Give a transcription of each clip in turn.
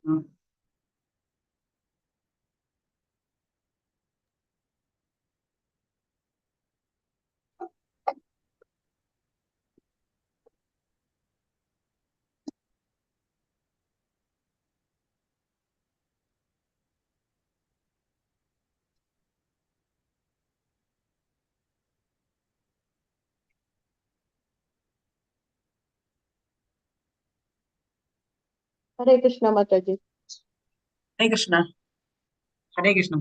ம். Hare Krishna, Mataji. Hare Krishna. Hare Krishna.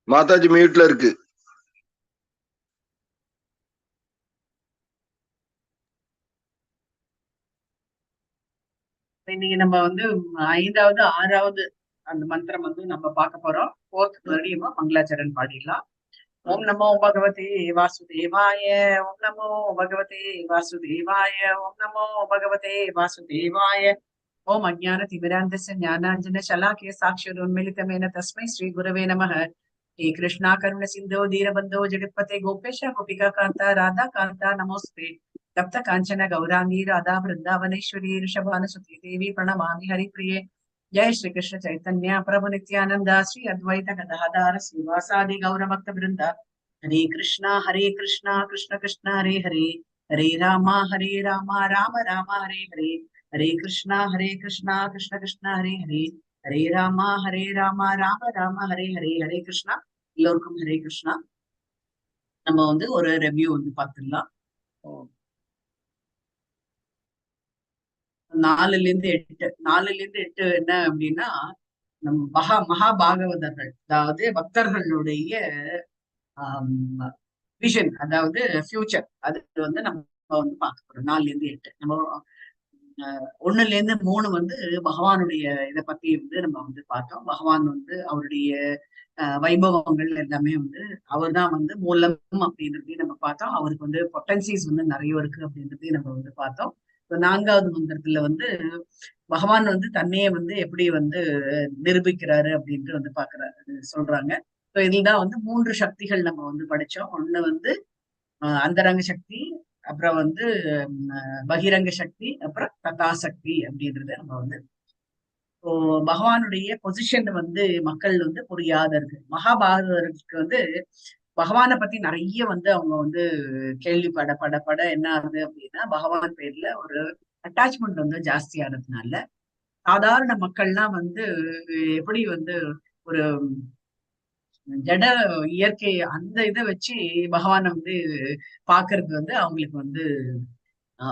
Mataji மியூட்ல இருக்கு. இன்னைக்கு நம்ம வந்து 5வது 6வது அந்த மந்திரம் வந்து நம்ம பார்க்க போறோம். 4th மறுபடியும் மங்களாச்சரண் பாடிடலாம். ஓம் நமோ பகவதே வாசுதேவாய, ஓம் நமோ பகவதே வாசுதேவாய, ஓம் நமோ பகவதே வாசுதேவாய. ஓம் அஜ்ஞான திமிராந்தஸ்ய ஞானாஞ்சன ஷலாக்கிய சாக்ஷுரோன்மிலிதமேன தஸ்மை ஸ்ரீ குரவே நமः. हे कृष्णा करुण सिंधो दीनबंधो जगत्पते गोपेश गोपिका कांता राधा कांता नमोस्ते. तप्त कांचन गौरांगी राधा वृंदावनेश्वरी ऋषभानुसुते देवी प्रणमामि हरिप्रिये. जय श्री कृष्ण चैतन्य प्रभु नित्यानंद श्री अद्वैत गदाधर श्रीवासादि गौरभक्त वृंद. हरे कृष्णा कृष्ण कृष्ण हरे हरे, हरे राम राम राम हरे हरे. हरे कृष्णा कृष्ण कृष्ण हरे हरे, हरे राम राम राम हरे हरे. हरे கிருஷ்ணா. எல்லோருக்கும் ஹரே கிருஷ்ணா. நம்ம வந்து ஒரு ரிவ்யூ வந்து பார்த்துடலாம். 4ல இருந்து 8 என்ன அப்படின்னா, நம்ம மகாபாகவதர்கள், அதாவது பக்தர்களுடைய விஷன், அதாவது ஃபியூச்சர், அது வந்து நம்ம வந்து பார்க்க போறோம். 4ல இருந்து 8 நம்ம 1ல இருந்து 3 வந்து பகவானுடைய இதை பத்தி வந்து நம்ம வந்து பார்த்தோம். பகவான் வந்து அவருடைய வைபவங்கள் எல்லாமே வந்து அவர் தான் வந்து மூலம் அப்படின்றதையும் நம்ம பார்த்தோம். அவருக்கு வந்து பொட்டன்சிஸ் வந்து நிறைய இருக்கு அப்படின்றதையும் நம்ம வந்து பார்த்தோம். 4வது மந்திரத்துல வந்து பகவான் வந்து தன்னையே வந்து எப்படி வந்து நிரூபிக்கிறாரு அப்படின்ட்டு வந்து பாக்குறாரு சொல்றாங்க. இதுதான் வந்து 3 சக்திகள் நம்ம வந்து படிச்சோம். ஒண்ணு வந்து அந்தரங்க சக்தி, அப்புறம் வந்து பகிரங்க சக்தி, அப்புறம் ததாசக்தி அப்படின்றத நம்ம வந்து பகவானுடைய பொசிஷன் வந்து மக்கள் வந்து புரியாத இருக்கு. மகாபாரதருக்கு வந்து பகவானை பத்தி நிறைய வந்து அவங்க வந்து கேள்விப்பட பட பட என்ன ஆகுது அப்படின்னா, பகவான் பேர்ல ஒரு அட்டாச்மெண்ட் வந்து ஜாஸ்தி ஆனதுனால சாதாரண மக்கள்லாம் வந்து எப்படி வந்து ஒரு ஜட இயற்கை அந்த இதை வச்சு பகவானை வந்து பாக்குறது வந்து அவங்களுக்கு வந்து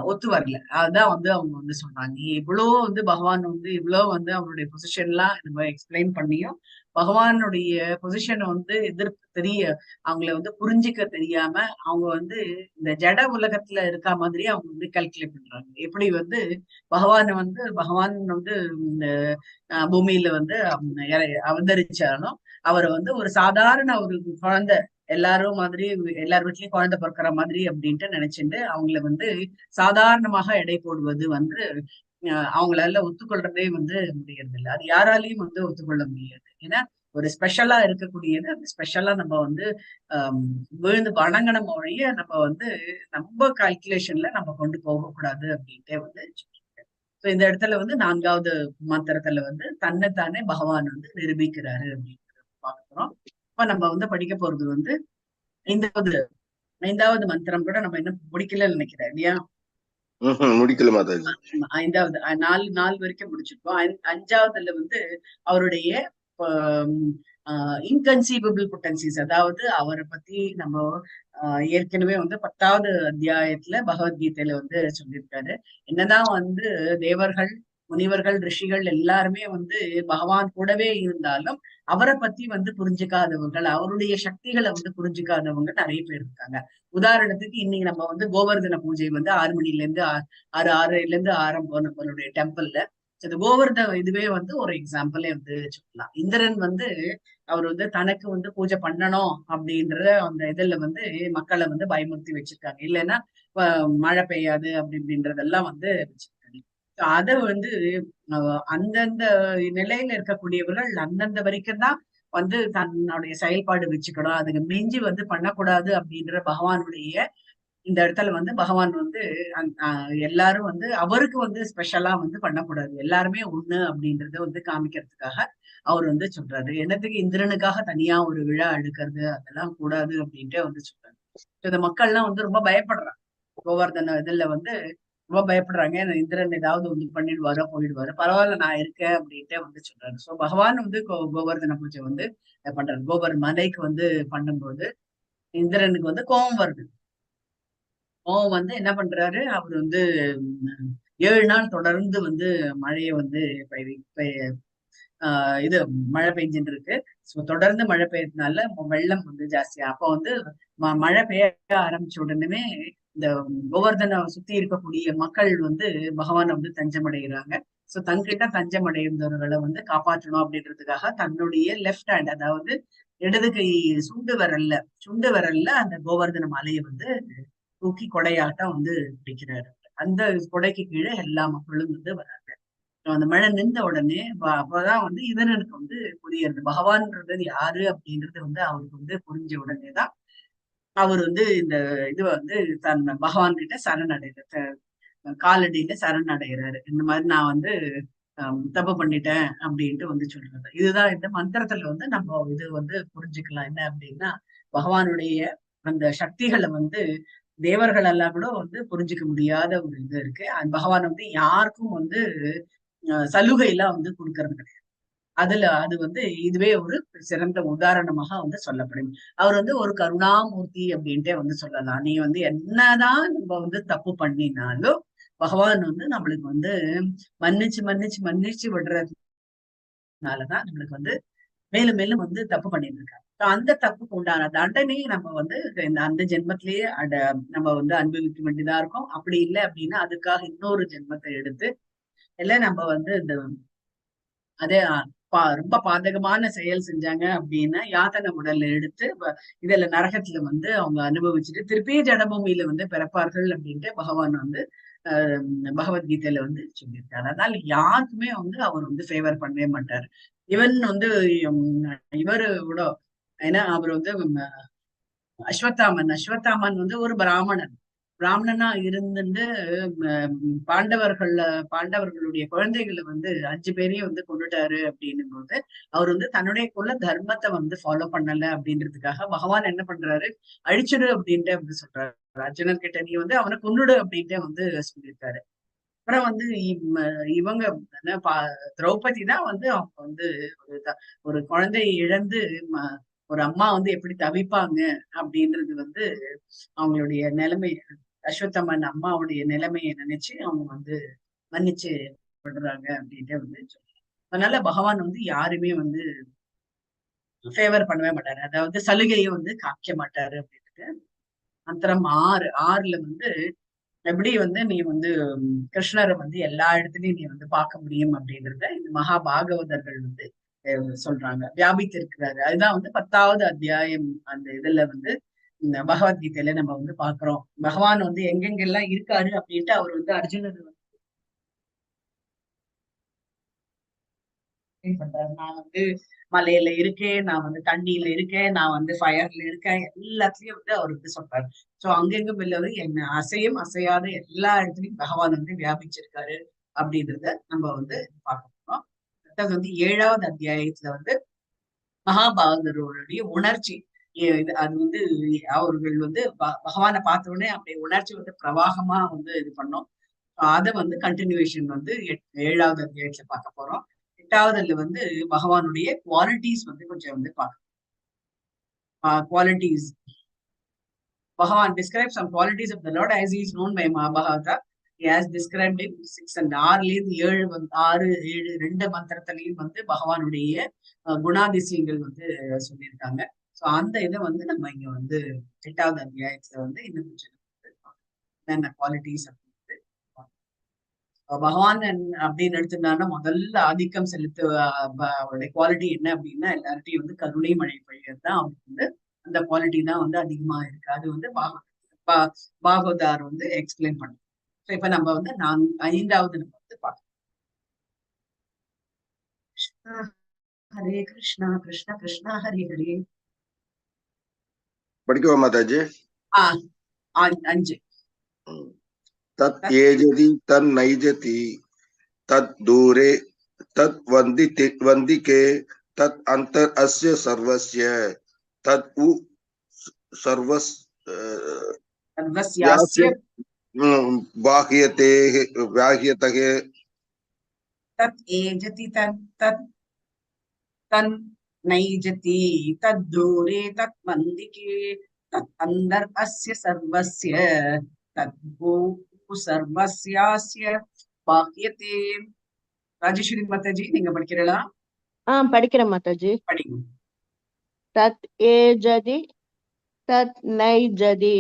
ஒத்து வரல. அதுதான் வந்து அவங்க வந்து சொன்னாங்க. இவ்வளவு வந்து பகவான் வந்து இவ்வளவு வந்து அவருடைய பொசிஷன் எல்லாம் நம்ம எக்ஸ்பிளைன் பண்ணியும் பகவானுடைய பொசிஷனை வந்து எதிர்ப்பு தெரிய அவங்கள வந்து புரிஞ்சுக்க தெரியாம அவங்க வந்து இந்த ஜட உலகத்துல இருக்க மாதிரி அவங்க வந்து கால்குலேட் பண்றாங்க. எப்படி வந்து பகவான் வந்து இந்த பூமியில வந்து அவதரிச்சாலும் அவரை வந்து ஒரு சாதாரண ஒரு குழந்தை எல்லாரும் மாதிரி எல்லார் வீட்லயும் குழந்தை பிறக்கிற மாதிரி அப்படின்ட்டு நினைச்சிட்டு அவங்கள வந்து சாதாரணமாக எடை போடுவது வந்து அவங்களால ஒத்துக்கொள்றதே வந்து முடியறது இல்லை. அது யாராலையும் வந்து ஒத்துக்கொள்ள முடியாது. ஏன்னா ஒரு ஸ்பெஷலா இருக்கக்கூடியது அந்த ஸ்பெஷலா நம்ம வந்து ஆஹ் விழுந்து வணங்கணும் ஒழிய நம்ம வந்து நம்ம கால்குலேஷன்ல நம்ம கொண்டு போகக்கூடாது அப்படின்ட்டே வந்து So இந்த இடத்துல வந்து 4வது மந்திரத்துல வந்து தன்னைத்தானே பகவான் வந்து நிரூபிக்கிறாரு அப்படின்றத பார்க்கிறோம். இப்ப நம்ம வந்து படிக்க போறது வந்து 5வது 5வது மந்திரம் கூட நம்ம இன்னும் முடிக்கலன்னு நினைக்கிறேன் இல்லையா? முடிக்கல மாதாஜி. 5வது 4 வரைக்கும் முடிச்சிருக்கோம். 5வதுல வந்து அவருடைய இன்கன்சீவபிள் பொட்டன்சிஸ், அதாவது அவரை பத்தி நம்ம ஏற்கனவே வந்து 10வது அத்தியாயத்துல பகவத்கீதையில வந்து சொல்லியிருக்காரு. என்னதான் வந்து தேவர்கள், முனிவர்கள், ரிஷிகள் எல்லாருமே வந்து பகவான் கூடவே இருந்தாலும் அவரை பத்தி வந்து புரிஞ்சுக்காதவர்கள், அவருடைய சக்திகளை வந்து புரிஞ்சுக்காதவங்க நிறைய பேர் இருக்காங்க. உதாரணத்துக்கு இன்னைக்கு நம்ம வந்து கோவர்தன பூஜை வந்து 6 மணில இருந்து 6:30ல இருந்து ஆரம்பம் நம்மளுடைய டெம்பிள்ல. இந்த கோவர்தன இதுவே வந்து ஒரு எக்ஸாம்பிளே வந்து சொல்லலாம். இந்திரன் வந்து அவர் வந்து தனக்கு வந்து பூஜை பண்ணணும் அப்படின்ற அந்த இதுல வந்து மக்களை வந்து பயமுறுத்தி வச்சிருக்காங்க. இல்லைன்னா மழை பெய்யாது அப்படி இப்படின்றதெல்லாம் வந்து வச்சிருக்காங்க. அதை வந்து அந்தந்த நிலையில இருக்கக்கூடியவர்கள் அந்தந்த வரைக்கும் தான் வந்து தன்னுடைய செயல்பாடு வச்சுக்கணும், அதுக்கு மிஞ்சி வந்து பண்ணக்கூடாது அப்படின்ற பகவானுடைய இந்த இடத்துல வந்து பகவான் வந்து எல்லாரும் வந்து அவருக்கு வந்து ஸ்பெஷலா வந்து பண்ணக்கூடாது, எல்லாருமே ஒண்ணு அப்படின்றத வந்து காமிக்கிறதுக்காக அவர் வந்து சொல்றாரு. என்னத்துக்கு இந்திரனுக்காக தனியா ஒரு விழா எடுக்கிறது அதெல்லாம் கூடாது அப்படின்ட்டு வந்து சொல்றாரு. இந்த மக்கள்லாம் வந்து ரொம்ப பயப்படுறாங்க. கோவர்தன இதுல வந்து ரொம்ப பயப்படுறாங்க. இந்திரன் ஏதாவது வந்து பண்ணிடுவாரோ போயிடுவாரு, பரவாயில்ல நான் இருக்கேன் அப்படின்ட்டு வந்து சொல்றாரு. சோ பகவான் வந்து கோவர்தன பூஜை வந்து பண்றாரு. கோவர் மலைக்கு வந்து பண்ணும்போது இந்திரனுக்கு வந்து கோபம் வருது. கோவம் வந்து என்ன பண்றாரு, அவர் வந்து 7 நாள் தொடர்ந்து வந்து மழையை வந்து இது மழை பெஞ்சுட்டு இருக்கு. தொடர்ந்து மழை பெய்யறதுனால வெள்ளம் வந்து ஜாஸ்தியா, அப்ப வந்து மழை பெய்ய ஆரம்பிச்ச உடனே இந்த கோவர்தனை சுத்தி இருக்கக்கூடிய மக்கள் வந்து பகவானை வந்து தஞ்சமடைகிறாங்க. சோ தங்கிட்ட தஞ்சமடைந்தவர்களை வந்து காப்பாற்றணும் அப்படின்றதுக்காக தன்னுடைய லெஃப்ட் ஹேண்ட், அதாவது இடது கை சுண்டு விரல்ல அந்த கோவர்தன மலையை வந்து தூக்கி கொடையாட்டம் வந்து பிடிக்கிறாரு. அந்த கொடைக்கு கீழே எல்லா மக்களும் வந்து வராங்க. அந்த மழை நின்ற உடனே அப்பதான் வந்து இந்திரனுக்கு வந்து புரியுறது பகவான்ன்றது யாரு அப்படின்றது வந்து அவருக்கு வந்து புரிஞ்ச உடனேதான் அவர் வந்து இந்த இது வந்து தன் பகவான் கிட்ட காலடியில சரணடைகிறாரு. இந்த மாதிரி நான் வந்து தப்பு பண்ணிட்டேன் அப்படின்ட்டு வந்து சொல்றது. இதுதான் இந்த மந்திரத்துல வந்து நம்ம இது வந்து புரிஞ்சுக்கலாம். என்ன அப்படின்னா பகவானுடைய அந்த சக்திகளை வந்து தேவர்கள் எல்லாம் கூட வந்து புரிஞ்சுக்க முடியாத ஒரு இது இருக்கு. அந்த பகவான் வந்து யாருக்கும் வந்து சலுகை எல்லாம் வந்து கொடுக்கறது கிடையாது. அது வந்து இதுவே ஒரு சிறந்த உதாரணமாக வந்து சொல்லப்படும். அவர் வந்து ஒரு கருணாமூர்த்தி அப்படின்ட்டே வந்து சொல்லலாம். நீ வந்து என்னதான் நம்ம வந்து தப்பு பண்ணினாலும் பகவான் வந்து நம்மளுக்கு வந்து மன்னிச்சு மன்னிச்சு மன்னிச்சு விடுறதுனாலதான் நம்மளுக்கு வந்து மேலும் மேலும் வந்து தப்பு பண்ணிட்டு இருக்காங்க. அந்த தப்புக்கு உண்டான தண்டனையை நம்ம வந்து அந்த ஜென்மத்திலேயே நம்ம வந்து அனுபவிக்க வேண்டியதா இருக்கும். அப்படி இல்லை அப்படின்னா அதுக்காக இன்னொரு ஜென்மத்தை எடுத்து இல்ல நம்ம வந்து இந்த அதே ரொம்ப பாதகமான செயல் செஞ்சாங்க அப்படின்னா யாத்தனை உடல்ல எடுத்து இதுல நரகத்துல வந்து அவங்க அனுபவிச்சுட்டு திருப்பியும் ஜடபூமியில வந்து பிறப்பார்கள் அப்படின்ட்டு பகவான் வந்து பகவத்கீதையில வந்து சொல்லியிருக்காரு. அதனால யாருக்குமே வந்து அவர் வந்து ஃபேவர் பண்ணவே மாட்டாரு. இவன் வந்து இவரு கூட, ஏன்னா அவர் வந்து அஸ்வத்தாமன் வந்து ஒரு பிராமணனா இருந்துட்டு பாண்டவர்களுடைய குழந்தைகளை வந்து 5 பேரையும் வந்து கொண்டுட்டாரு அப்படின்னும் போது அவர் வந்து தன்னுடைய குல தர்மத்தை வந்து ஃபாலோ பண்ணல அப்படின்றதுக்காக பகவான் என்ன பண்றாரு, அழிச்சிடு அப்படின்ட்டு வந்து சொல்றாரு. அர்ஜுனன் கிட்ட நீ வந்து அவனை கொன்னுடு அப்படின்ட்டு வந்து சொல்லியிருக்காரு. அப்புறம் வந்து இவங்க திரௌபதி தான் வந்து அவங்க வந்து ஒரு குழந்தையை இழந்து ஒரு அம்மா வந்து எப்படி தவிப்பாங்க அப்படின்றது வந்து அவங்களுடைய நிலைமை, அஸ்வத்தம்மன் அம்மாவுடைய நிலைமையை நினைச்சு அவங்க வந்து மன்னிச்சு விடுறாங்க அப்படின்ட்டு வந்து சொல்றாங்க. அதனால பகவான் வந்து யாருமே வந்து ஃபேவர் பண்ணவே மாட்டாரு, அதாவது சலுகையை வந்து காமிக்க மாட்டாரு அப்படின்ட்டு. மந்திரம் 6ல வந்து எப்படி வந்து நீ வந்து கிருஷ்ணரை வந்து எல்லா இடத்துலயும் நீ வந்து பார்க்க முடியும் அப்படின்றத இந்த மகாபாகவதர்கள் வந்து சொல்றாங்க, வியாபித்திருக்கிறாரு. அதுதான் வந்து 10வது அத்தியாயம். அந்த இதுல வந்து இந்த பகவத்கீதையில நம்ம வந்து பாக்குறோம், பகவான் வந்து எங்கெங்கெல்லாம் இருக்காரு அப்படின்ட்டு அவர் வந்து அர்ஜுனர் பண்றாரு. நான் வந்து மலையில இருக்கேன், நான் வந்து தண்ணியில இருக்கேன், நான் வந்து ஃபயர்ல இருக்கேன், எல்லாத்துலயும் வந்து அவர் வந்து சொல்றாரு. சோ அங்கெங்கும் இல்லது என்ன அசையும் அசையாத எல்லா இடத்துலயும் பகவான் வந்து வியாபிச்சிருக்காரு அப்படின்றத நம்ம வந்து பார்க்கணும். அடுத்தது வந்து 7வது அத்தியாயத்துல வந்து மகாபாரதருடைய உணர்ச்சி, அது வந்து அவர்கள் வந்து பகவானை பார்த்த உடனே அப்படியே உணர்ச்சி வந்து பிரவாகமா வந்து இது பண்ணோம். அதை வந்து கண்டினியூவேஷன் வந்து 7வது அத்தியாயத்துல பார்க்க போறோம். 8வதுல வந்து பகவானுடைய குவாலிட்டிஸ் வந்து கொஞ்சம் வந்து பார்க்க qualities. Bhagavan describes some qualities of the Lord as he is known by Mahabharata. He has described in 6 and 6 2 மந்திரத்திலையும் வந்து பகவானுடைய குணாதிசயங்கள் வந்து சொல்லியிருக்காங்க. சோ அந்த இதை வந்து நம்ம இங்க வந்து 8வது அத்தியாயத்துல வந்து இன்னும் கொஞ்சம் என்னென்ன குவாலிட்டிஸ் அப்படின்னு பகவான் அப்படின்னு எடுத்துட்டாங்கன்னா முதல்ல ஆதிக்கம் செலுத்த அவருடைய குவாலிட்டி என்ன அப்படின்னா எல்லார்ட்டையும் வந்து கருணை மழை பொழியது தான் அவருக்கு வந்து அந்த குவாலிட்டி தான் வந்து அதிகமா இருக்கு. அது வந்து பாகவதார் வந்து எக்ஸ்பிளைன் பண்ணும். ஸோ இப்ப நம்ம வந்து 5வது நம்ம வந்து பார்க்கலாம். ஹரே கிருஷ்ணா கிருஷ்ண கிருஷ்ணா ஹரி ஹரே. படிக்கவா மாதாஜி? 5. தத் ஏஜதி தன் நைஜதி தத் தூரே தத் வந்திகே தத் அந்தர் அஸ்ய சர்வஸ்ய தத் உ சர்வஸ்யாஸ்ய பாஹ்யதே தத் ஏஜதி தத் தன் நைஜதி தத் தூரே தத் வந்திகே தத் அந்தர் அஸ்ய சர்வஸ்ய தத் சர்வஸ்யாஸ்ய பாஹ்யதே. ராஜேஸ்வரி மாதாஜி நீங்க படிக்கிறீங்களா? படிக்கிறேன் மாதாஜி. படிங்க. தத் ஏஜதி தத் நைஜதி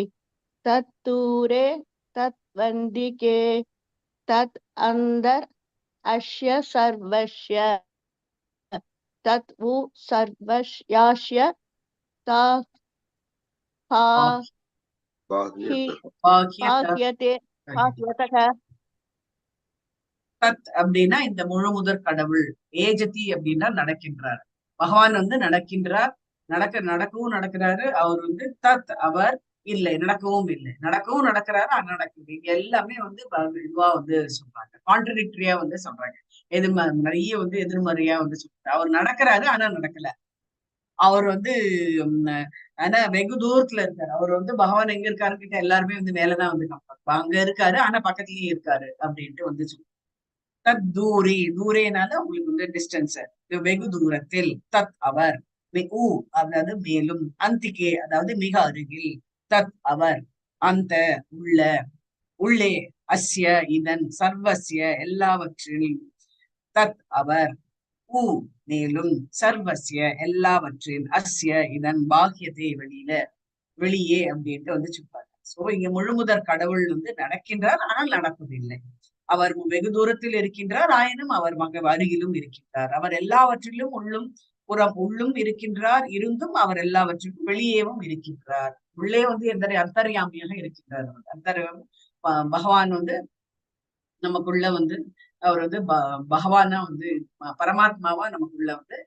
தத் தூரே தத் வந்திகே தத் அந்தர் அஸ்ய சர்வஸ்ய தத் உ சர்வஸ்யாஸ்ய பாஹ்யதே பாஹ்யதக. தத் அப்படின்னா இந்த முழு முதற் கடவுள். ஏஜதி அப்படின்னா நடக்கின்றார். பகவான் வந்து நடக்கின்றார், நடக்கவும் நடக்கிறாரு. அவர் வந்து தத் அவர் இல்லை, நடக்கவும் இல்லை, நடக்கவும் நடக்கிறாரு, அது நடக்குது. இங்க எல்லாமே வந்து இதுவா வந்து சொல்றாங்க, கான்ட்ரடிக்டரியா வந்து சொல்றாங்க. நிறைய வந்து எதிர்மறையா வந்து சொல்றாரு. அவர் நடக்கிறாரு ஆனா நடக்கல. அவர் வந்து ஆனா வெகு தூரத்துல இருக்காரு. அவர் வந்து பகவான் எங்க இருக்காருன்னு கிட்ட எல்லாருமே வந்து மேலதான் வந்து காப்பாங்க. அங்க இருக்காரு ஆனா பக்கத்துலயும் இருக்காரு அப்படின்ட்டு வந்து சொல்றாங்க. தத் தூரே, தூரேனால உங்களுக்கு வந்து டிஸ்டன்ஸ், வெகு தூரத்தில். தத் அவர், அதாவது மேலும். அந்திகே அதாவது மிக அருகில். தத் அவர், அந்த உள்ள, உள்ளே. அஸ்ய இதன், சர்வஸ்ய எல்லாவற்றில். தத் அவர், மேலும். சர்வஸ்ய எல்லாவற்றில். அஸ்ய இதன், பாக்கியத்தை வெளியில, வெளியே அப்படின்ட்டு வந்து சொல்றாங்க. சோ இங்க முழுமுதற் கடவுள் வந்து நடக்கின்றார் ஆனால் நடப்பதில்லை. அவர் வெகு தூரத்தில் இருக்கின்றார் ஆயினும் அவர் அருகிலும் இருக்கின்றார். அவர் எல்லாவற்றிலும் உள்ளும் இருக்கின்றார், இருந்தும் அவர் எல்லாவற்றிலும் வெளியேவும் இருக்கின்றார். உள்ளே வந்து எந்த அந்தர்யாமியாக இருக்கின்றார். பகவான் வந்து நமக்குள்ள வந்து அவர் வந்து பகவானா வந்து பரமாத்மாவா நமக்குள்ள வந்து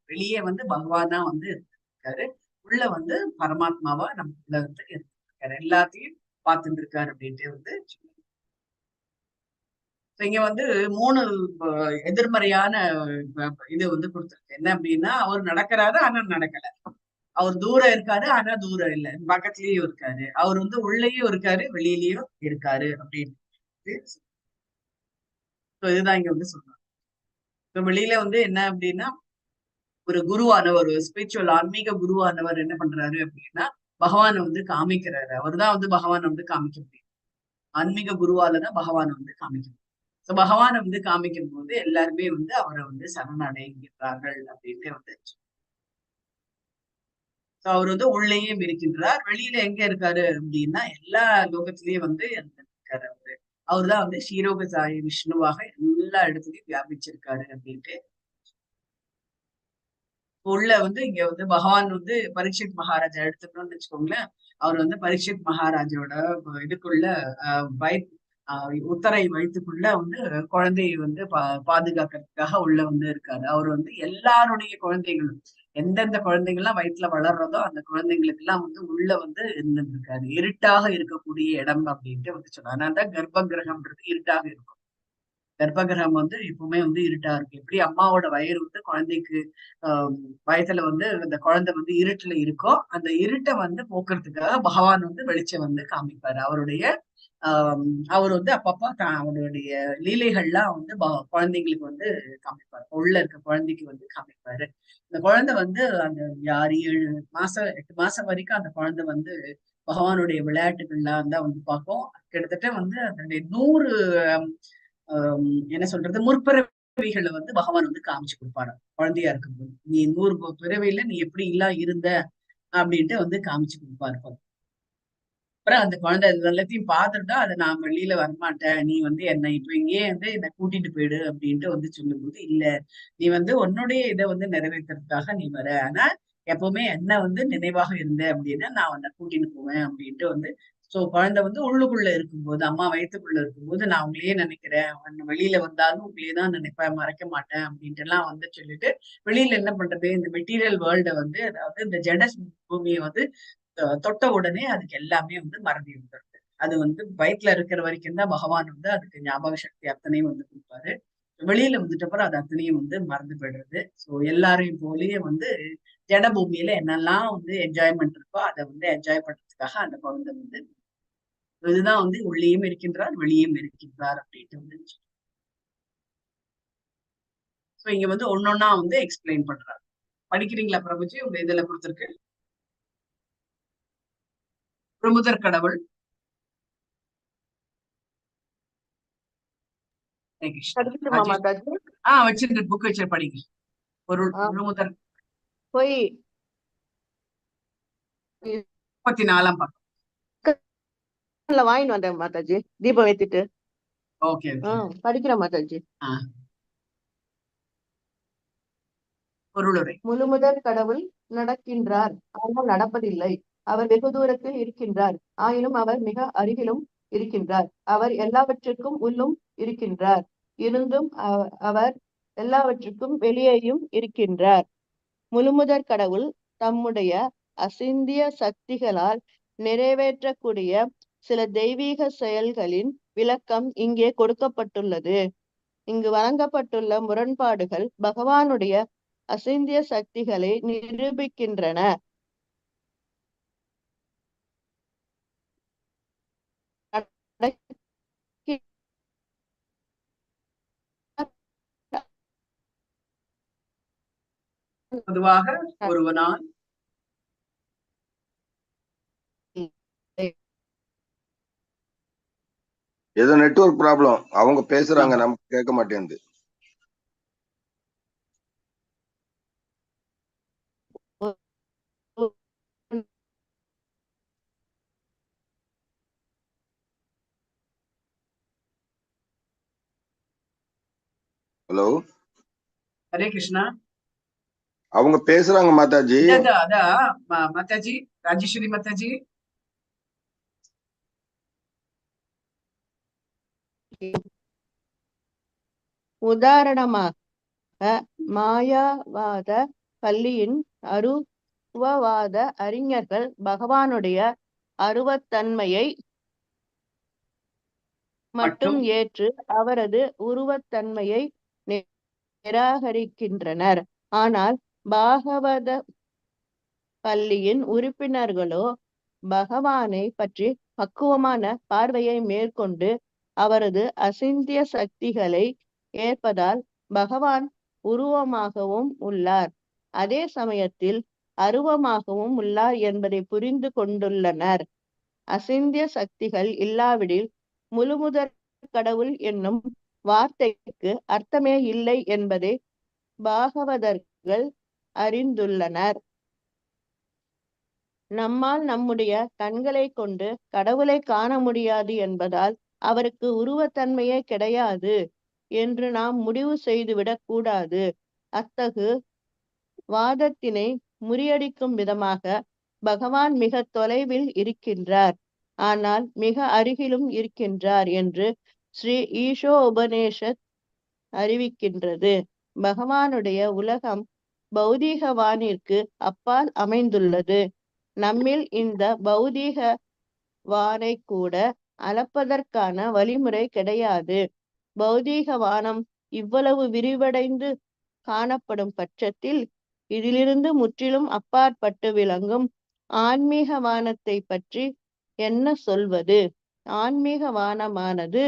வெளியே வந்து பகவானா வந்து இருக்காரு, உள்ள வந்து பரமாத்மாவா நமக்குள்ள வந்து இருக்காரு, எல்லாத்தையும் பார்த்துட்டு இருக்காரு அப்படின்ட்டு வந்து இங்க வந்து 3 எதிர்மறையான இது வந்து கொடுத்துருக்கு. என்ன அப்படின்னா அவர் நடக்கிறாரு ஆனா நடக்கல, அவர் தூரம் இருக்காரு ஆனா தூரம் இல்லை, பக்கத்துலயும் இருக்காரு, அவர் வந்து உள்ளேயும் இருக்காரு வெளியிலயும் இருக்காரு அப்படின்னு இதுதான் இங்க வந்து சொல்றாங்க. வெளியில வந்து என்ன அப்படின்னா ஒரு குருவானவர், ஒரு ஸ்பிரிச்சுவல் ஆன்மீக குருவானவர் என்ன பண்றாரு அப்படின்னா பகவானை வந்து காமிக்கிறாரு. அவர் தான் வந்து பகவானை வந்து காமிக்க முடியும். ஆன்மீக குருவாலதான் பகவானை வந்து காமிக்க முடியும். பகவானை வந்து காமிக்கும் போது எல்லாருமே வந்து அவரை வந்து சரணடைகிறார்கள் அப்படின்னு வந்து அவர் வந்து உள்ளேயும் இருக்கின்றார், வெளியில எங்க இருக்காரு அப்படின்னா எல்லா லோகத்திலயும் வந்து இருக்காரு. அவர்தான் வந்து ஸ்ரீரோக சாயி விஷ்ணுவாக எல்லா இடத்துலயும் வியாபிச்சிருக்காரு அப்படின்ட்டு. உள்ள வந்து இங்க வந்து பகவான் வந்து பரீட்சித் மகாராஜா எடுத்துக்கணும்னு வச்சுக்கோங்களேன். அவர் வந்து பரீட்சித் மகாராஜோட இதுக்குள்ள வய உத்தரை வயிற்றுக்குள்ள வந்து குழந்தையை வந்து பாதுகாக்கிறதுக்காக உள்ள வந்து இருக்காரு. அவர் வந்து எல்லாருடைய குழந்தைகளும் எந்தெந்த குழந்தைகள்லாம் வயிற்றுல வளர்றதோ அந்த குழந்தைங்களுக்கு எல்லாம் வந்து உள்ள வந்து இருந்திருக்காரு. இருட்டாக இருக்கக்கூடிய இடம் அப்படின்ட்டு வந்து சொன்னார். அதனால தான் கர்ப்ப கிரகம்ன்றது இருட்டாக இருக்கும். கர்ப்பகிரகம் வந்து எப்பவுமே வந்து இருட்டா இருக்கு. எப்படி அம்மாவோட வயிறு வந்து குழந்தைக்கு ஆஹ் வயசுல வந்து அந்த குழந்தை வந்து இருட்டுல இருக்கோ, அந்த இருட்டை வந்து போக்குறதுக்காக பகவான் வந்து வெளிச்சம் வந்து காமிப்பாரு. அவருடைய ஆஹ் அவர் வந்து அப்பப்ப அவருடைய லீலைகள்லாம் வந்து குழந்தைங்களுக்கு வந்து காமிப்பாரு. உள்ள இருக்க குழந்தைக்கு வந்து காமிப்பாரு. இந்த குழந்தை வந்து அந்த 6-7 மாசம் 8 மாசம் வரைக்கும் அந்த குழந்தை வந்து பகவானுடைய விளையாட்டுகள்லாம் தான் வந்து பார்க்கும். கிட்டத்தட்ட வந்து அதனுடைய 100 என்ன சொல்றது முற்பிறவிகளை வந்து பகவான் வந்து காமிச்சு கொடுப்பாரு. குழந்தையா இருக்கும்போது நீ 100 பிறவியில நீ எப்படி எல்லாம் இருந்த அப்படின்ட்டு வந்து காமிச்சு கொடுப்பாரு. அப்புறம் அந்த குழந்தை இது எல்லாத்தையும் பார்த்துட்டா அதை நான் வெளியில வரமாட்டேன், நீ வந்து என்னை இப்ப இங்கேயே வந்து என்னை கூட்டிட்டு போயிடு அப்படின்ட்டு வந்து சொல்லும்போது, இல்ல நீ வந்து உன்னுடைய இதை வந்து நிறைவேற்றுறதுக்காக நீ வர, ஆனா எப்பவுமே என்ன வந்து நினைவாக இருந்த அப்படின்னா நான் உன்னை கூட்டிட்டு போவேன் அப்படின்ட்டு வந்து சோ குழந்தை வந்து உள்ளுக்குள்ள இருக்கும்போது அம்மா வயிற்றுக்குள்ள இருக்கும்போது நான் உங்களையே நினைக்கிறேன், வெளியில வந்தாலும் உங்களையே தான் நினைப்பேன், மறைக்க மாட்டேன் அப்படின்ட்டு எல்லாம் வந்து சொல்லிட்டு வெளியில என்ன பண்றது இந்த மெட்டீரியல் வேர்ல்ட வந்து அதாவது இந்த ஜட பூமியை வந்து தொட்ட உடனே அதுக்கு எல்லாமே வந்து மறந்து இருந்துருது. அது வந்து வயிற்றுல இருக்கிற வரைக்கும் தான் பகவான் வந்து அதுக்கு ஞாபக சக்தி அத்தனையும் வந்து கொடுப்பாரு. வெளியில வந்துட்ட அப்புறம் அது அத்தனையும் வந்து மறந்து போயிடுறது. சோ எல்லாரையும் போலயே வந்து ஜட பூமியில என்னெல்லாம் வந்து என்ஜாய்மெண்ட் இருக்கோ அதை வந்து என்ஜாய் பண்றதுக்காக அந்த குழந்தை வந்து இதுதான் வந்து உள்ளேயும் இருக்கின்றார் வெளியும் இருக்கின்றார் அப்படின்ட்டு வந்து சோ இங்க வந்து ஒன்னொன்னா வந்து எக்ஸ்பிளைன் பண்றாரு. படிக்கிறீங்களா பிரபுஜி? உங்க இதுல கொடுத்துருக்கு பிரமுதர் கடவுள். படிக்கட்டுமா மாதாஜி? வச்சிருக்க புக் வச்சு படிங்க. ஒரு முதல் போய் 34 பக்கம் வாங்கிட்டு வந்தேன் மாதாஜி, தீபம் ஏத்திட்டு. ஓகே படிக்கிறேன் மாதாஜி. பொருளுரை. முழுமுதற் கடவுள் நடக்கின்றார், ஆனால் நடப்பதில்லை. அவர் வெகு தூரத்தில் இருக்கின்றார், ஆயினும் அவர் மிக அருகிலும் இருக்கின்றார். அவர் எல்லாவற்றிற்கும் உள்ளும் இருக்கின்றார், இருந்தும் அவர் எல்லாவற்றுக்கும் வெளியேயும் இருக்கின்றார். முழுமுதற் கடவுள் தம்முடைய அசிந்திய சக்திகளால் நிறைவேற்றக்கூடிய சில தெய்வீக செயல்களின் விளக்கம் இங்கே கொடுக்கப்பட்டுள்ளது. இங்கு வழங்கப்பட்டுள்ள முரண்பாடுகள் பகவானுடைய அசிந்திய சக்திகளை நிரூபிக்கின்றன. பொதுவாக ஒருவனால் ஏதோ நெட்வொர்க் ப்ராப்ளம், அவங்க பேசுறாங்க நமக்கு கேட்க மாட்டேங்குது. ஹலோ, ஹரே கிருஷ்ணா. அவங்க பேசுறாங்க மாதாஜி. அதான் மாதாஜி, ராஜேஸ்வரி மாதாஜி. உதாரணமாக மாயாவாத பள்ளியின் அருவவாத அறிஞர்கள் பகவானுடைய அருவத்தன்மையை மட்டும் ஏற்று அவரது உருவத்தன்மையை நிராகரிக்கின்றனர். ஆனால் பாகவத பள்ளியின் உறுப்பினர்களோ பகவானை பற்றி பக்குவமான பார்வையை மேற்கொண்டு அவரது அசிந்திய சக்திகளை ஏற்பதால் பகவான் உருவமாகவும் உள்ளார், அதே சமயத்தில் அருவமாகவும் உள்ளார் என்பதை புரிந்து கொண்டுள்ளனர். அசிந்திய சக்திகள் இல்லாவிடில் முழுமுதற் கடவுள் என்னும் வார்த்தைக்கு அர்த்தமே இல்லை என்பதை பாகவதர்கள் அறிந்துள்ளனர். நம்மால் நம்முடைய கண்களை கொண்டு கடவுளை காண முடியாது என்பதால் அவருக்கு உருவத்தன்மையே கிடையாது என்று நாம் முடிவு செய்துவிடக் கூடாது. அத்தகு வாதத்தினை முறியடிக்கும் விதமாக பகவான் மிக தொலைவில் இருக்கின்றார், ஆனால் மிக அருகிலும் இருக்கின்றார் என்று ஸ்ரீ ஈஷோ உபநிஷத் அறிவிக்கின்றது. பகவானுடைய உலகம் பௌதீகவானிற்கு அப்பால் அமைந்துள்ளது. நம்மில் இந்த பௌதீக வானை கூட அளப்பதற்கான வழிமுறை கிடையாது. பௌதீக வானம் இவ்வளவு விரிவடைந்து காணப்படும் பட்சத்தில் இதிலிருந்து முற்றிலும் அப்பாற்பட்டு விளங்கும் ஆன்மீக வானத்தை பற்றி என்ன சொல்வது? ஆன்மீக வானமானது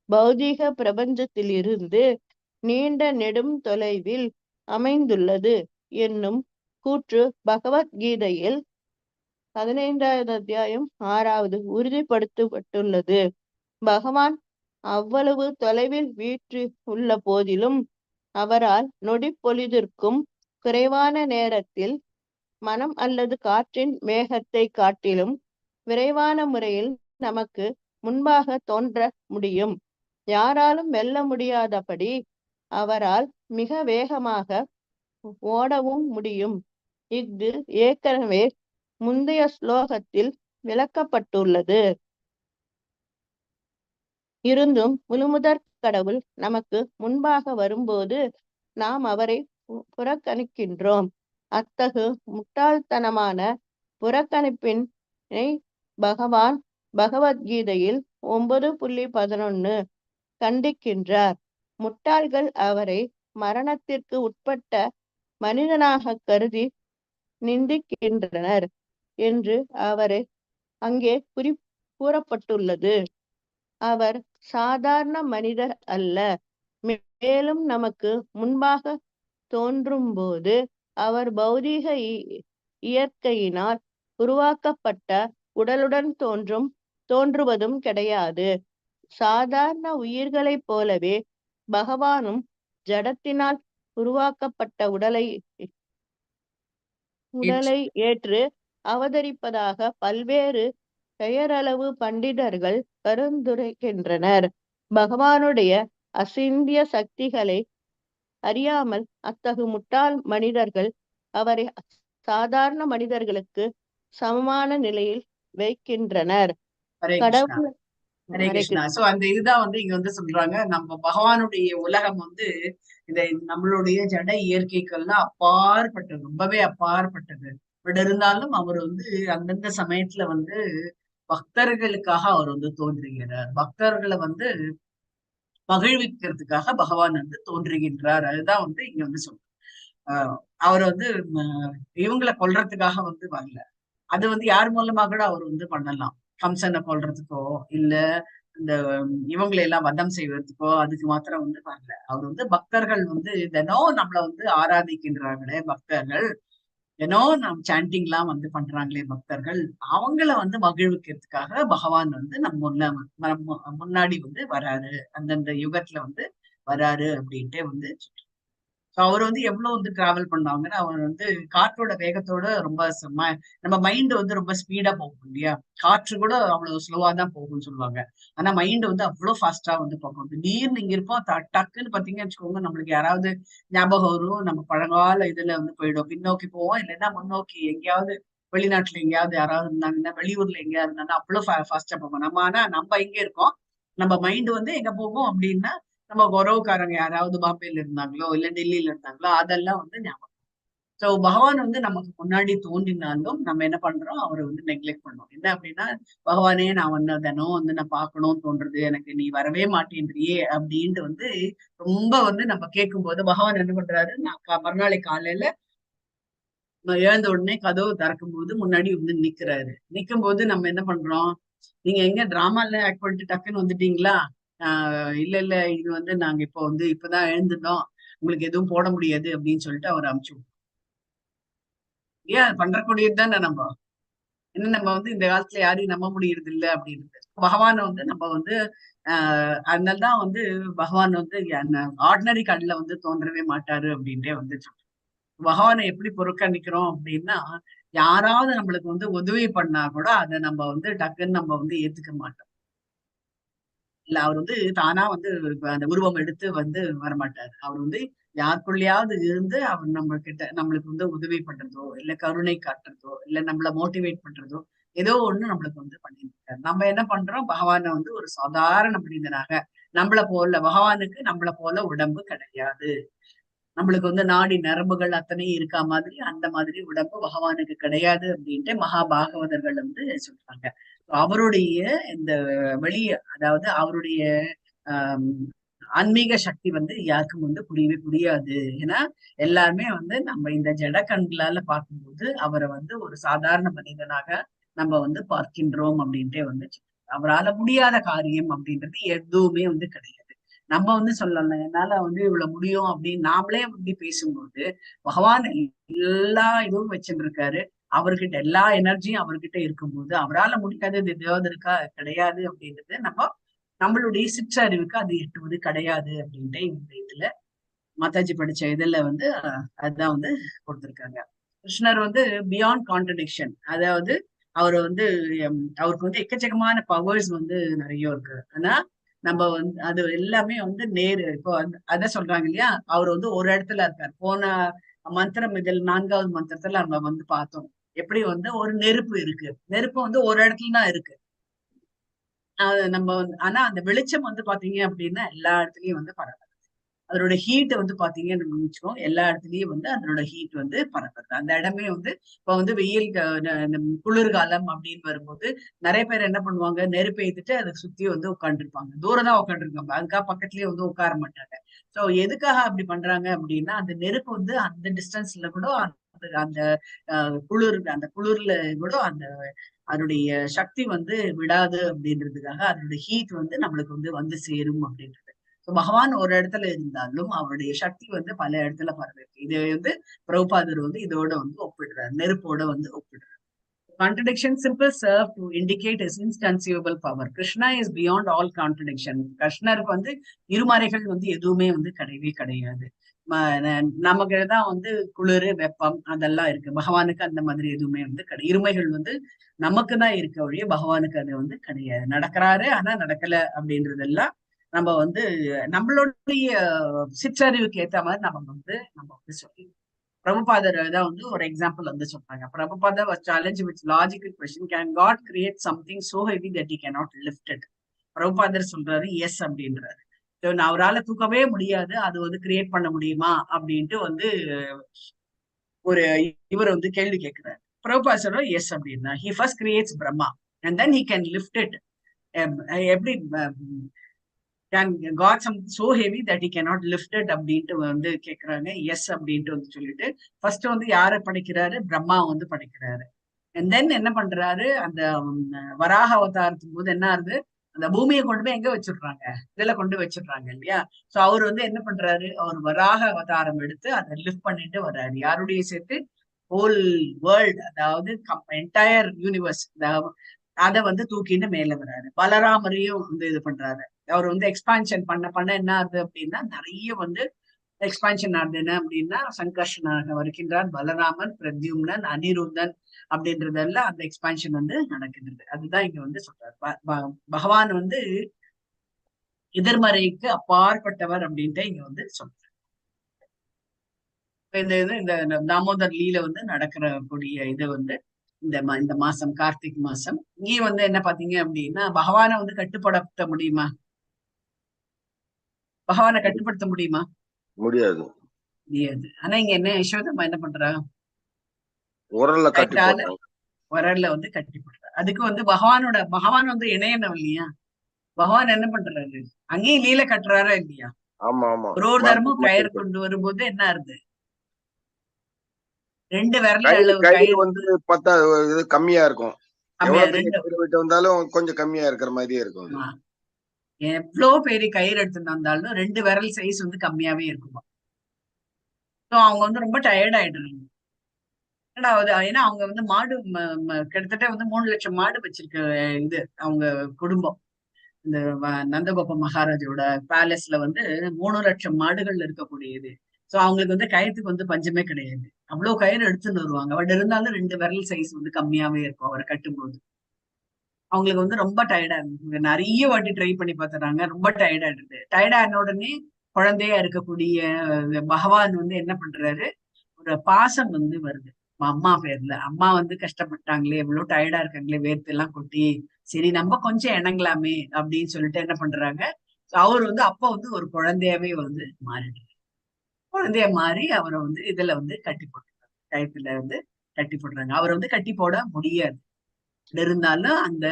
பௌதீக பிரபஞ்சத்திலிருந்து நீண்ட நெடும் தொலைவில் அமைந்துள்ளது என்னும் கூற்று பகவத்கீதையில் 15வது அத்தியாயம் 6வது உறுதிப்படுத்தப்பட்டுள்ளது. பகவான் அவ்வளவு தொலைவில் வீற்று உள்ள போதிலும் அவரால் நொடி பொழுதிற்கும் குறைவான நேரத்தில் மனம் அல்லது காற்றின் வேகத்தை காட்டிலும் விரைவான முறையில் நமக்கு முன்பாக தோன்ற முடியும். யாராலும் வெல்ல முடியாதபடி அவரால் மிக வேகமாக ஓடவும் முடியும். இது ஏற்கனவே முந்தைய ஸ்லோகத்தில் விளக்கப்பட்டுள்ளது. இருந்தும் முழுமுதற் கடவுள் நமக்கு முன்பாக வரும்போது நாம் அவரை புறக்கணிக்கின்றோம். அத்தகு முட்டாள்தனமான புறக்கணிப்பினை பகவான் பகவத்கீதையில் 9.11 கண்டிக்கின்றார். முட்டாள்கள் அவரை மரணத்திற்கு உட்பட்ட மனிதனாக கருதி நிந்திக்கின்றனர் என்று அவரை அங்கே கூறப்பட்டுள்ளது. அவர் சாதாரண மனிதர் அல்ல. மேலும் நமக்கு முன்பாக தோன்றும் போது அவர் பௌதீக இயற்கையினால் உருவாக்கப்பட்ட உடலுடன் தோன்றுவதும் கிடையாது. சாதாரண உயிர்களைப் போலவே பகவானும் ஜடத்தினால் உருவாக்கப்பட்ட உடலை ஏற்று அவதரிப்பதாக பல்வேறு பெயரளவு பண்டிதர்கள் பரிந்துரைக்கின்றனர். பகவானுடைய அசிந்திய சக்திகளை அறியாமல் அத்தகு முட்டாள் மனிதர்கள் அவரை சாதாரண மனிதர்களுக்கு சமமான நிலையில் வைக்கின்றனர். கடவுள் ஹரே கிருஷ்ணா. சோ அந்த இதுதான் இங்க சொல்றாங்க, நம்ம பகவானுடைய உலகம் இந்த நம்மளுடைய ஜட இயற்கைக்கெல்லாம் அப்பாற்பட்டது, ரொம்பவே அப்பாற்பட்டது. பட் இருந்தாலும் அவர் அந்தந்த சமயத்துல பக்தர்களுக்காக அவர் தோன்றுகிறார். பக்தர்களை மகிழ்விக்கிறதுக்காக பகவான் தோன்றுகின்றார். அதுதான் இங்க சொல்ற அவர் இவங்களை கொல்றதுக்காக வரல. அது யார் மூலமா கூட அவர் பண்ணலாம். கம்சனை கொல்றதுக்கோ இல்ல இந்த இவங்களை எல்லாம் வதம் செய்வதற்கோ அதுக்கு மாத்திரம் வரல. அவர் பக்தர்கள் தினம் நம்மள ஆராதிக்கின்றார்களே பக்தர்கள், தினம் நம் சாண்டிங் எல்லாம் பண்றாங்களே பக்தர்கள், அவங்கள மகிழ்விக்கிறதுக்காக பகவான் நம்ம முன்னாடி வராரு, அந்தந்த யுகத்துல வராரு அப்படின்ட்டு அவர் எவ்வளவு டிராவல் பண்ணாங்கன்னா, அவர் காற்றோட வேகத்தோட ரொம்ப நம்ம மைண்ட் ரொம்ப ஸ்பீடா போகும் இல்லையா. காற்று கூட அவ்வளவு ஸ்லோவா தான் போகும்னு சொல்லுவாங்க. ஆனா மைண்ட் அவ்வளவு ஃபாஸ்டா போகும். திடீர்னு இங்க இருப்போம், டக்குன்னு பாத்தீங்கன்னு வச்சுக்கோங்க, நம்மளுக்கு யாராவது ஞாபகம் வரும், நம்ம பழங்கால இதுல போயிடும், பின்னோக்கி போவோம், இல்லைன்னா முன்னோக்கி எங்கேயாவது வெளிநாட்டுல எங்கேயாவது யாராவது இருந்தாங்கன்னா, வெளியூர்ல எங்கேயாவது இருந்தாங்கன்னா அவ்வளவு ஃபாஸ்டா போகும். ஆனா நம்ம இங்க இருக்கோம், நம்ம மைண்ட் எங்க போகும் அப்படின்னா, நம்ம உறவுக்காரங்க யாராவது பாம்பேல இருந்தாங்களோ இல்ல டெல்லியில இருந்தாங்களோ அதெல்லாம் ஞாபகம். சோ பகவான் நமக்கு முன்னாடி தோன்றினாலும் நம்ம என்ன பண்றோம், அவரை நெக்லெக்ட் பண்றோம். என்ன அப்படின்னா, பகவானே நான் தினம் நான் பார்க்கணும்னு தோன்றது, எனக்கு நீ வரவே மாட்டேன்றியே அப்படின்ட்டு ரொம்ப நம்ம கேட்கும் போது பகவான் என்ன பண்றாரு, நான் மறுநாளை காலையில எழுந்த உடனே கதவு திறக்கும் போது முன்னாடி நிக்கிறாரு. நிக்கும் போது நம்ம என்ன பண்றோம், நீங்க எங்க டிராமால ஆக்ட் பண்ணிட்டு டக்குன்னு வந்துட்டீங்களா, இல்ல இல்ல இது நாங்க இப்போ இப்பதான் எழுந்துட்டோம், உங்களுக்கு எதுவும் போட முடியாது அப்படின்னு சொல்லிட்டு அவர் அனுப்பிச்சு விட்டோம். ஏன் பண்றக்கூடியது தானே நம்ம. என்ன நம்ம இந்த காலத்துல யாரையும் நம்ப முடியறது இல்லை அப்படின்னு. பகவான் நம்ம அதனால்தான் பகவான் ஆர்டினரி கண்ணுல தோன்றவே மாட்டாரு அப்படின்ட்டே பகவானை எப்படி புறக்கணிக்கிறோம் அப்படின்னா, யாராவது நம்மளுக்கு உதவி பண்ணா கூட அதை நம்ம டக்குன்னு நம்ம ஏத்துக்க மாட்டோம். இல்ல அவர் வந்து தானா வந்து அந்த உருவம் எடுத்து வந்து வரமாட்டார். அவர் வந்து யாருக்குள்ளயாவது இருந்து அவர் நம்ம கிட்ட நம்மளுக்கு வந்து உதவி பண்றதோ, இல்ல கருணை காட்டுறதோ, இல்ல நம்மள மோட்டிவேட் பண்றதோ, ஏதோ ஒண்ணு நம்மளுக்கு வந்து பண்ணிட்டு இருக்காரு. நம்ம என்ன பண்றோம், பகவானை வந்து ஒரு சாதாரண மனிதனாக நம்மள போல, பகவானுக்கு நம்மள போல உடம்பு கிடையாது. நம்மளுக்கு வந்து நாடி நரம்புகள் அத்தனையும் இருக்கா மாதிரி அந்த மாதிரி உடம்பு பகவானுக்கு கிடையாது அப்படின்ட்டு மகாபாகவதர்கள் வந்து சொல்றாங்க. அவருடைய இந்த வெளிய, அதாவது அவருடைய ஆஹ் ஆன்மீக சக்தி வந்து யாருக்கும் வந்து புரியவே புரியாது. ஏன்னா எல்லாருமே வந்து நம்ம இந்த ஜட கண்களால பார்க்கும்போது அவரை வந்து ஒரு சாதாரண மனிதனாக நம்ம வந்து பார்க்கின்றோம் அப்படின்ட்டே வந்து அவரால முடியாத காரியம் அப்படின்றது எதுவுமே வந்து கிடையாது. நம்ம வந்து சொல்லலாம் என்னால வந்து இவ்வளவு முடியும் அப்படின்னு நாமளே அப்படி பேசும்போது பகவான் எல்லா இதுவும் வச்சுருக்காரு. அவர்கிட்ட எல்லா எனர்ஜியும் அவர்கிட்ட இருக்கும்போது அவரால முடியாதது எதாவது இருக்கா, கிடையாது அப்படின்றது நம்மளுடைய சிற்றறிவுக்கு அது எட்டுவது கிடையாது அப்படின்ட்டு இந்த இதுல மாதாஜி படிச்ச இதுல வந்து அதுதான் வந்து கொடுத்திருக்காங்க. கிருஷ்ணர் வந்து பியாண்ட் கான்ட்ரடிக்ஷன், அதாவது அவர் வந்து அவருக்கு வந்து எக்கச்சக்கமான பவர்ஸ் வந்து நிறைய இருக்கு. ஆனா நம்ம வந்து அது எல்லாமே வந்து நேரு. இப்போ அத சொல்றாங்க இல்லையா, அவர் வந்து ஒரு இடத்துல இருக்கார். போன மந்திரம் இதில் 4வது மந்திரத்துல நம்ம வந்து பார்த்தோம் எப்படி வந்து ஒரு நெருப்பு இருக்கு. நெருப்பு வந்து ஒரு இடத்துல தான் இருக்கு. நம்ம வந்து ஆனா அந்த வெளிச்சம் வந்து பாத்தீங்க அப்படின்னா எல்லா இடத்துலயும் வந்து பரவுது. அதோட ஹீட் வந்து பாத்தீங்கன்னு நினைச்சுக்கோ, எல்லா இடத்துலயும் வந்து அதனோட ஹீட் வந்து பரவுது. அந்த இடமே வந்து இப்ப வந்து வெயில் குளிர்காலம் அப்படின்னு வரும்போது நிறைய பேர் என்ன பண்ணுவாங்க, நெருப்பு ஏத்திட்டு அதை சுத்தி வந்து உட்காந்துருப்பாங்க. தூரம் தான் உட்காந்துருக்காங்க, அதுக்காக பக்கத்துலயே வந்து உட்கார மாட்டாங்க. சோ எதுக்காக அப்படி பண்றாங்க அப்படின்னா, அந்த நெருப்பு வந்து அந்த டிஸ்டன்ஸ்ல கூட அந்த அந்த குளிர்ல கூட அந்த அதனுடைய சக்தி வந்து விடாது அப்படின்றதுக்காக அதனுடைய ஹீட் வந்து நம்மளுக்கு வந்து சேரும் அப்படின்றது. பகவான் ஒரு இடத்துல இருந்தாலும் அவருடைய சக்தி வந்து பல இடத்துல பரவிருக்கு. இது வந்து பிரபுபாதர் வந்து இதோட வந்து ஒப்பிடுறாரு, நெருப்போட வந்து ஒப்பிடுறாரு. Contradiction simple serve to indicate his inconceivable power. Krishna is beyond all contradiction. கிருஷ்ணருக்கு வந்து இருமறைகள் வந்து எதுவுமே வந்து கிடையவே கிடையாது. நமக்கு தான் வந்து குளிர் வெப்பம் அதெல்லாம் இருக்கு. பகவானுக்கு அந்த மாதிரி எதுவுமே வந்து கிடையாது. இருமைகள் வந்து நமக்கு தான் இருக்க ஒழிய பகவானுக்கு அது வந்து கிடையாது. நடக்கிறாரு ஆனா நடக்கல அப்படின்றதெல்லாம் நம்ம வந்து நம்மளுடைய சிற்றறிவுக்கு ஏத்த மாதிரி நம்ம வந்து சொல்லி பிரபுபாதர் தான் வந்து ஒரு எக்ஸாம்பிள் வந்து சொல்றாங்க. பிரபுபாதர் was challenged with logical question, can God create something so heavy that he cannot lift it? பிரபுபாதர் சொல்றாரு எஸ் அப்படின்றாரு. அவரால் தூக்கவே முடியாது, அது வந்து கிரியேட் பண்ண முடியுமா அப்படின்ட்டு வந்து ஒரு இவர் வந்து கேள்வி கேட்கிறாரு. பிரபுபாதர் சொல்றாரு எஸ் அப்படின்னா, he first creates Brahma and then he can lift it. எப்படி can God some so heavy that he cannot lift it அப்படின்ட்டு வந்து கேக்குறாங்க. எஸ் அப்படின்ட்டு வந்து சொல்லிட்டு ஃபர்ஸ்ட் வந்து யாரை படைக்கிறாரு, பிரம்மா வந்து படைக்கிறாரு. அண்ட் தென் என்ன பண்றாரு, அந்த வராக அவதாரத்தும் போது என்ன ஆகுது, அந்த பூமியை கொண்டு போய் எங்க வச்சிடுறாங்க, இதுல கொண்டு வச்சிடுறாங்க இல்லையா. சோ அவர் வந்து என்ன பண்றாரு, அவர் வராக அவதாரம் எடுத்து அதை லிஃப்ட் பண்ணிட்டு வர்றாரு. யாருடைய சேர்த்து, ஹோல் வேர்ல்ட், அதாவது என்டையர் யூனிவர்ஸ், அதை வந்து தூக்கிட்டு மேல வர்றாரு. பலராமரையும் வந்து இது பண்றாரு. அவர் வந்து எக்ஸ்பான்ஷன் பண்ண என்ன ஆகுது அப்படின்னா, நிறைய வந்து எக்ஸ்பான்ஷன் ஆகுது. என்ன அப்படின்னா, சங்கர்ஷனாக வருகின்றார் பலராமன், பிரத்யும்னன், அனிருத்தன் அப்படின்றதெல்லாம் அந்த எக்ஸ்பான்ஷன் வந்து நடக்குது. அதுதான் இங்க வந்து சொல்றாரு. பகவான் வந்து எதிர்மறைக்கு அப்பாற்பட்டவர் அப்படின்ட்டு இங்க வந்து சொல்றாரு. இந்த தாமோதர் லீல வந்து நடக்கிற கூடிய இது வந்து இந்த மாசம், கார்த்திக் மாசம். இங்கேயும் வந்து என்ன பாத்தீங்க அப்படின்னா, பகவானை வந்து கட்டுப்படுத்த முடியுமா, பகவானை கட்டுப்படுத்த முடியுமா? முடியாது. முடியாது. ஆனா இங்க என்ன, யசோதம்மா என்ன பண்றா, உரல்ல கட்டி கைட்டால போட்டாங்க. உரல்ல வந்து கட்டி போடுறா. அதுக்கு வந்து பகவான் வந்து இணையணும் இல்லையா. பகவான் என்ன பண்றாரு, அங்கேயும் லீல கட்டுறாரா இல்லையா. ஆமா ஆமா. ஒரு தரமும் கயிறு மரத்துக்கு கொண்டு வரும்போது என்ன ஆகுது, 2 விரல் கயிறு அளவு கயிறு கயிறு வந்து பத்தா இது கம்மியா இருக்கும். கம்மியா, எவ்வளவு பெரிய 2 கயிறு விட்டு வந்தாலும் கொஞ்சம் கம்மியா இருக்கிற மாதிரியே இருக்கும் அது. எவ்வளவு பெரிய கயிறு எடுத்துட்டு வந்தாலும் 2 விரல் சைஸ் வந்து கம்மியாவே இருக்குமா. ஸோ அவங்க வந்து ரொம்ப டயர்ட் ஆயிடுறாங்க. ஏன்னா அவங்க வந்து மாடு கிட்டத்தட்ட வந்து 3 லட்சம் மாடு வச்சிருக்க இது அவங்க குடும்பம். இந்த நந்தகோப மகாராஜோட பேலஸ்ல வந்து 3 லட்சம் மாடுகள் இருக்கக்கூடியது. சோ அவங்களுக்கு வந்து கயிறுக்கு வந்து பஞ்சமே கிடையாது. அவ்வளவு கயிறு எடுத்துட்டு வருவாங்க. பட் இருந்தாலும் 2 விரல் சைஸ் வந்து கம்மியாவே இருக்கும் அவரை கட்டும்போது. அவங்களுக்கு வந்து ரொம்ப டயர்டா இருந்தது. நிறைய வாட்டி ட்ரை பண்ணி பார்த்துறாங்க, ரொம்ப டயர்டா இருந்தது. டயர்டா ஆன உடனே குழந்தையா இருக்கக்கூடிய பகவான் வந்து என்ன பண்றாரு, ஒரு பாசம் வந்து வருது அம்மா பேர்ல. அம்மா வந்து கஷ்டப்பட்டாங்களே, எவ்வளவு டயர்டா இருக்காங்களே, வேர்த்து எல்லாம் கொட்டி, சரி நம்ம கொஞ்சம் இணங்கலாமே அப்படின்னு சொல்லிட்டு என்ன பண்றாங்க, அவர் வந்து அப்ப வந்து ஒரு குழந்தையாவே வந்து மாறிடுறாரு. குழந்தைய மாறி அவரை வந்து இதுல வந்து கட்டி போட்டுறாங்க, கயத்துல வந்து கட்டி போடுறாங்க. அவரை வந்து கட்டி போட முடியாது. இருந்தாலும் அந்த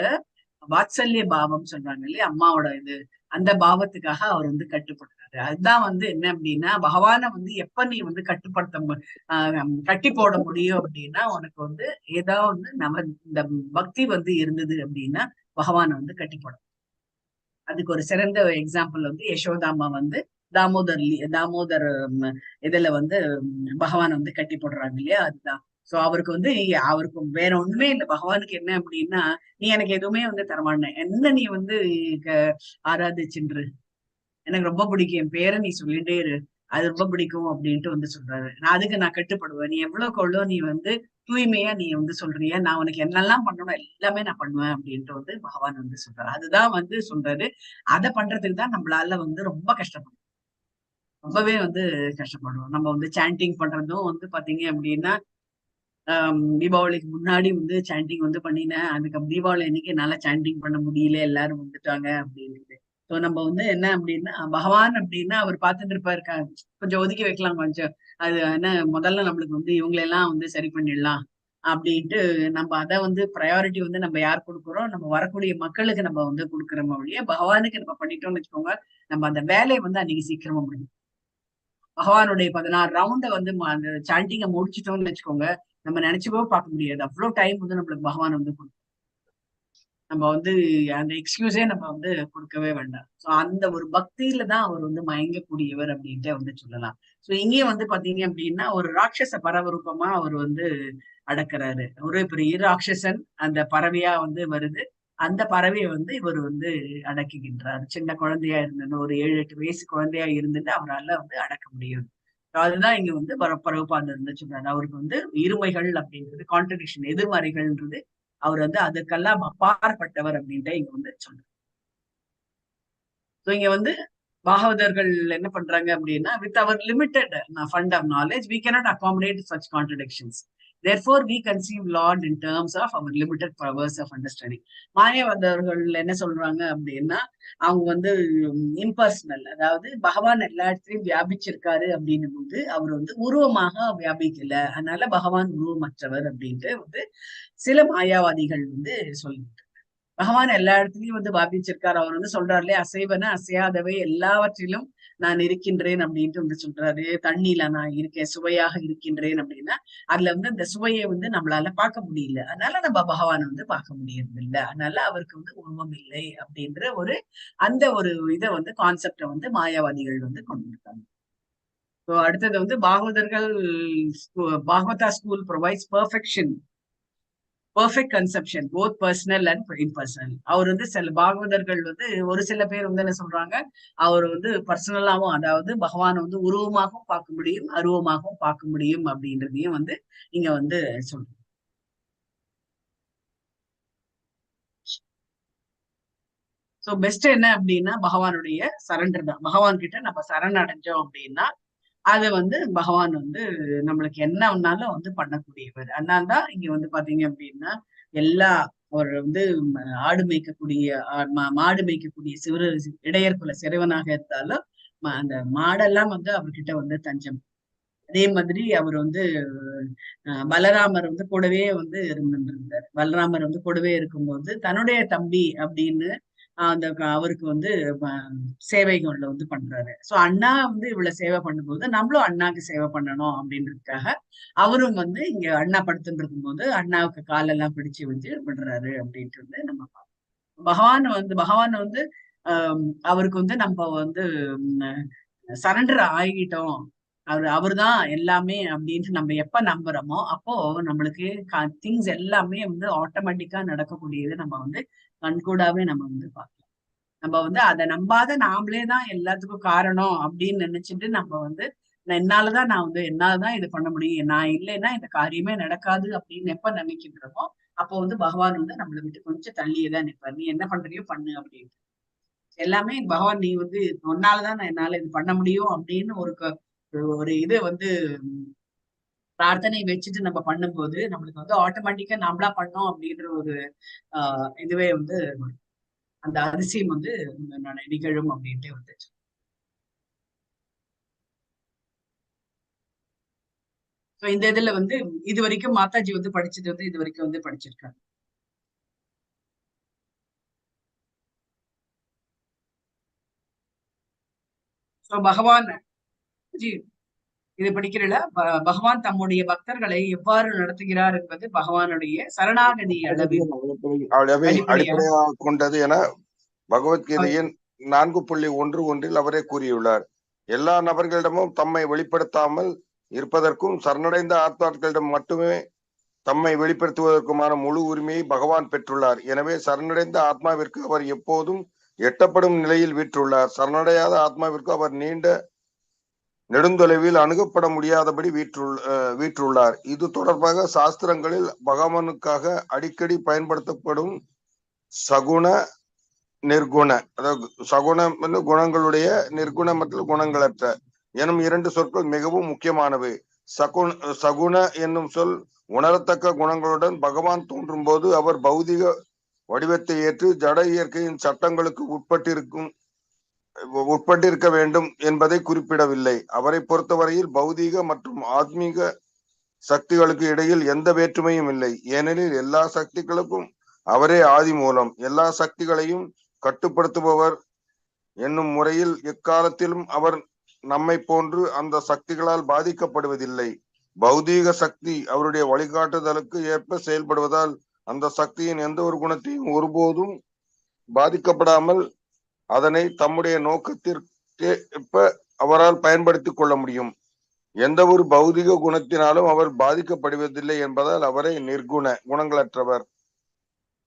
வாத்சல்ய பாவம் சொல்றாங்க இல்லையா, அம்மாவோட இது, அந்த பாவத்துக்காக அவர் வந்து கட்டுப்படுறாரு. அதுதான் வந்து என்ன அப்படின்னா, பகவானை வந்து எப்ப நீ வந்து கட்டி போட முடியும் அப்படின்னா, உனக்கு வந்து ஏதாவது வந்து நம்ம இந்த பக்தி வந்து இருந்தது அப்படின்னா பகவானை வந்து கட்டி போட. அதுக்கு ஒரு சிறந்த எக்ஸாம்பிள் வந்து யசோதாமா வந்து தாமோதர் இதுல வந்து பகவான் வந்து கட்டி போடுறாங்க இல்லையா, அதுதான். சோ அவருக்கு வந்து அவருக்கு வேற ஒண்ணுமே இல்லை. பகவானுக்கு என்ன அப்படின்னா, நீ எனக்கு எதுவுமே வந்து தரமாட்டேன், என்ன நீ வந்து ஆராதிச்சுன்று, எனக்கு ரொம்ப பிடிக்கும், என் பேரை நீ சொல்லிட்டே இரு, அது ரொம்ப பிடிக்கும் அப்படின்ட்டு வந்து சொல்றாரு. நான் கட்டுப்படுவேன், நீ எவ்வளவுக்கு எவ்வளோ நீ வந்து தூய்மையா நீ வந்து சொல்றிய, நான் உனக்கு என்னெல்லாம் பண்ணணும் எல்லாமே நான் பண்ணுவேன் அப்படின்ட்டு வந்து பகவான் வந்து சொல்றாரு. அதுதான் வந்து சொல்றாரு. அதை பண்றதுக்கு தான் நம்மளால வந்து ரொம்ப கஷ்டப்படும், ரொம்பவே வந்து கஷ்டப்படுவோம். நம்ம வந்து சாண்டிங் பண்றதும் வந்து பாத்தீங்க அப்படின்னா, தீபாவளிக்கு முன்னாடி வந்து சாண்டிங் வந்து பண்ணினேன். அதுக்கு தீபாவளி அன்னைக்கு என்னால சாண்டிங் பண்ண முடியல, எல்லாரும் வந்துட்டாங்க அப்படின்னு. சோ நம்ம வந்து என்ன அப்படின்னா, பகவான் அப்படின்னா அவர் பார்த்துட்டு இருப்பாரு, கொஞ்சம் ஒதுக்கி வைக்கலாம் கொஞ்சம், அது என்ன முதல்ல நம்மளுக்கு வந்து இவங்களெல்லாம் வந்து சரி பண்ணிடலாம் அப்படின்ட்டு நம்ம அதை வந்து ப்ரையாரிட்டி வந்து நம்ம யார் கொடுக்குறோம், நம்ம வரக்கூடிய மக்களுக்கு நம்ம வந்து கொடுக்குறோம் வழியா, பகவானுக்கு நம்ம பண்ணிட்டோம்னு வச்சுக்கோங்க, நம்ம அந்த வேலையை வந்து அன்னைக்கு சீக்கிரமா முடியும். பகவானுடைய 16 ரவுண்ட வந்து அந்த சாண்டிங்க முடிச்சிட்டோம்னு வச்சுக்கோங்க, நம்ம நினைச்சுக்கோ பார்க்க முடியாது, அவ்வளவு டைம் வந்து நம்மளுக்கு பகவான் வந்து நம்ம வந்து அந்த எக்ஸ்கியூஸே நம்ம வந்து கொடுக்கவே வேண்டாம். சோ அந்த ஒரு பக்தியில தான் அவர் வந்து மயங்கக்கூடியவர் அப்படின்ட்டு வந்து சொல்லலாம். சோ இங்கேயும் வந்து பாத்தீங்க அப்படின்னா, ஒரு ராட்சச பரவரூபமா அவர் வந்து அடக்குறாரு. ஒரு பெரிய ராட்சசன் அந்த பறவையா வந்து வருது. அந்த பறவையை வந்து இவர் வந்து அடக்குகின்றார். சின்ன குழந்தையா இருந்தது, ஒரு 7-8 வயசு குழந்தையா இருந்துட்டு அவரால் வந்து அடக்க முடியும். அதுதான் இங்க வந்து பரவப்பாடு இருந்து சொல்றாரு. அவருக்கு வந்து இருமைகள் அப்படின்றது கான்ட்ரடிக்ஷன், எதிர்மறைகள்ன்றது அவர் வந்து அதுக்கெல்லாம் அப்பாற்பட்டவர் அப்படின்ட்டு இங்க வந்து சொல்றாரு. இங்க வந்து பாகவதர்கள் என்ன பண்றாங்க அப்படின்னா, with our limited fund of knowledge we cannot accommodate such contradictions. Therefore we conceive Lord in terms of our limited powers of understanding. மாயவாதர்கள் என்ன சொல்றாங்க அப்படின்னா, அவங்க வந்து இம்பர்சனல், அதாவது பகவான் எல்லா இடத்துலயும் வியாபிச்சிருக்காரு அப்படின்னும் போது அவர் வந்து உருவமாக வியாபிக்கல, அதனால பகவான் உருவமற்றவர் அப்படின்ட்டு வந்து சில மாயாவாதிகள் வந்து சொல்லிட்டு, பகவான் எல்லா இடத்துலயும் வந்து வியாபிச்சிருக்காரு. அவர் வந்து சொல்றாரு இல்லையா, அசைவன அசையாதவை எல்லாவற்றிலும் நான் இருக்கின்றேன் அப்படின்ட்டு வந்து சொல்றாரு. தண்ணியில நான் இருக்கேன், சுவையாக இருக்கின்றேன் அப்படின்னா, அதுல வந்து இந்த சுவையை வந்து நம்மளால பார்க்க முடியல, அதனால நம்ம பகவானை வந்து பார்க்க முடியறது இல்லை, அதனால அவருக்கு வந்து உருவம் இல்லை அப்படின்ற ஒரு அந்த ஒரு இதை வந்து கான்செப்டை வந்து மாயாவாதிகள் வந்து கொண்டு இருக்காங்க. அடுத்தது வந்து பாகவதர்கள், Bhagavata school provides perfect conception both personal and impersonal. அவர் வந்து சில பாகவதர்கள் வந்து ஒரு சில பேர் வந்து என்ன சொல்றாங்க, அவர் வந்து பர்சனலாவும், அதாவது பகவான் வந்து உருவமாகவும் பார்க்க முடியும், அருவமாகவும் பார்க்க முடியும் அப்படின்றதையும் வந்து இங்க வந்து சொல்றோம். சோ பெஸ்ட் என்ன அப்படின்னா, பகவானுடைய சரண்டர் தான். பகவான் கிட்ட நம்ம சரண் அடைஞ்சோம் அப்படின்னா அது வந்து பகவான் வந்து நம்மளுக்கு என்ன ஒன்னாலும் வந்து பண்ணக்கூடியவர். அதனால்தான் இங்க வந்து பாத்தீங்க அப்படின்னா, எல்லா ஒரு வந்து ஆடு மேய்க்கக்கூடிய மாடு மேய்க்கக்கூடிய இடையர் குல சிறுவனாக இருந்தாலும் அந்த மாடெல்லாம் வந்து அவர்கிட்ட வந்து தஞ்சம். அதே மாதிரி அவர் வந்து பலராமர் வந்து கூடவே வந்து இருந்திருந்தார். பலராமர் வந்து கூடவே இருக்கும்போது தன்னுடைய தம்பி அப்படின்னு அந்த அவருக்கு வந்து சேவைகள்ல வந்து பண்றாரு. சோ அண்ணா வந்து இவ்வளவு சேவை பண்ணும்போது நம்மளும் அண்ணாக்கு சேவை பண்ணணும் அப்படின்றதுக்காக அவரும் வந்து இங்க அண்ணா படுத்துட்டு இருக்கும்போது அண்ணாவுக்கு காலெல்லாம் பிடிச்சு வச்சு விடுறாரு அப்படின்ட்டு வந்து நம்ம பார்ப்போம். பகவான் வந்து அவருக்கு வந்து நம்ம வந்து சரண்டர் ஆகிட்டோம், அவர்தான் எல்லாமே அப்படின்ட்டு நம்ம எப்ப நம்புறோமோ அப்போ நம்மளுக்கு திங்ஸ் எல்லாமே வந்து ஆட்டோமேட்டிக்கா நடக்கக்கூடியது நம்ம வந்து கண்கூடாவே நம்ம வந்து பார்க்கலாம். நம்ம வந்து அதை நம்பாத நாமளே தான் எல்லாத்துக்கும் காரணம் அப்படின்னு நினைச்சிட்டு நம்ம வந்து என்னாலதான் இது பண்ண முடியும், நான் இல்லைன்னா இந்த காரியமே நடக்காது அப்படின்னு எப்ப நினைக்கின்றோமோ அப்போ வந்து பகவான் வந்து நம்மளை விட்டு கொஞ்சம் தள்ளியேதான் நிற்பார். நீ என்ன பண்றியோ பண்ணு அப்படின்னு. எல்லாமே பகவான் நீ வந்து ஒன்னாலதான் நான் என்னால இது பண்ண முடியும் அப்படின்னு ஒரு இது வந்து பிரார்த்தனை வச்சுட்டு நம்ம பண்ணும்போது நம்மளுக்கு வந்து ஆட்டோமேட்டிக்கா நாமளா பண்ணோம் அப்படின்ற ஒரு இதுவே வந்து அந்த அதிசயம் வந்து நிகழும் அப்படின்ட்டு வந்துச்சு. இந்த இதுல வந்து இது வரைக்கும் மாதாஜி வந்து படிச்சது வந்து இது வரைக்கும் வந்து படிச்சிருக்காங்க. பகவான் இது படிக்கிறல பகவான் தம்முடைய பக்தர்களை எவ்வாறு நடத்துகிறார் என்பது பகவானுடைய சரணாகதி அளவில் அடிப்படையாக கொண்டது என பகவத்கீதையின் 4.11 அவரே கூறியுள்ளார். எல்லா நபர்களிடமும் தம்மை வெளிப்படுத்தாமல் இருப்பதற்கும் சரணடைந்த ஆத்மாக்களிடம் மட்டுமே தம்மை வெளிப்படுத்துவதற்குமான முழு உரிமையை பகவான் பெற்றுள்ளார். எனவே சரணடைந்த ஆத்மாவிற்கு அவர் எப்போதும் எட்டப்படும் நிலையில் வீற்றுள்ளார். சரணடையாத ஆத்மாவிற்கு அவர் நீண்ட நெடுந்தொலைவில் அணுகப்பட முடியாதபடி வீற்றுள்ளார். இது தொடர்பாக சாஸ்திரங்களில் பகவானுக்காக அடிக்கடி பயன்படுத்தப்படும் சகுண நிர்குண, அதாவது சகுணம் குணங்களுடைய, நிர்குண மற்றும் குணங்களற்ற எனும் 2 சொற்கள் மிகவும் முக்கியமானவை. சகுண என்னும் சொல் உணரத்தக்க குணங்களுடன் பகவான் தோன்றும் போது அவர் பௌதிக வடிவத்தை ஏற்று ஜட இயற்கையின் சட்டங்களுக்கு உட்பட்டிருக்க வேண்டும் என்பதை குறிப்பிடவில்லை. அவரை பொறுத்தவரையில் பௌதீக மற்றும் ஆத்மீக சக்திகளுக்கு இடையில் எந்த வேற்றுமையும் இல்லை. ஏனெனில் எல்லா சக்திகளுக்கும் அவரே ஆதி மூலம். எல்லா சக்திகளையும் கட்டுப்படுத்துபவர் என்னும் முறையில் எக்காலத்திலும் அவர் நம்மை போன்று அந்த சக்திகளால் பாதிக்கப்படுவதில்லை. பௌதீக சக்தி அவருடைய வழிகாட்டுதலுக்கு ஏற்ப செயல்படுவதால் அந்த சக்தியின் எந்த ஒரு குணத்தையும் ஒருபோதும் பாதிக்கப்படாமல் அதனை தம்முடைய நோக்கத்திற்கேற்ப அவரால் பயன்படுத்திக் கொள்ள முடியும். எந்த ஒரு பௌதிக குணத்தினாலும் அவர் பாதிக்கப்படுவதில்லை என்பதால் அவரை நிர்குண, குணங்களற்றவர்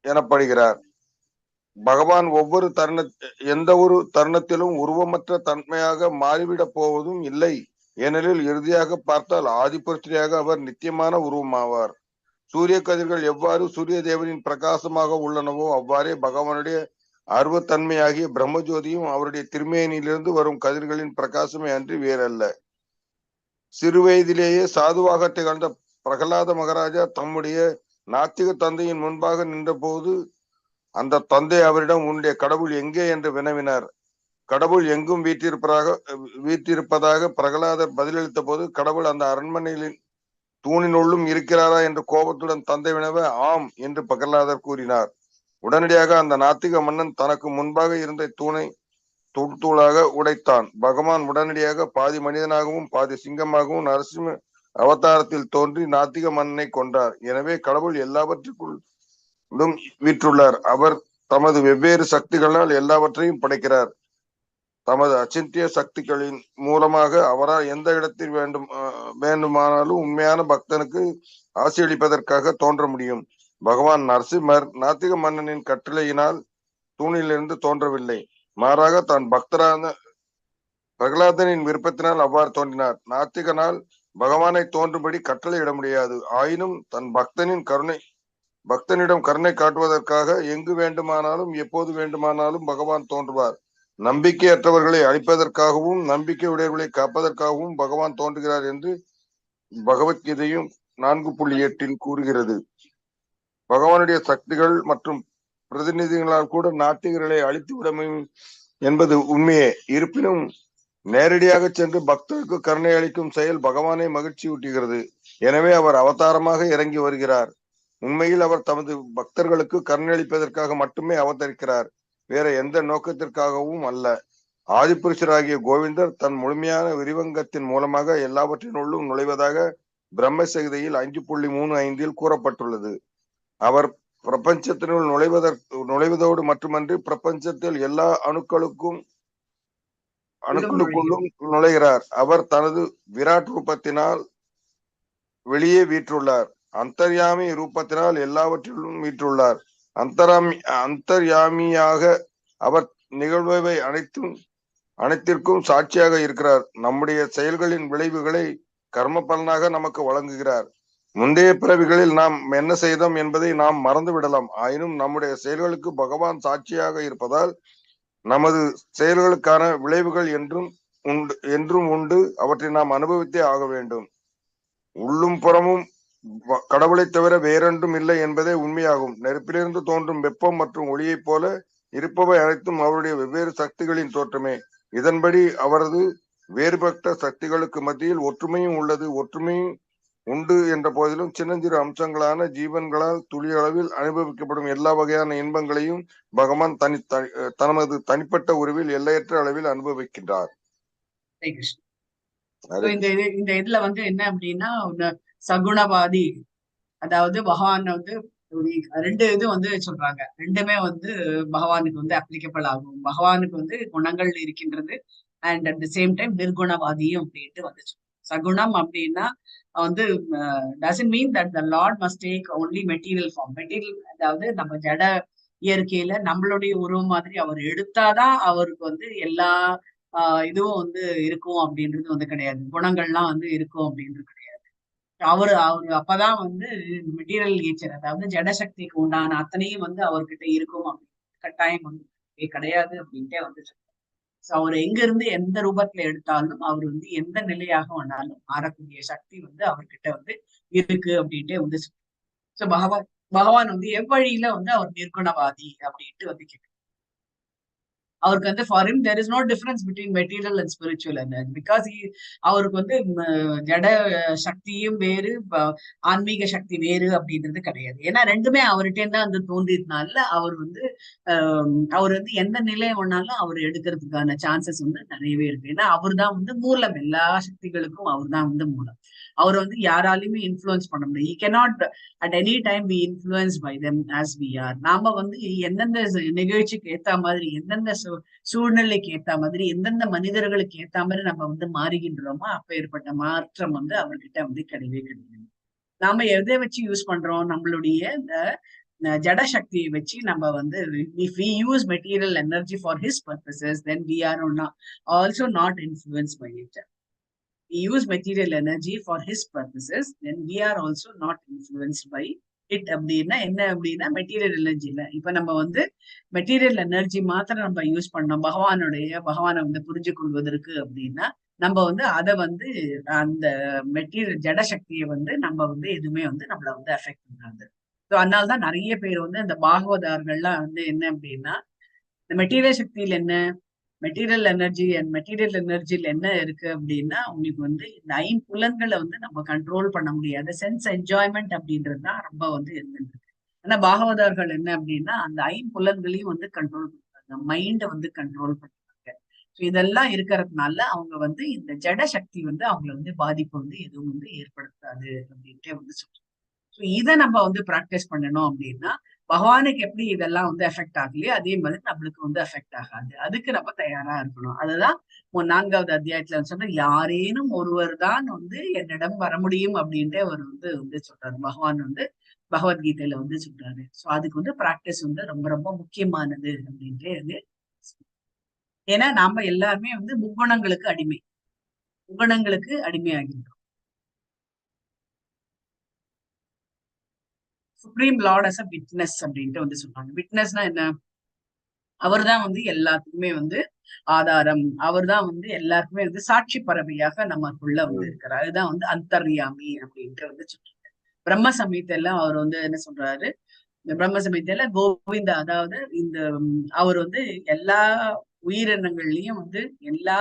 எனப்படுகிறார். பகவான் எந்த ஒரு தருணத்திலும் உருவமற்ற தன்மையாக மாறிவிடப் போவதும் இல்லை. ஏனெனில் இறுதியாக பார்த்தால் ஆதிபுருஷரியாக அவர் நித்தியமான உருவமாவார். சூரிய கதிர்கள் எவ்வாறு சூரிய தேவனின் பிரகாசமாக உள்ளனவோ அவ்வாறே பகவானுடைய அருவத்தன்மையாகிய பிரம்மஜோதியும் அவருடைய திருமேனியிலிருந்து வரும் கதிர்களின் பிரகாசமே அன்றி வேறல்ல. சிறு வயதிலேயே சாதுவாக திகழ்ந்த பிரகலாத மகாராஜா தம்முடைய நாத்திக தந்தையின் முன்பாக நின்ற போது அந்த தந்தை அவரிடம் உன்னுடைய கடவுள் எங்கே என்று வினவினார். கடவுள் எங்கும் வீற்றிருப்பதாக பிரகலாதர் பதிலளித்த போது கடவுள் அந்த அரண்மனையின் தூணினுள்ளும் இருக்கிறாரா என்று கோபத்துடன் தந்தை வினவ ஆம் என்று பிரகலாதர் கூறினார். உடனடியாக அந்த நாத்திக மன்னன் தனக்கு முன்பாக இருந்த தூணை தூளாக உடைத்தான். பகவான் உடனடியாக பாதி மனிதனாகவும் பாதி சிங்கமாகவும் நரசிம்ம அவதாரத்தில் தோன்றி நாத்திக மன்னனை கொன்றார். எனவே கடவுள் எல்லாவற்றுக்குள்ளும் வீற்றுள்ளார். அவர் தமது வெவ்வேறு சக்திகளால் எல்லாவற்றையும் படைக்கிறார். தமது அச்சிந்திய சக்திகளின் மூலமாக அவரால் எந்த இடத்தில் வேண்டுமானாலும் உண்மையான பக்தனுக்கு ஆசையளிப்பதற்காக தோன்ற முடியும். பகவான் நரசிம்மர் நாத்திக மன்னனின் கட்டளையினால் தூணிலிருந்து தோன்றவில்லை. மாறாக தான் பக்தரான பிரகலாதனின் விருப்பத்தினால் அவ்வாறு தோன்றினார். நாத்திகனால் பகவானை தோன்றும்படி கட்டளையிட முடியாது. ஆயினும் தன் பக்தனிடம் கருணை காட்டுவதற்காக எங்கு வேண்டுமானாலும் எப்போது வேண்டுமானாலும் பகவான் தோன்றுவார். நம்பிக்கையற்றவர்களை அழிப்பதற்காகவும் நம்பிக்கை உடையவர்களை காப்பதற்காகவும் பகவான் தோன்றுகிறார் என்று பகவத்கீதையும் 4.8 கூறுகிறது. பகவானுடைய சக்திகள் மற்றும் பிரதிநிதிகளால் கூட நாத்திகர்களை அழித்து விட முடியும் என்பது உண்மையே. இருப்பினும் நேரடியாக சென்று பக்தருக்கு கருணை அளிக்கும் செயல் பகவானை மகிழ்ச்சி ஊட்டுகிறது. எனவே அவர் அவதாரமாக இறங்கி வருகிறார். உண்மையில் அவர் தமது பக்தர்களுக்கு கருணை அளிப்பதற்காக மட்டுமே அவதரிக்கிறார், வேற எந்த நோக்கத்திற்காகவும் அல்ல. ஆதிபுருஷராகிய கோவிந்தர் தன் முழுமையான விரிவங்கத்தின் மூலமாக எல்லாவற்றினுள்ளும் நுழைவதாக பிரம்மசகிதையில் 5.35 கூறப்பட்டுள்ளது. அவர் பிரபஞ்சத்தினுள் நுழைவதோடு மட்டுமன்றி பிரபஞ்சத்தில் எல்லா அணுக்களுக்குள்ளும் நுழைகிறார். அவர் தனது விராட் ரூபத்தினால் வெளியே வீற்றுள்ளார். அந்தர்யாமி ரூபத்தினால் எல்லாவற்றிலும் வீற்றுள்ளார். அந்தர்யாமியாக அவர் நிகழ்வை அனைத்திற்கும் சாட்சியாக இருக்கிறார். நம்முடைய செயல்களின் விளைவுகளை கர்ம பலனாக நமக்கு வழங்குகிறார். முந்தைய பிறவிகளில் நாம் என்ன செய்தோம் என்பதை நாம் மறந்து விடலாம். ஆயினும் நம்முடைய செயல்களுக்கு பகவான் சாட்சியாக இருப்பதால் நமது செயல்களுக்கான விளைவுகள் என்றும் உண்டு. அவற்றை நாம் அனுபவித்தே ஆக வேண்டும். உள்ளும் புறமும் கடவுளை தவிர வேறொன்றும் இல்லை என்பதே உண்மையாகும். நெருப்பிலிருந்து தோன்றும் வெப்பம் மற்றும் ஒளியைப் போல இருப்பவை அனைத்தும் அவருடைய வெவ்வேறு சக்திகளின் தோற்றமே. இதன்படி அவரது வேறுபட்ட சக்திகளுக்கு மத்தியில் ஒற்றுமையும் உள்ளது. ஒற்றுமையும் உண்டு என்ற போதிலும் சின்னஞ்சிறு அம்சங்களான ஜீவன்களால் துளி அளவில் அனுபவிக்கப்படும் எல்லா வகையான இன்பங்களையும் பகவான் தனது தனிப்பட்ட உருவில் எல்லையற்ற அளவில் அனுபவிக்கின்றார். இந்த இதுல வந்து என்ன அப்படின்னா சகுணவாதி, அதாவது பகவான் வந்து ரெண்டு இது வந்து சொல்றாங்க. ரெண்டுமே வந்து பகவானுக்கு வந்து அப்ளிகபிள் ஆகும். பகவானுக்கு வந்து குணங்கள் இருக்கின்றது and at the same time நிர்குணவாதியும் அப்படின்ட்டு வந்துச்சு. சகுணம் அப்படின்னா வந்து doesn't mean that the lord must take only material form. Material அதாவது நம்ம ஜட இயற்கையில நம்மளுடைய உருவம் மாதிரி அவர் எடுத்தாதான் அவருக்கு வந்து எல்லா இதுவும் வந்து இருக்கும் அப்படின்றது வந்து கிடையாது. குணங்கள்லாம் வந்து இருக்கும் அப்படின்றது கிடையாது. அவரு அப்பதான் வந்து மெட்டீரியல் நேச்சர், அதாவது ஜடசக்திக்கு உண்டான அத்தனையும் வந்து அவர்கிட்ட இருக்கும் அப்படின்னு கட்டாயம் வந்து கிடையாது அப்படின்ட்டே வந்து அவர் எங்க இருந்து எந்த ரூபத்துல எடுத்தாலும் அவர் வந்து எந்த நிலையாக வேணாலும் மாறக்கூடிய சக்தி வந்து அவர்கிட்ட வந்து இருக்கு அப்படின்ட்டே வந்து சோ பகவான் வந்து எவ்வழியில வந்து அவர் நிர்குணவாதி அப்படின்ட்டு வந்து கேட்க. அவருக்கு வந்து for him there is no difference between material and spiritual energy. Because அவருக்கு வந்து ஜட சக்தியும் வேறு ஆன்மீக சக்தி வேறு அப்படின்றது கிடையாது. ஏன்னா ரெண்டுமே அவர்கிட்ட தான் வந்து தோன்றினால அவர் வந்து அவர் வந்து எந்த நிலையை ஒன்னாலும் அவர் எடுக்கிறதுக்கான சான்சஸ் வந்து நிறையவே இருக்கு. ஏன்னா அவர் தான் வந்து மூலம், எல்லா சக்திகளுக்கும் அவர் தான் வந்து மூலம். அவர் வந்து யாராலையுமே இன்ஃபுளுன்ஸ் பண்ண முடியும். he cannot at any time be influenced by them as we are. நாம வந்து எந்தெந்த நிகழ்ச்சிக்கு ஏத்த மாதிரி, எந்தெந்த சூழ்நிலைக்கு ஏத்த மாதிரி, எந்தெந்த மனிதர்களுக்கு ஏத்த மாதிரி நம்ம வந்து மாறுகின்றோமோ அப்பேற்பட்ட மாற்றம் வந்து அவர்கிட்ட வந்து கிடையவே கிடையாது. நாம எதை வச்சு யூஸ் பண்றோம்? நம்மளுடைய இந்த ஜட சக்தியை வச்சு நம்ம வந்து if we use material energy for his purposes, then we are also not influenced by it. We use material energy for his purposes, then we are also not influenced by it. அப்படின்னா என்ன அப்படின்னா material energy இல்ல. இப்ப நம்ம வந்து material energy மாத்திரம் நம்ம use பண்ணோம் பகவானை வந்து புரிஞ்சு கொள்வதற்கு அப்படின்னா நம்ம வந்து அதை வந்து அந்த மெட்டீரியல் ஜட சக்தியை வந்து நம்ம வந்து எதுவுமே வந்து நம்மள வந்து அஃபெக்ட் பண்ணாது. ஸோ அதனாலதான் நிறைய பேர் வந்து இந்த பாகவதார்கள்லாம் வந்து என்ன அப்படின்னா இந்த மெட்டீரியல் சக்தியில் என்ன, மெட்டீரியல் எனர்ஜி அண்ட் மெட்டீரியல் எனர்ஜியில் என்ன இருக்கு அப்படின்னா உங்களுக்கு வந்து இந்த ஐம்புலன்களை வந்து நம்ம கண்ட்ரோல் பண்ண முடியாத சென்ஸ் என்ஜாய்மெண்ட் அப்படின்றது தான் ரொம்ப வந்து இருந்துருக்கு. ஆனா பாகவதர்கள் என்ன அப்படின்னா அந்த ஐம்புலன்களையும் வந்து கண்ட்ரோல் பண்றாங்க, மைண்டை வந்து கண்ட்ரோல் பண்றாங்க. ஸோ இதெல்லாம் இருக்கிறதுனால அவங்க வந்து இந்த ஜட சக்தி வந்து அவங்களை வந்து பாதிப்பு வந்து எதுவும் வந்து ஏற்படுத்தாது அப்படின்ட்டு வந்து சொல்றாங்க. ஸோ இதை நம்ம வந்து ப்ராக்டிஸ் பண்ணணும் அப்படின்னா பகவானுக்கு எப்படி இதெல்லாம் வந்து எஃபெக்ட் ஆகலையோ அதே மாதிரி நம்மளுக்கு வந்து எஃபெக்ட் ஆகாது. அதுக்கு நம்ம தயாரா இருக்கணும். அதுதான் 4வது அத்தியாயத்துல சொன்ன யாரேனும் ஒருவர் தான் வந்து என்னிடம் வர முடியும் அப்படின்ட்டு அவர் வந்து சொல்றாரு. பகவான் வந்து பகவத்கீதையில வந்து சொல்றாரு. ஸோ அதுக்கு வந்து பிராக்டிஸ் வந்து ரொம்ப ரொம்ப முக்கியமானது அப்படின்ட்டு வந்து. ஏன்னா நாம எல்லாருமே வந்து முக்குணங்களுக்கு அடிமையாகின்றோம். Supreme lord as a witness அப்படின்ட்டு வந்து சொல்றாங்க. விட்னஸ்னா என்ன? அவர் தான் வந்து எல்லாத்துக்குமே வந்து ஆதாரம், அவர் தான் வந்து எல்லாருக்குமே வந்து சாட்சி பறவையாக நமக்குள்ள வந்து இருக்கிறார். அதுதான் வந்து அந்தர்யாமி அப்படின்ட்டு வந்து சொல்றாங்க. பிரம்ம சமயத்துல அவர் வந்து என்ன சொல்றாரு? இந்த பிரம்ம சமயத்துல கோவிந்தா, அதாவது இந்த அவர் வந்து எல்லா உயிரினங்கள்லயும் வந்து எல்லா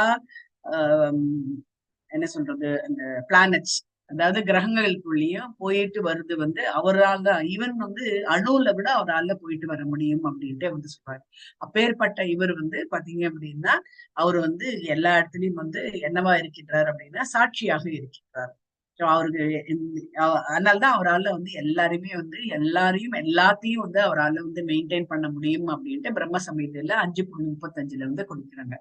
என்ன சொல்றது அந்த பிளானட்ஸ், அதாவது கிரகங்களுக்குள்ளேயும் போயிட்டு வருது வந்து அவரால் தான். ஈவன் வந்து அணுல விட அவரால் போயிட்டு வர முடியும் அப்படின்ட்டு வந்து சொல்றாரு. அப்பேற்பட்ட இவர் வந்து பாத்தீங்க அப்படின்னா அவர் வந்து எல்லா இடத்துலயும் வந்து என்னவா இருக்கின்றார் அப்படின்னா சாட்சியாக இருக்கின்றார். அவருக்கு அதனால்தான் அவரால் வந்து எல்லாரையுமே வந்து எல்லாத்தையும் வந்து அவரால் வந்து மெயின்டைன் பண்ண முடியும் அப்படின்ட்டு பிரம்ம சமயத்துல 5.35 வந்து கொடுக்குறாங்க.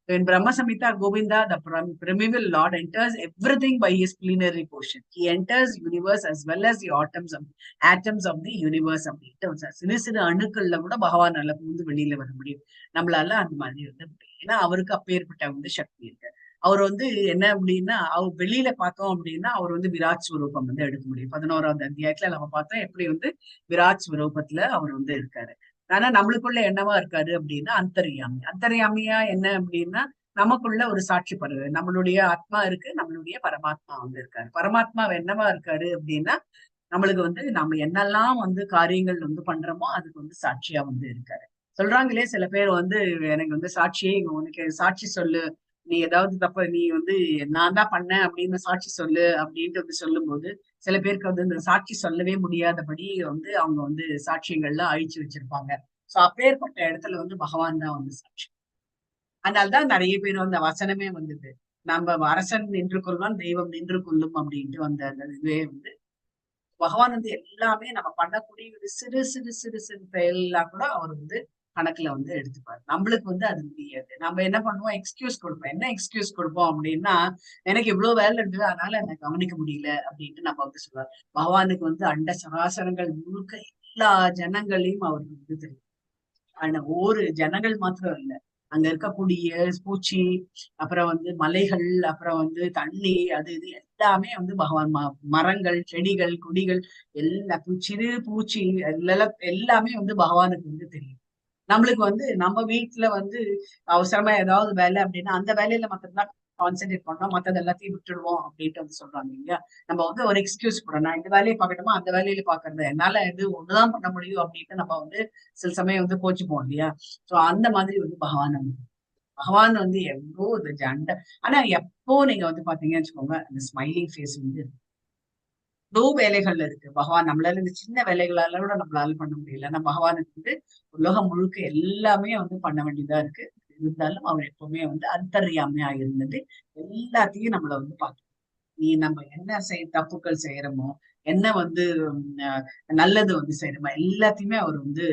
In Brahma Samhita, Govinda, the primeval Lord, enters everything by his plenary portion. He enters universe as well as the atoms of the universe. சிறு சிறு அணுக்கள்ல கூட பகவானால வந்து வெளியில வர முடியும். நம்மளால அந்த மாதிரி வந்து ஏன்னா அவருக்கு அப்பேற்பட்ட வந்து சக்தி இருக்கு. அவர் வந்து என்ன அப்படின்னா, அவர் வெளியில பார்த்தோம் அப்படின்னா அவர் வந்து விராட் ஸ்வரூபம் வந்து எடுக்க முடியும். 11வது அத்தியாயத்துல நம்ம பார்த்தோம் எப்படி வந்து விராட் ஸ்வரூபத்துல அவர் வந்து இருக்காரு. ஆனா நம்மளுக்குள்ள என்னவா இருக்காரு அப்படின்னா அந்தர்யாமி. அந்தர்யாமியா என்ன அப்படின்னா நமக்குள்ள ஒரு சாட்சி பருவு, நம்மளுடைய ஆத்மா இருக்கு, நம்மளுடைய பரமாத்மா வந்து இருக்காரு. பரமாத்மா என்னவா இருக்காரு அப்படின்னா நம்மளுக்கு வந்து நம்ம என்னெல்லாம் வந்து காரியங்கள் வந்து பண்றோமோ அதுக்கு வந்து சாட்சியா வந்து இருக்காரு. சொல்றாங்களே சில பேர் வந்து எனக்கு வந்து சாட்சியே, உனக்கு சாட்சி சொல்லு, நீ ஏதாவது தப்ப நீ வந்து நான் தான் பண்ணேன் அப்படின்னு சாட்சி சொல்லு அப்படின்ட்டு வந்து சொல்லும் போது சில பேருக்கு வந்து இந்த சாட்சி சொல்லவே முடியாதபடி வந்து அவங்க வந்து சாட்சியங்கள்லாம் அழிச்சு வச்சிருப்பாங்க. சோ அப்பேற்பட்ட இடத்துல வந்து பகவான் தான் வந்து சாட்சி. அதனால்தான் நிறைய பேர் வந்து வசனமே வந்தது, நம்ம அரசன் நின்று கொள்வான் தெய்வம் நின்று கொள்ளும் அப்படின்ட்டு வந்த அந்த இதுவே வந்து பகவான் வந்து எல்லாமே நம்ம பண்ணக்கூடிய ஒரு சிறு சிறு சிறு சிறு எல்லாம் கூட அவர் வந்து கணக்குல வந்து எடுத்துப்பாரு. நம்மளுக்கு வந்து அது முடியாது. நம்ம என்ன பண்ணுவோம், எக்ஸ்கியூஸ் கொடுப்போம். என்ன எக்ஸ்கியூஸ் கொடுப்போம் அப்படின்னா, எனக்கு இவ்வளவு வேலை இருக்குது அதனால என்ன கவனிக்க முடியல அப்படின்ட்டு நம்ம வந்து சொல்லுவார். பகவானுக்கு வந்து அண்ட சராசரங்கள் முழுக்க எல்லா ஜனங்களையும் அவருக்கு வந்து தெரியும். ஆனா ஒரு ஜனங்கள் மாத்திரம் இல்ல, அங்க இருக்கக்கூடிய பூச்சி, அப்புறம் வந்து மலைகள், அப்புறம் வந்து தண்ணி, அது இது எல்லாமே வந்து பகவான் மரங்கள், செடிகள், கொடிகள், எல்லா சிறு பூச்சி எல்லாமே வந்து பகவானுக்கு வந்து தெரியும். நம்மளுக்கு வந்து நம்ம வீட்டுல வந்து அவசரமா ஏதாவது வேலை அப்படின்னா அந்த வேலையில மட்டும்தான் கான்சென்ட்ரேட் பண்ணோம், மத்தது எல்லாத்தையும் விட்டுடுவோம் அப்படின்ட்டு வந்து சொல்றாங்க இல்லையா. நம்ம வந்து ஒரு எக்ஸ்கியூஸ் கூட நான் இந்த வேலையை பார்க்கணுமா அந்த வேலையில பாக்குறது, என்னால இது ஒண்ணுதான் பண்ண முடியும் அப்படின்ட்டு நம்ம வந்து சில சமயம் வந்து கோச்சுப்போம் இல்லையா. சோ அந்த மாதிரி வந்து பகவான் வந்து எவ்வளோ இது ஜண்ட. ஆனா எப்போ நீங்க வந்து பாத்தீங்கன்னு வச்சுக்கோங்க, அந்த ஸ்மைலிங் ஃபேஸ் வந்து எவ்வளோ வேலைகள் இருக்கு. பகவான் நம்மளால இந்த சின்ன வேலைகளால கூட நம்மளால பண்ண முடியல. ஆனா பகவானுக்கு வந்து உலகம் முழுக்க எல்லாமே வந்து பண்ண வேண்டியதா இருக்கு. இருந்தாலும் அவர் எப்பவுமே வந்து அந்தர்யாமியா இருந்தது எல்லாத்தையும் நம்மள வந்து பார்த்து, நீ நம்ம என்ன தப்புக்கள் செய்யறோமோ, என்ன வந்து நல்லது வந்து செய்யறோமோ எல்லாத்தையுமே அவர் வந்து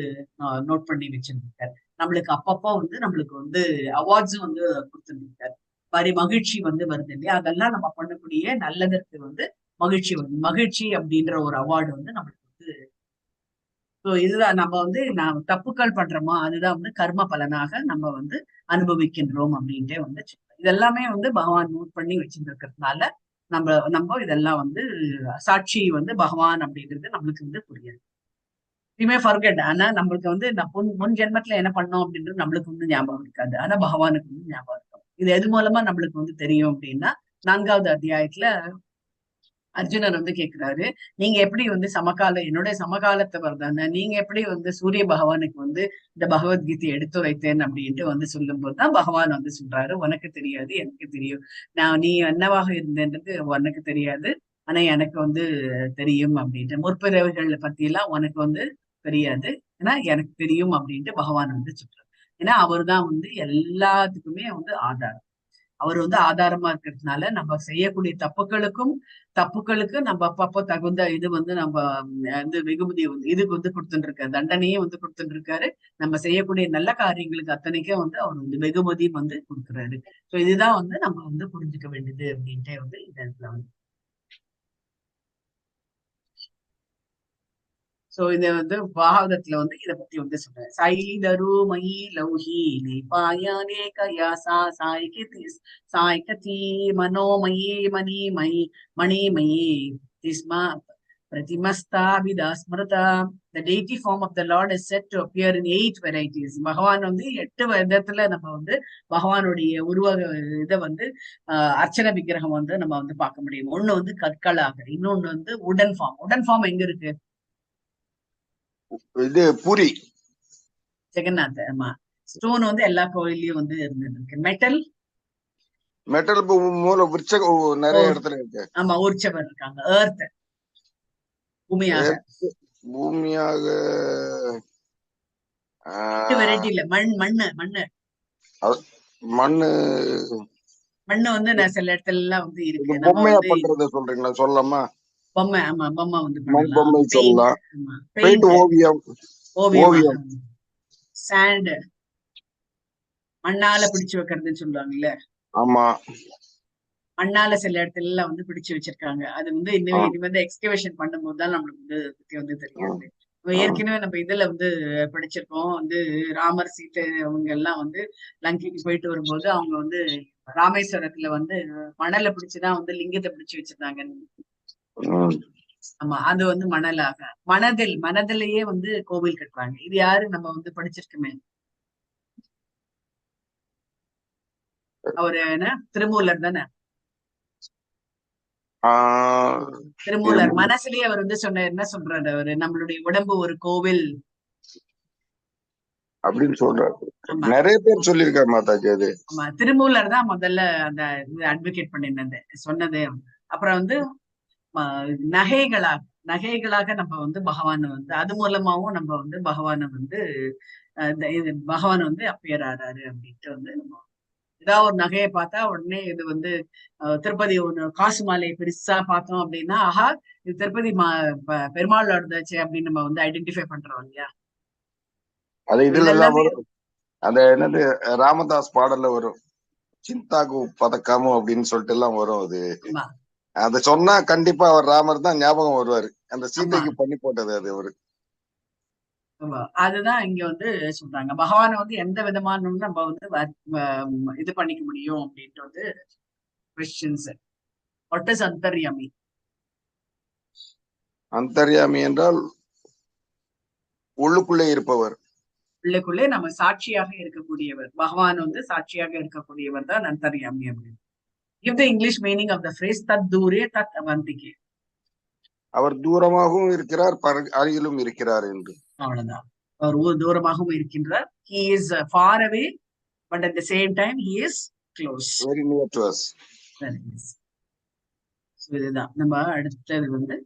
நோட் பண்ணி வச்சிருந்திருக்காரு. நம்மளுக்கு அப்பப்போ வந்து நம்மளுக்கு வந்து அவார்ட்ஸும் வந்து கொடுத்துருக்காரு. மாதிரி மகிழ்ச்சி வந்து வருது இல்லையா, அதெல்லாம் நம்ம பண்ணக்கூடிய நல்லதற்கு வந்து மகிழ்ச்சி அப்படின்ற ஒரு அவார்டு வந்து நம்மளுக்கு வந்து. இதுதான் நம்ம வந்து தப்புக்கள் பண்றோமா அதுதான் வந்து கர்ம பலனாக நம்ம வந்து அனுபவிக்கின்றோம் அப்படின்ட்டே வந்து இதெல்லாமே வந்து பகவான் நோட் பண்ணி வச்சிருக்கிறதுனால நம்ம இதெல்லாம் வந்து சாட்சி வந்து பகவான் அப்படின்றது நம்மளுக்கு வந்து புரியாது. இனிமே ஃபர்கெட். ஆனா நம்மளுக்கு வந்து முன் ஜென்மத்துல என்ன பண்ணோம் அப்படின்றது நம்மளுக்கு வந்து ஞாபகம் இருக்காது. ஆனா பகவானுக்கு வந்து ஞாபகம் இருக்கும். இது எது மூலமா நம்மளுக்கு வந்து தெரியும் அப்படின்னா 4வது அத்தியாயத்துல அர்ஜுனர் வந்து கேட்கிறாரு, நீங்க எப்படி வந்து என்னுடைய சமகாலத்தவர் தானே, நீங்க எப்படி வந்து சூரிய பகவானுக்கு வந்து இந்த பகவத்கீதையை எடுத்து வைத்தேன் அப்படின்ட்டு வந்து சொல்லும் போதுதான் பகவான் வந்து சொல்றாரு, உனக்கு தெரியாது எனக்கு தெரியும். நீ என்னவாக இருந்தேன்றது உனக்கு தெரியாது, ஆனா எனக்கு வந்து தெரியும் அப்படின்ட்டு. முற்பிறவிகள் பத்தி எல்லாம் உனக்கு வந்து தெரியாது, ஏன்னா எனக்கு தெரியும் அப்படின்ட்டு பகவான் வந்து சொல்றாரு. ஏன்னா அவர் தான் வந்து எல்லாத்துக்குமே வந்து ஆதாரம். அவர் வந்து ஆதாரமா இருக்கிறதுனால நம்ம செய்யக்கூடிய தப்புக்களுக்கு நம்ம அப்பப்போ தகுந்த இது வந்து நம்ம வந்து வெகுமதி வந்து இதுக்கு வந்து கொடுத்துட்டு இருக்காரு, தண்டனையும் வந்து கொடுத்துட்டு இருக்காரு. நம்ம செய்யக்கூடிய நல்ல காரியங்களுக்கு அத்தனைக்கும் வந்து அவர் வந்து வெகுமதியும் வந்து கொடுக்குறாரு. சோ இதுதான் வந்து நம்ம வந்து புரிஞ்சுக்க வேண்டியது அப்படின்ட்டே வந்து இந்த இடத்துல வந்து. சோ இத வந்து பாகவதத்துல வந்து இத பத்தி வந்து சொல்றேன். சைதரு மயி லௌஹி பாயானே கயாசா சாய்கதி மனோமயி மணிமயி மணிமயி திஸ்மா பிரதிமஸ்தாபிதா ஸ்மிருதா. The deity form of the Lord is said to appear in 8 varieties. பகவான் வந்து 8 விதத்துல நம்ம வந்து பகவானுடைய இதை வந்து அர்ச்சன விக்கிரகம் வந்து நம்ம வந்து பார்க்க முடியும். ஒண்ணு வந்து கற்களாக, இன்னொன்னு வந்து உடன் ஃபார்ம் எங்க இருக்கு? இது பூரி ஜெகநாத். ஆமா, ஸ்டோன் வந்து எல்லா கோயிலையும் வந்து இருந்திருக்கு. மெட்டல் மூல நிறைய இடத்துல இருக்கு. ஆமா, உற்சவர் இருக்காங்க. எர்த் பூமியாக வெரைட்டி இல்ல, மண்ணு வந்து நான் சில இடத்துல எல்லாம் வந்து இருக்கு. நம்ம வந்து பண்றது சொல்றீங்களா, சொல்லலாமா? பொம்மை, ஆமா பொம்மை வந்து மண் பொம்மை சொல்லலாம். ஓவியம், சாண்ட் மண்ணால பிடிச்சு வைக்கிறதுன்னு சொல்லுவாங்கல்ல. ஆமா, மண்ணால சில இடத்துல எல்லாம் வந்து பிடிச்சு வச்சிருக்காங்க. அது வந்து இனிமே எக்ஸ்கவேஷன் பண்ணும்போது தான் நம்மளுக்கு வந்து பத்தி வந்து தெரியாது. ஏற்கனவே நம்ம இதுல வந்து படிச்சிருக்கோம் வந்து ராமர் சீத்தை அவங்க எல்லாம் வந்து லங்கைக்கு போயிட்டு வரும்போது அவங்க வந்து ராமேஸ்வரத்துல வந்து மணலை பிடிச்சுதான் வந்து லிங்கத்தை பிடிச்சு வச்சிருந்தாங்க. ஆமா, அது வந்து மணலாக மனதிலேயே வந்து கோவில் கட்டுறாங்க. இது யாரு நம்ம வந்து படிச்சிருக்குமே, அவரு என்ன திருமூலர் தானே. திருமூலர் மனசுலயே அவர் வந்து என்ன சொல்றாரு, அவரு நம்மளுடைய உடம்பு ஒரு கோவில் அப்படின்னு சொல்றாரு. நிறைய பேர் சொல்லியிருக்காரு மாதாஜி. அது ஆமா, திருமூலர் தான் முதல்ல அந்த இது அட்வொகேட் பண்ணினது சொன்னது. அப்புறம் வந்து நகைகளாக நம்ம வந்து பகவானை வந்து அது மூலமாவும் நம்ம வந்து பகவானை வந்து பகவான் வந்து அப்பியர் ஆறாரு அப்படின்ட்டு வந்து நம்ம ஏதாவது ஒரு நகையை பார்த்தா உடனே இது வந்து திருப்பதி ஒண்ணு காசு மாலை பெருசா பார்த்தோம் அப்படின்னா, ஆஹா இது திருப்பதி பெருமாளோடதாச்சு அப்படின்னு நம்ம வந்து ஐடென்டிஃபை பண்றோம் இல்லையா. அது இதுல எல்லாம் வரும். அந்த என்னது ராமதாஸ் பாடல்ல வரும், சிந்தாகு பதக்காமோ அப்படின்னு சொல்லிட்டு எல்லாம் வரும். அது அத சொன்னா கண்டிப்பா அவர் ராமர் தான் ஞாபகம் வருவாரு. அந்த சீதைக்கு பண்ணி போட்டது அது அவரு. அதுதான் இங்க வந்து சொல்றாங்க. பகவானை வந்து எந்த விதமான நம்ம வந்து இது பண்ணிக்க முடியும் அப்படின்ட்டு வந்து கொஸ்டின்ஸ். வாட் இஸ் அந்தர்யாமி? அந்தர்யாமி என்றால் உள்ளுக்குள்ளே இருப்பவர், உள்ளுக்குள்ளே நம்ம சாட்சியாக இருக்கக்கூடியவர். பகவான் வந்து சாட்சியாக இருக்கக்கூடியவர் தான் அந்தர்யாமி அப்படின்னு. Give the English meaning of the phrase tat dure tat avantike. அவர் தூரமாகவும் இருக்கிறார், அருகிலும் இருக்கிறார் என்று. அவ்வளவுதான். அவர் தூரமாகவும் இருக்கின்றார். He is far away, but at the same time he is close. Very near to us. இதுதான் நம்ம அடுத்தது வந்து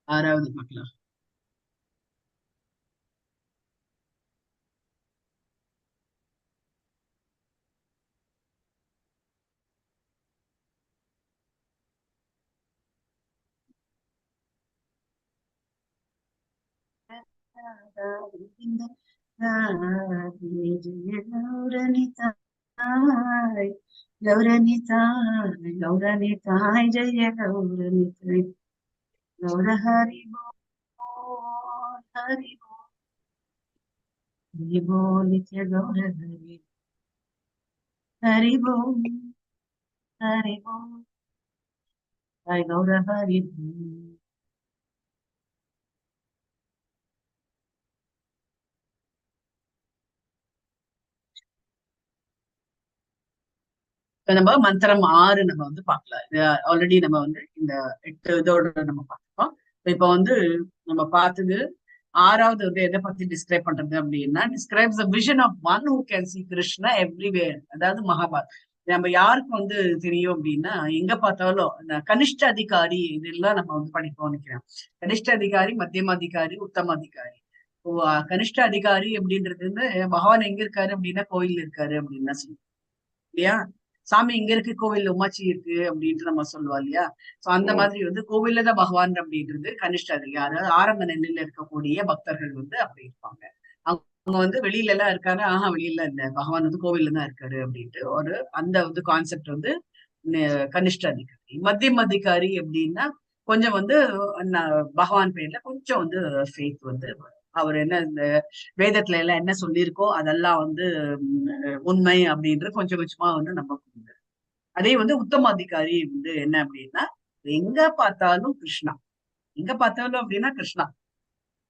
ஆறாவது பார்க்கலாம். गौरनिताय जय गौरनिताय गौर हरि बोल हरि बोल नित्य गौर हरि बोल जय गौर हरि बोल. நம்ம மந்திரம் 6 நம்ம வந்து பார்க்கலாம். இது ஆல்ரெடி நம்ம வந்து இந்த 8 இதோட நம்ம பார்த்துப்போம். இப்ப வந்து நம்ம பார்த்தது 6வது வந்து எதை பத்தி டிஸ்கிரைப் பண்றது அப்படின்னா, describes the vision of one who can see Krishna everywhere. அதாவது மகாபாரத் நம்ம யாருக்கு வந்து தெரியும் அப்படின்னா, எங்க பார்த்தாலும் இந்த கனிஷ்ட அதிகாரி இதெல்லாம் நம்ம வந்து படிப்போம் நினைக்கிறேன். கனிஷ்ட அதிகாரி, மத்தியம அதிகாரி, உத்தம அதிகாரி. கனிஷ்ட அதிகாரி அப்படின்றது வந்து பகவான் எங்க இருக்காரு அப்படின்னா கோயில் இருக்காரு அப்படின்னு தான் சொல்லுவோம் இல்லையா. சாமி இங்க இருக்கு, கோவில் உமாச்சி இருக்கு அப்படின்ட்டு நம்ம சொல்லுவோம் இல்லையா. சோ அந்த மாதிரி வந்து கோவில்ல தான் பகவான் அப்படின்றது கனிஷ்ட அதிகாரி. அதாவது ஆரம்ப நிலையில இருக்கக்கூடிய பக்தர்கள் வந்து அப்படி இருப்பாங்க. அவங்க வந்து வெளியில எல்லாம் இருக்காரு, வெளியில இல்ல, பகவான் வந்து கோவில்ல தான் இருக்காரு அப்படின்ட்டு ஒரு அந்த வந்து கான்செப்ட் வந்து கனிஷ்ட அதிகாரி. மத்தியம் அதிகாரி அப்படின்னா கொஞ்சம் வந்து பகவான் பேர்ல கொஞ்சம் வந்து ஃபேத் வந்து அவர் என்ன இந்த வேதத்துல எல்லாம் என்ன சொல்லியிருக்கோ அதெல்லாம் வந்து உண்மை அப்படின்ற கொஞ்சம் கொஞ்சமா வந்து நம்பக்கூடாது. அதே வந்து உத்தம அதிகாரி வந்து என்ன அப்படின்னா, எங்க பார்த்தாலும் கிருஷ்ணா, எங்க பார்த்தாலும் அப்படின்னா கிருஷ்ணா,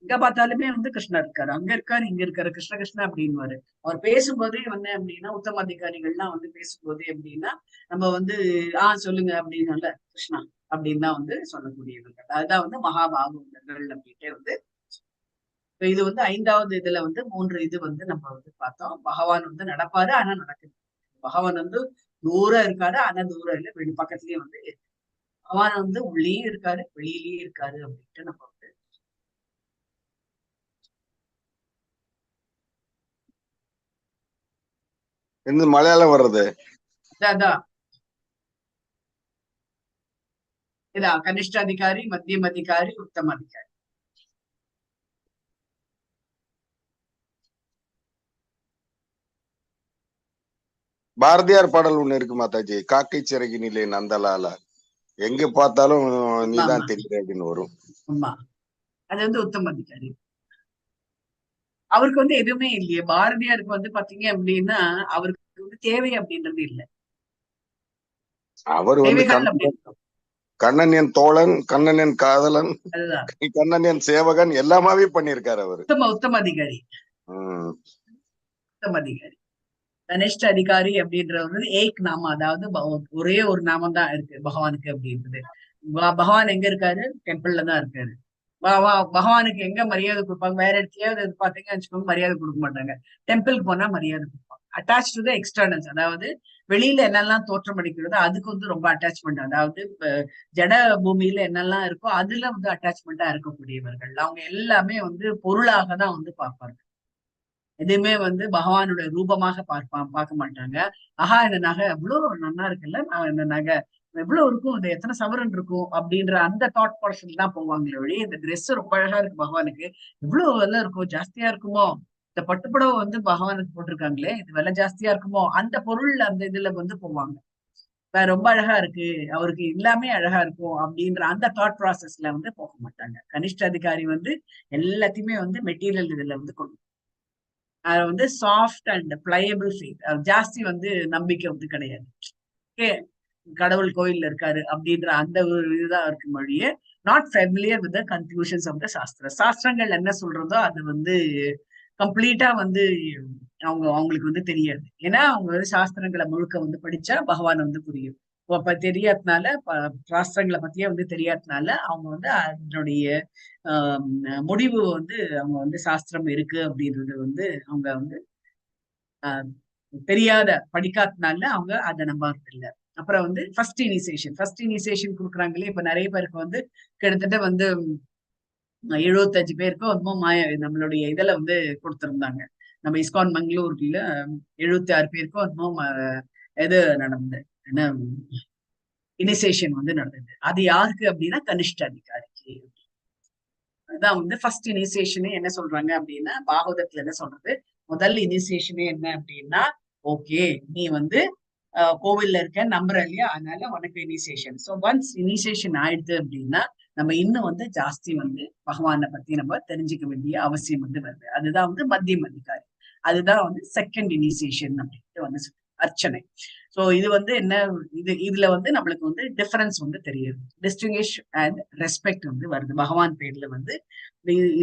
எங்க பார்த்தாலுமே வந்து கிருஷ்ணா இருக்காரு, அங்க இருக்காரு, இங்க இருக்காரு, கிருஷ்ண கிருஷ்ணா அப்படின்னு அவர் பேசும்போதே வந்து அப்படின்னா உத்தம அதிகாரிகள்லாம் வந்து பேசும்போதே அப்படின்னா நம்ம வந்து சொல்லுங்க அப்படின்னால கிருஷ்ணா அப்படின்னு தான் வந்து சொல்லக்கூடியவர்கள். அதுதான் வந்து மகாபாகவதர்கள் அப்படின்ட்டு வந்து இது வந்து 5வது இதுல வந்து 3 இது வந்து நம்ம வந்து பார்த்தோம். பகவான் வந்து நடப்பாரு, ஆனா நடக்குது. பகவான் வந்து தூரம் இருக்காரு, ஆனா தூரம் இல்லை, வெளி பக்கத்துலயே வந்து பகவான் வந்து உள்ளேயும் இருக்காரு, வெளியிலயும் இருக்காரு அப்படின்ட்டு நம்ம வந்து மலையாளம் வர்றது இதான் கனிஷ்ட அதிகாரி, மத்தியம் அதிகாரி, உத்தம அதிகாரி. பாரதியார் பாடல் ஒண்ணு இருக்கு மாதாஜி, காக்கை சிறகினிலே நந்தலால எங்க பார்த்தாலும் நீதான் தெரியுற அப்படின்னு வரும். ஆமா, அது வந்து உத்தம அதிகாரி. அவருக்கு வந்து எதுவுமே இல்லையே. பாரதியாருக்கு வந்து பாத்தீங்க அப்படின்னா அவருக்கு வந்து தேவை அப்படின்றது இல்லை. அவர் வந்து தேவைகள் அப்படின்னு கண்ணன் என் தோழன், கண்ணன் என் காதலன், அதுதான் கண்ணன் என் சேவகன் எல்லாமாவே பண்ணிருக்காரு அவரு. உத்தம அதிகாரி. உத்தம அதிகாரி கனிஷ்ட அதிகாரி அப்படின்றது ஏக் நாமம், அதாவது ஒரே ஒரு நாமம் தான் இருக்கு பகவானுக்கு அப்படின்றது. பகவான் எங்க இருக்காரு? டெம்பிள்ல தான் இருக்காரு. பகவானுக்கு எங்க மரியாதை கொடுப்பாங்க? வேற இடத்துலயாவது பாத்தீங்கன்னு வச்சுக்கோங்க, மரியாதை கொடுக்க மாட்டாங்க. டெம்பிளுக்கு போனா மரியாதை கொடுப்பாங்க. அட்டாச் டு த எக்ஸ்டர்னல்ஸ், அதாவது வெளியில என்னெல்லாம் தோற்றம் அடிக்கிறதோ அதுக்கு வந்து ரொம்ப அட்டாச்மெண்ட். அதாவது ஜட பூமியில என்னெல்லாம் இருக்கோ அதுல வந்து அட்டாச்மெண்டா இருக்கக்கூடியவர்கள் அவங்க எல்லாமே வந்து பொருளாக தான் வந்து பார்ப்பாங்க. எதுவுமே வந்து பகவானுடைய ரூபமாக பார்க்க மாட்டாங்க. ஆஹா, இந்த நகை எவ்வளவு நல்லா இருக்குல்ல, இந்த நகை எவ்வளவு இருக்கும், இது எத்தனை சவரன் இருக்கும் அப்படின்ற அந்த தாட் ப்ராசஸ் தான் போவாங்களே ஒழிய, இந்த ட்ரெஸ் ரொம்ப அழகா இருக்கு பகவானுக்கு, இவ்வளவு விலை இருக்கும், ஜாஸ்தியா இருக்குமோ, இந்த பட்டுப்புடவை வந்து பகவானுக்கு போட்டிருக்காங்களே இது விலை ஜாஸ்தியா இருக்குமோ, அந்த பொருள் அந்த இதுல வந்து போவாங்க. ரொம்ப அழகா இருக்கு, அவருக்கு எல்லாமே அழகா இருக்கும் அப்படின்ற அந்த தாட் ப்ராசஸ்ல வந்து போக மாட்டாங்க. கனிஷ்ட அதிகாரி வந்து எல்லாத்தையுமே வந்து மெட்டீரியல் இதுல வந்து கொண்டு அது வந்து சாஃப்ட் அண்ட் பிளையபிள் ஃபெய்த். ஜாஸ்தி வந்து நம்பிக்கை வந்து கிடையாது. கடவுள் கோயில்ல இருக்காரு அப்படின்ற அந்த ஒரு இதுதான் இருக்கு மொழியே. Not familiar with the conclusions of the சாஸ்திரங்கள் என்ன சொல்றதோ அது வந்து கம்ப்ளீட்டா வந்து அவங்களுக்கு வந்து தெரியாது. ஏன்னா அவங்க வந்து சாஸ்திரங்களை முழுக்க வந்து படிச்சா பகவான் வந்து புரியும். அப்ப தெரியாதனால சாஸ்திரங்களை பத்தியே வந்து தெரியாதனால அவங்க வந்து அதனுடைய முடிவு வந்து அவங்க வந்து சாஸ்திரம் இருக்கு அப்படின்றது வந்து அவங்க வந்து தெரியாத படிக்காதனால அவங்க அதை நம்புறது இல்லை. அப்புறம் வந்து ஃபர்ஸ்ட் இனிசியேஷன் கொடுக்குறாங்களே. இப்ப நிறைய பேருக்கு வந்து கிட்டத்தட்ட வந்து 75 பேருக்கும் ரொம்ப நம்மளுடைய இதுல வந்து கொடுத்திருந்தாங்க. நம்ம இஸ்கான் மங்களூர்ல 76 பேருக்கும் ரொம்ப இது நடந்தது, என்ன இனிசியேஷன் வந்து நடந்தது. அது யாருக்கு அப்படின்னா கனிஷ்ட அதிகாரிக்கு. அதுதான் வந்து ஃபர்ஸ்ட் இனிசியேஷனே என்ன சொல்றாங்க அப்படின்னா, பாகவதத்துல என்ன சொல்றது, முதல் இனிசியேஷனே என்ன அப்படின்னா, ஓகே நீ வந்து கோவில்ல இருக்க நம்புற இல்லையா, அதனால உனக்கு இனிசியேஷன். ஸோ ஒன்ஸ் இனிசியேஷன் ஆயிடுது அப்படின்னா நம்ம இன்னும் வந்து ஜாஸ்தி வந்து பகவானை பத்தி நம்ம தெரிஞ்சுக்க வேண்டிய அவசியம் வந்து வருது. அதுதான் வந்து மத்தியம் அதிகாரி. அதுதான் வந்து செகண்ட் இனிசியேஷன் அப்படின்ட்டு வந்து அர்ச்சனை. சோ இது வந்து என்ன, இதுல வந்து நம்மளுக்கு வந்து டிஃபரன்ஸ் வந்து தெரியுது. டிஸ்டிங்கிஷ் அண்ட் ரெஸ்பெக்ட் வந்து வருது பகவான் பேர்ல வந்து.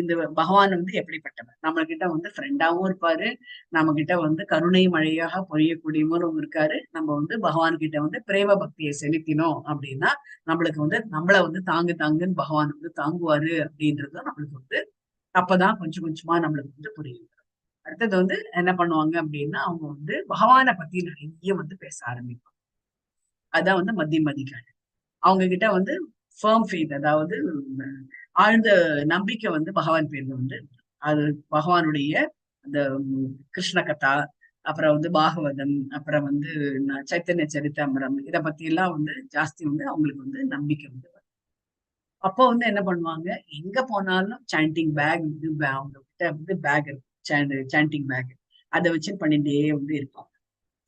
இந்த பகவான் வந்து எப்படிப்பட்டவர், நம்ம கிட்ட வந்து ஃப்ரெண்டாவும் இருப்பாரு, நம்ம கிட்ட வந்து கருணை மழையாக பொழியக்கூடியவரும் இருக்காரு. நம்ம வந்து பகவான் கிட்ட வந்து பிரேம பக்தியை செலுத்தினோம் அப்படின்னா நம்மளுக்கு வந்து நம்மள வந்து தாங்குன்னு பகவான் வந்து தாங்குவாரு அப்படின்றது நம்மளுக்கு வந்து அப்பதான் கொஞ்சம் கொஞ்சமா நம்மளுக்கு வந்து புரியும். அடுத்தது வந்து என்ன பண்ணுவாங்க அப்படின்னா அவங்க வந்து பகவானை பத்தி நிறைய வந்து பேச ஆரம்பிப்பாங்க. அதான் வந்து மத்தியம் அதிகாரி. அவங்க கிட்ட வந்து ஃபர்ம் ஃபெய்த், அதாவது ஆழ்ந்த நம்பிக்கை வந்து பகவான் பேர்ல வந்து அது பகவானுடைய அந்த கிருஷ்ண கதா, அப்புறம் வந்து பாகவதம், அப்புறம் வந்து சைத்தன்ய சரிதாமிரம், இதை பத்தி எல்லாம் வந்து ஜாஸ்தி வந்து அவங்களுக்கு வந்து நம்பிக்கை வந்து. அப்போ வந்து என்ன பண்ணுவாங்க, எங்க போனாலும் சாண்டிங் பேக் வந்து அவங்க கிட்ட வந்து பேக் இருக்கும், சாண்டிங் பேக், அதை வச்சு பண்ணிட்டே வந்து இருப்பாங்க.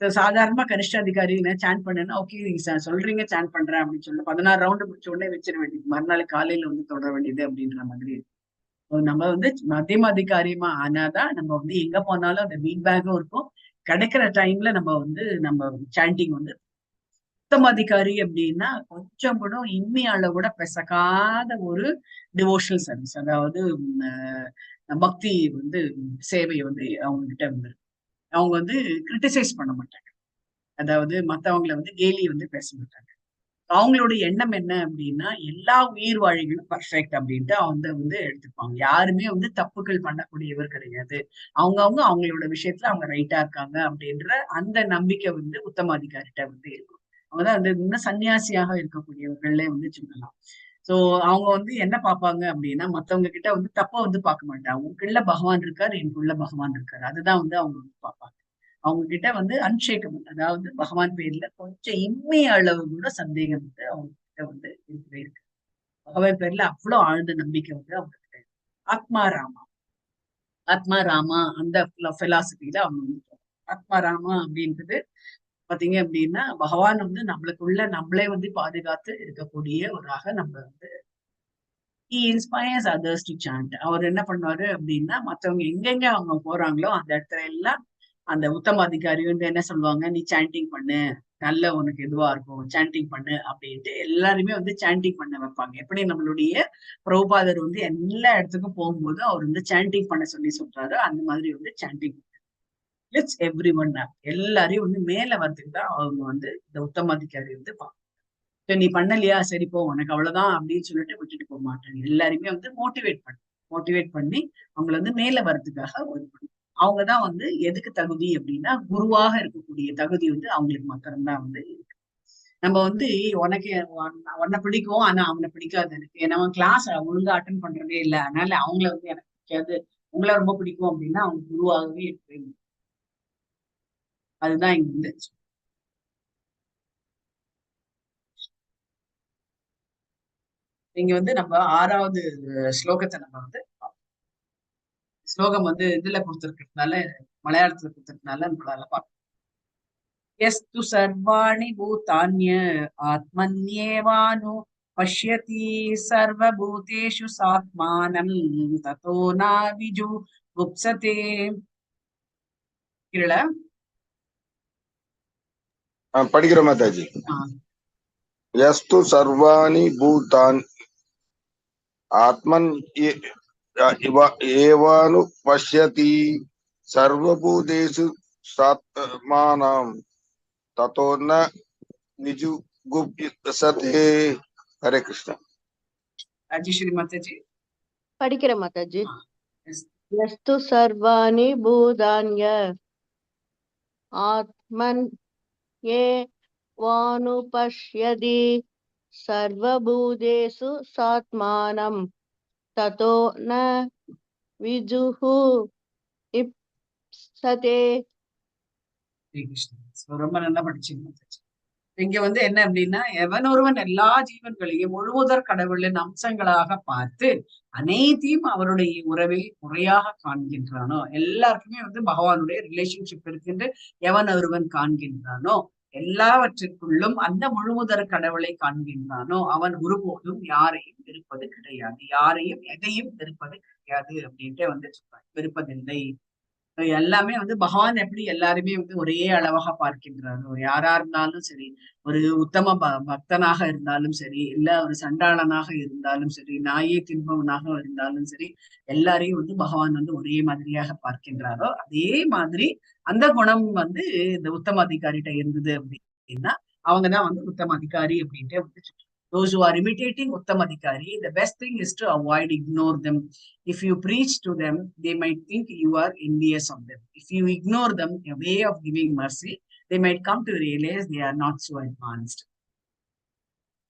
சாதாரணமா கனிஷ்ட அதிகாரி சாண்ட் பண்ணேன்னா ஓகே நீங்க சொல்றீங்க சாண்ட் பண்றேன் அப்படின்னு சொல்லி 16 ரவுண்டு முடிச்ச உடனே வச்சிட வேண்டியது, மறுநாள் காலையில வந்து தொடர வேண்டியது அப்படின்ற மாதிரி இருக்கும். நம்ம வந்து மத்தியம அதிகாரியமா ஆனாதான் நம்ம வந்து எங்க போனாலும் அந்த வீக் பேக்கும் இருக்கும், கிடைக்கிற டைம்ல நம்ம வந்து நம்ம சாண்டிங் வந்து. உத்தம அதிகாரி அப்படின்னா கொஞ்சம் கூட இம்மையால கூட பெசகாத ஒரு டிவோஷனல் சர்வீஸ், அதாவது பக்தி வந்து சேவை வந்து அவங்க கிட்ட வந்து அவங்க வந்து கிரிட்டிசைஸ் பண்ண மாட்டாங்க. அதாவது மத்தவங்களை வந்து கேலி வந்து பேச மாட்டாங்க. அவங்களுடைய எண்ணம் என்ன அப்படின்னா எல்லா உயிர் வாழிகளும் பர்ஃபெக்ட் அப்படின்ட்டு அவங்க வந்து எடுத்துப்பாங்க. யாருமே வந்து தப்புகள் பண்ணக்கூடியவர் கிடையாது, அவங்கவுங்க அவங்களோட விஷயத்துல அவங்க ரைட்டா இருக்காங்க அப்படின்ற அந்த நம்பிக்கை வந்து உத்தம அதிகாரிட்ட வந்து இருக்கும். அவங்கதான் வந்து இன்னும் சன்னியாசியாக இருக்கக்கூடியவர்களே வந்து சொல்லலாம். சோ அவங்க வந்து என்ன பார்ப்பாங்க அப்படின்னா மத்தவங்க கிட்ட வந்து தப்ப வந்து பார்க்க மாட்டாங்க. உங்களுக்குள்ள பகவான் இருக்காரு, எனக்குள்ள பகவான் இருக்காரு, அதுதான் வந்து அவங்க வந்து பார்ப்பாங்க. அவங்க கிட்ட வந்து அன்ஷேக்கபிள், அதாவது பகவான் பேர்ல கொஞ்சம் இம்மை அளவு கூட சந்தேகம் வந்து அவங்க கிட்ட வந்து இருக்கவே இருக்கு. பகவான் பேர்ல அவ்வளவு ஆழ்ந்த நம்பிக்கை வந்து அவங்க கிட்ட இருக்கு. ஆத்மா ராமா அந்த பிலாசபில அவங்க வந்து ஆத்மா ராமா அப்படின்றது பாத்தீங்க அப்படின்னா பகவான் வந்து நம்மளுக்குள்ள நம்மளே வந்து பாதுகாத்து இருக்கக்கூடிய ஒரு ஆக நம்ம வந்து he inspires others to chant. அவர் என்ன பண்ணுவாரு அப்படின்னா மத்தவங்க எங்கெங்க அவங்க போறாங்களோ அந்த இடத்துல எல்லாம் அந்த உத்தம அதிகாரி வந்து என்ன சொல்லுவாங்க, நீ சாண்டிங் பண்ணு, நல்ல உனக்கு இதுவா இருக்கும், சாண்டிங் பண்ணு அப்படின்ட்டு எல்லாருமே வந்து சாண்டிங் பண்ண வைப்பாங்க. எப்படி நம்மளுடைய பிரபுபாதர் வந்து எல்லா இடத்துக்கும் போகும்போது அவர் வந்து சாண்டிங் பண்ண சொல்லி சொல்றாரு, அந்த மாதிரி வந்து சாண்டிங் லெட்ஸ் எவ்ரி ஒன் எல்லாரையும் வந்து மேல வரதுக்கு தான் அவங்க வந்து இந்த உத்தம அதிகாரி வந்து நீ பண்ணலையா, சரி போ உனக்கு அவ்வளவுதான் அப்படின்னு சொல்லிட்டு விட்டுட்டு போக மாட்டாங்க. எல்லாருமே வந்து மோட்டிவேட் பண்ணி அவங்கள வந்து மேல வர்றதுக்காக ஒர்க் பண்ணும். அவங்கதான் வந்து எதுக்கு தகுதி அப்படின்னா குருவாக இருக்கக்கூடிய தகுதி வந்து அவங்களுக்கு மாத்திரம்தான் வந்து இருக்கு. நம்ம வந்து உனக்கு உன்னை பிடிக்கும் ஆனா அவனை பிடிக்காது எனக்கு, ஏன்னா அவன் கிளாஸ் ஒழுங்கா அட்டன் பண்றதே இல்லை, அதனால அவங்கள வந்து எனக்கு பிடிக்காது, உங்களை ரொம்ப பிடிக்கும் அப்படின்னா அவங்க குருவாகவே இருக்கு. அதுதான் இங்க வந்து இங்க வந்து நம்ம 6வது ஸ்லோகத்தை நம்ம வந்து ஸ்லோகம் வந்து இதுல கொடுத்திருக்கிறதுனால மலையாளத்துல கொடுத்திருக்கனால நம்மளால பார்க்க. எஸ்து சர்வாணி பூதான்ய ஆத்மன்யேவானு பஷ்யதி சர்வபூதேஷு சாத்மானம் ததோ நாவிஜு குப்சதே. கீழ படிக்கிற மாதாஜி. எஸ்து சர்வாணி பூதான் ஆத்மன் ஏவானு பஷ்யதி சர்வபூதேஷு சாத்மானம் ததோ ந விஜுகுப்சதே. ஹரே கிருஷ்ணா. ராஜேஸ்வரி மாதாஜி படிக்கிற மாதாஜி. எஸ்து சர்வாணி பூதான்ய ஆத்மன் ஏ வானுபஷ்யதி சர்வபூதேஷு சாத்மானம் ததோ ந விஜுஹு இப்சதே. ரொம்ப நல்லா படிச்சீங்க மாதாஜி. இங்க வந்து என்ன அப்படின்னா எவன் ஒருவன் எல்லா ஜீவன்களையும் முழுமுதற் கடவுளின் அம்சங்களாக பார்த்து அனைத்தையும் அவருடைய உறவில் முறையாக காண்கின்றானோ, எல்லாருக்குமே வந்து பகவானுடைய ரிலேஷன்ஷிப் இருக்குன்னு எவன் ஒருவன் காண்கின்றானோ, எல்லாவற்றிற்குள்ளும் அந்த முழுமுதற் கடவுளை காண்கின்றானோ அவன் ஒருபோதும் யாரையும் வெறுப்பது கிடையாது, யாரையும் எதையும் வெறுப்பது கிடையாது அப்படின்ட்டு வந்து சொல்றாங்க. வெறுப்பதில்லை. எல்லாமே வந்து பகவான் எப்படி எல்லாருமே வந்து ஒரே அளவாக பார்க்கின்றாரோ, யாரா இருந்தாலும் சரி, ஒரு உத்தம பக்தனாக இருந்தாலும் சரி, இல்ல ஒரு சண்டாளனாக இருந்தாலும் சரி, நாயை தின்பவனாக இருந்தாலும் சரி, எல்லாரையும் வந்து பகவான் வந்து ஒரே மாதிரியாக பார்க்கின்றாரோ அதே மாதிரி அந்த குணம் வந்து இந்த உத்தம அதிகாரிகிட்ட இருந்தது அப்படின்னா அவங்கதான் வந்து உத்தம அதிகாரி அப்படின்ட்டு வந்து those who are imitating Uttam Adhikari, the best thing is to avoid, ignore them. If you preach to them, they might think you are envious of them. If you ignore them, a way of giving mercy, they might come to realize they are not so advanced.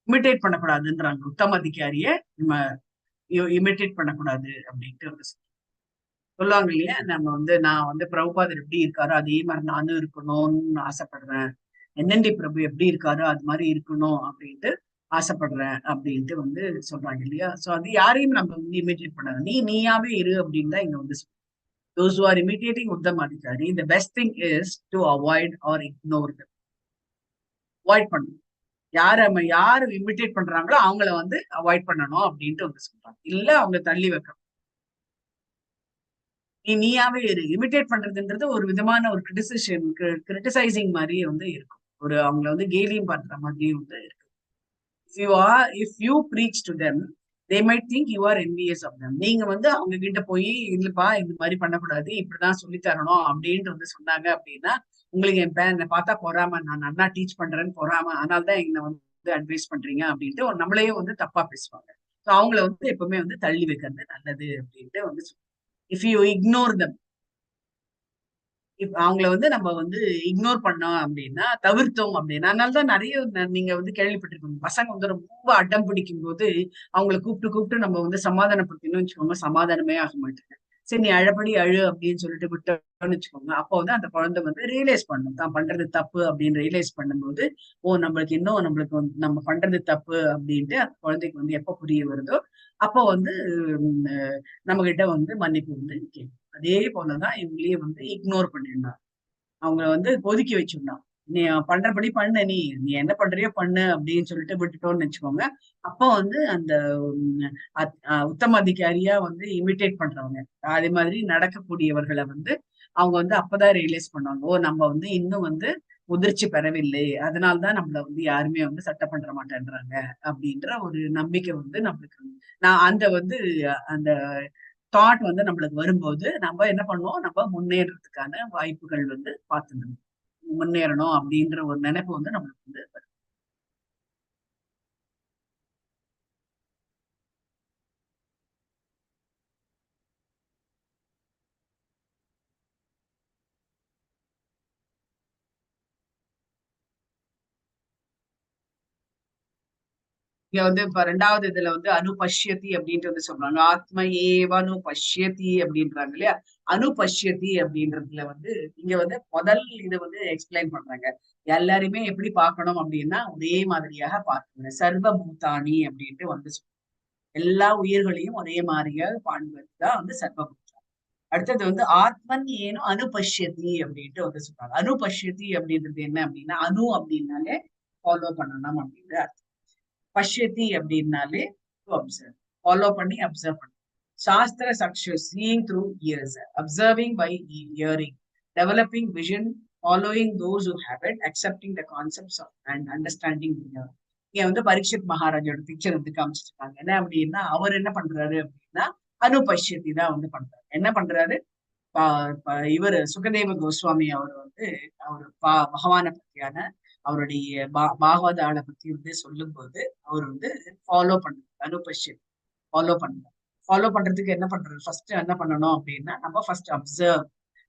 Imitate பண்ணக்கூடாதுன்றாங்க. உத்தம அதிகாரிய நம்ம imitate பண்ணக்கூடாது அப்படின்ட்டு சொல்லுவாங்க இல்லையா. நம்ம வந்து நான் வந்து பிரபுபாதர் எப்படி இருக்காரோ அதே மாதிரி நானும் இருக்கணும்னு ஆசைப்படுறேன், என்னண்டி பிரபு எப்படி இருக்காரோ அது மாதிரி இருக்கணும் அப்படின்ட்டு ஆசைப்படுறேன் அப்படின்ட்டு வந்து சொல்றாங்க இல்லையா. சோ அது யாரையும் நம்ம வந்து இமிட்டேட் பண்ணாது, நீயாவே இரு அப்படின்னு தான் இங்க வந்து those who are imitating Uddam Adhikari, the best thing is to avoid or ignore them. Avoid பண்ணணும். யாரு இமிட்டேட் பண்றாங்களோ அவங்கள வந்து அவாய்ட் பண்ணணும் அப்படின்ட்டு வந்து சொல்றாங்க. இல்ல அவங்க தள்ளி வைக்கணும். நீயாவே இரு. இமிட்டேட் பண்றதுன்றது ஒரு விதமான ஒரு கிரிட்டிசைசிங் மாதிரியே வந்து இருக்கும். ஒரு அவங்களை வந்து கேலியும் பண்ற மாதிரியும் வந்து இருக்கு. If you preach to them, they might think you are envious of them. நீங்க வந்து அவங்க கிட்ட போய் இல்லப்பா இந்த மாதிரி பண்ணக்கூடாது, இப்படிதான் சொல்லி தரணும் அப்படின்ட்டு வந்து சொன்னாங்க அப்படின்னா உங்களுக்கு என்னை பார்த்தா பொறாம, நான் நல்லா டீச் பண்றேன்னு பொறாம, அதனாலதான் என்னை வந்து அட்வைஸ் பண்றீங்க அப்படின்ட்டு நம்மளையே வந்து தப்பா பேசுவாங்க. ஸோ அவங்கள வந்து எப்பவுமே வந்து தள்ளி வைக்கிறது நல்லது அப்படின்ட்டு வந்து இஃப் யூ இக்னோர் தம், அவங்கள வந்து நம்ம வந்து இக்னோர் பண்ணோம் அப்படின்னா, தவிர்த்தோம் அப்படின்னா, அதனாலதான் நிறைய நீங்க வந்து கேள்விப்பட்டிருக்கோங்க, பசங்க வந்து ரொம்ப அடம் பிடிக்கும் போது அவங்களை கூப்பிட்டு நம்ம வந்து சமாதானப்படுத்தணும்னு வச்சுக்கோங்க, சமாதானமே ஆக மாட்டாங்க. சரி நீ அழபடி அழு அப்படின்னு சொல்லிட்டு விட்டோம்னு வச்சுக்கோங்க, அப்போ வந்து அந்த குழந்தை வந்து ரியலைஸ் பண்ணும் தான் பண்றது தப்பு அப்படின்னு ரியலைஸ் பண்ணும்போது, நம்மளுக்கு நம்ம பண்றது தப்பு அப்படின்ட்டு அந்த குழந்தைக்கு வந்து எப்ப புரிய வருதோ அப்போ வந்து நம்ம கிட்ட வந்து மன்னிப்பு வந்து கேட்கும். அதே போலதான் இவங்களையே வந்து இக்னோர் பண்ணிருந்தாங்க, அவங்க வந்து ஒதுக்கி வச்சிருந்தாங்க. நீ பண்றபடி பண்ணு, நீ நீ என்ன பண்றியோ பண்ணு அப்படின்னு சொல்லிட்டு விட்டுட்டோம்னு வச்சுக்கோங்க. அப்போ வந்து அந்த உத்தம அதிகாரியா வந்து இமிட்டேட் பண்றவங்க, அதே மாதிரி நடக்கக்கூடியவர்களை வந்து அவங்க வந்து அப்பதான் ரியலைஸ் பண்ணுவாங்க, ஓ நம்ம வந்து இன்னும் வந்து முதிர்ச்சி பெறவில்லை, அதனால்தான் நம்மள வந்து யாருமே வந்து சட்டை பண்ற மாட்டேன்றாங்க அப்படின்ற ஒரு நம்பிக்கை வந்து நம்மளுக்கு நான் அந்த வந்து அந்த தாட் வந்து நம்மளுக்கு வரும்போது நம்ம என்ன பண்ணுவோம், நம்ம முன்னேறதுக்கான வாய்ப்புகள் வந்து பார்த்துக்கணும். முன்னேறணும் அப்படின்ற ஒரு நினைப்பு வந்து நம்மளுக்கு வந்து இங்க வந்து இப்ப ரெண்டாவது இதுல வந்து அனுபஷ்யதி அப்படின்ட்டு வந்து சொல்றாங்க. ஆத்ம ஏவ அனுபஷ்யதி அப்படின்றாங்க இல்லையா? அனுபஷ்யதி அப்படின்றதுல வந்து இங்க வந்து முதல் இது வந்து எக்ஸ்பிளைன் பண்றாங்க. எல்லாருமே எப்படி பார்க்கணும் அப்படின்னா ஒரே மாதிரியாக பார்க்கணும். சர்வ பூதானி அப்படின்ட்டு வந்து எல்லா உயிர்களையும் ஒரே மாதிரியாக காண்பதுதான் வந்து சர்வபூதம். அடுத்தது வந்து ஆத்மன் ஏனோ அனுபஷ்யதி அப்படின்ட்டு வந்து சொல்றாங்க. அனுபஷ்யதி அப்படின்றது என்ன அப்படின்னா, அணு அப்படின்னாலே ஃபாலோ பண்ணணும் அப்படின்னு அர்த்தம். பஷ்யதி அப்படின்னாலே அப்சர்வ், ஃபாலோ பண்ணி அப்சர்வ் பண்ணணும். சாஸ்திர சக்ஷு, seeing through ears, observing by hearing, developing vision, following those who have it, accepting the concepts and understanding. இங்க வந்து பரீட்சித் மகாராஜோட பிக்சர் வந்து காமிச்சிருக்காங்க. என்ன அப்படின்னா அவர் என்ன பண்றாரு அப்படின்னா அனுபஷ்யத்தி தான் வந்து பண்றாரு. என்ன பண்றாரு, இவர் சுகதேவ கோஸ்வாமி அவர் வந்து அவர் பகவான பத்தியான அவருடைய பாகவதாளை பத்தி வந்து சொல்லும் போது அவர் வந்து ஃபாலோ பண்றாரு. அனுபஷ்யத்தி ஃபாலோ பண்றாரு. ஃபாலோ பண்றதுக்கு என்ன பண்றது, ஃபர்ஸ்ட் என்ன பண்ணணும் அப்படின்னா நம்ம ஃபர்ஸ்ட் அப்சர்வ்.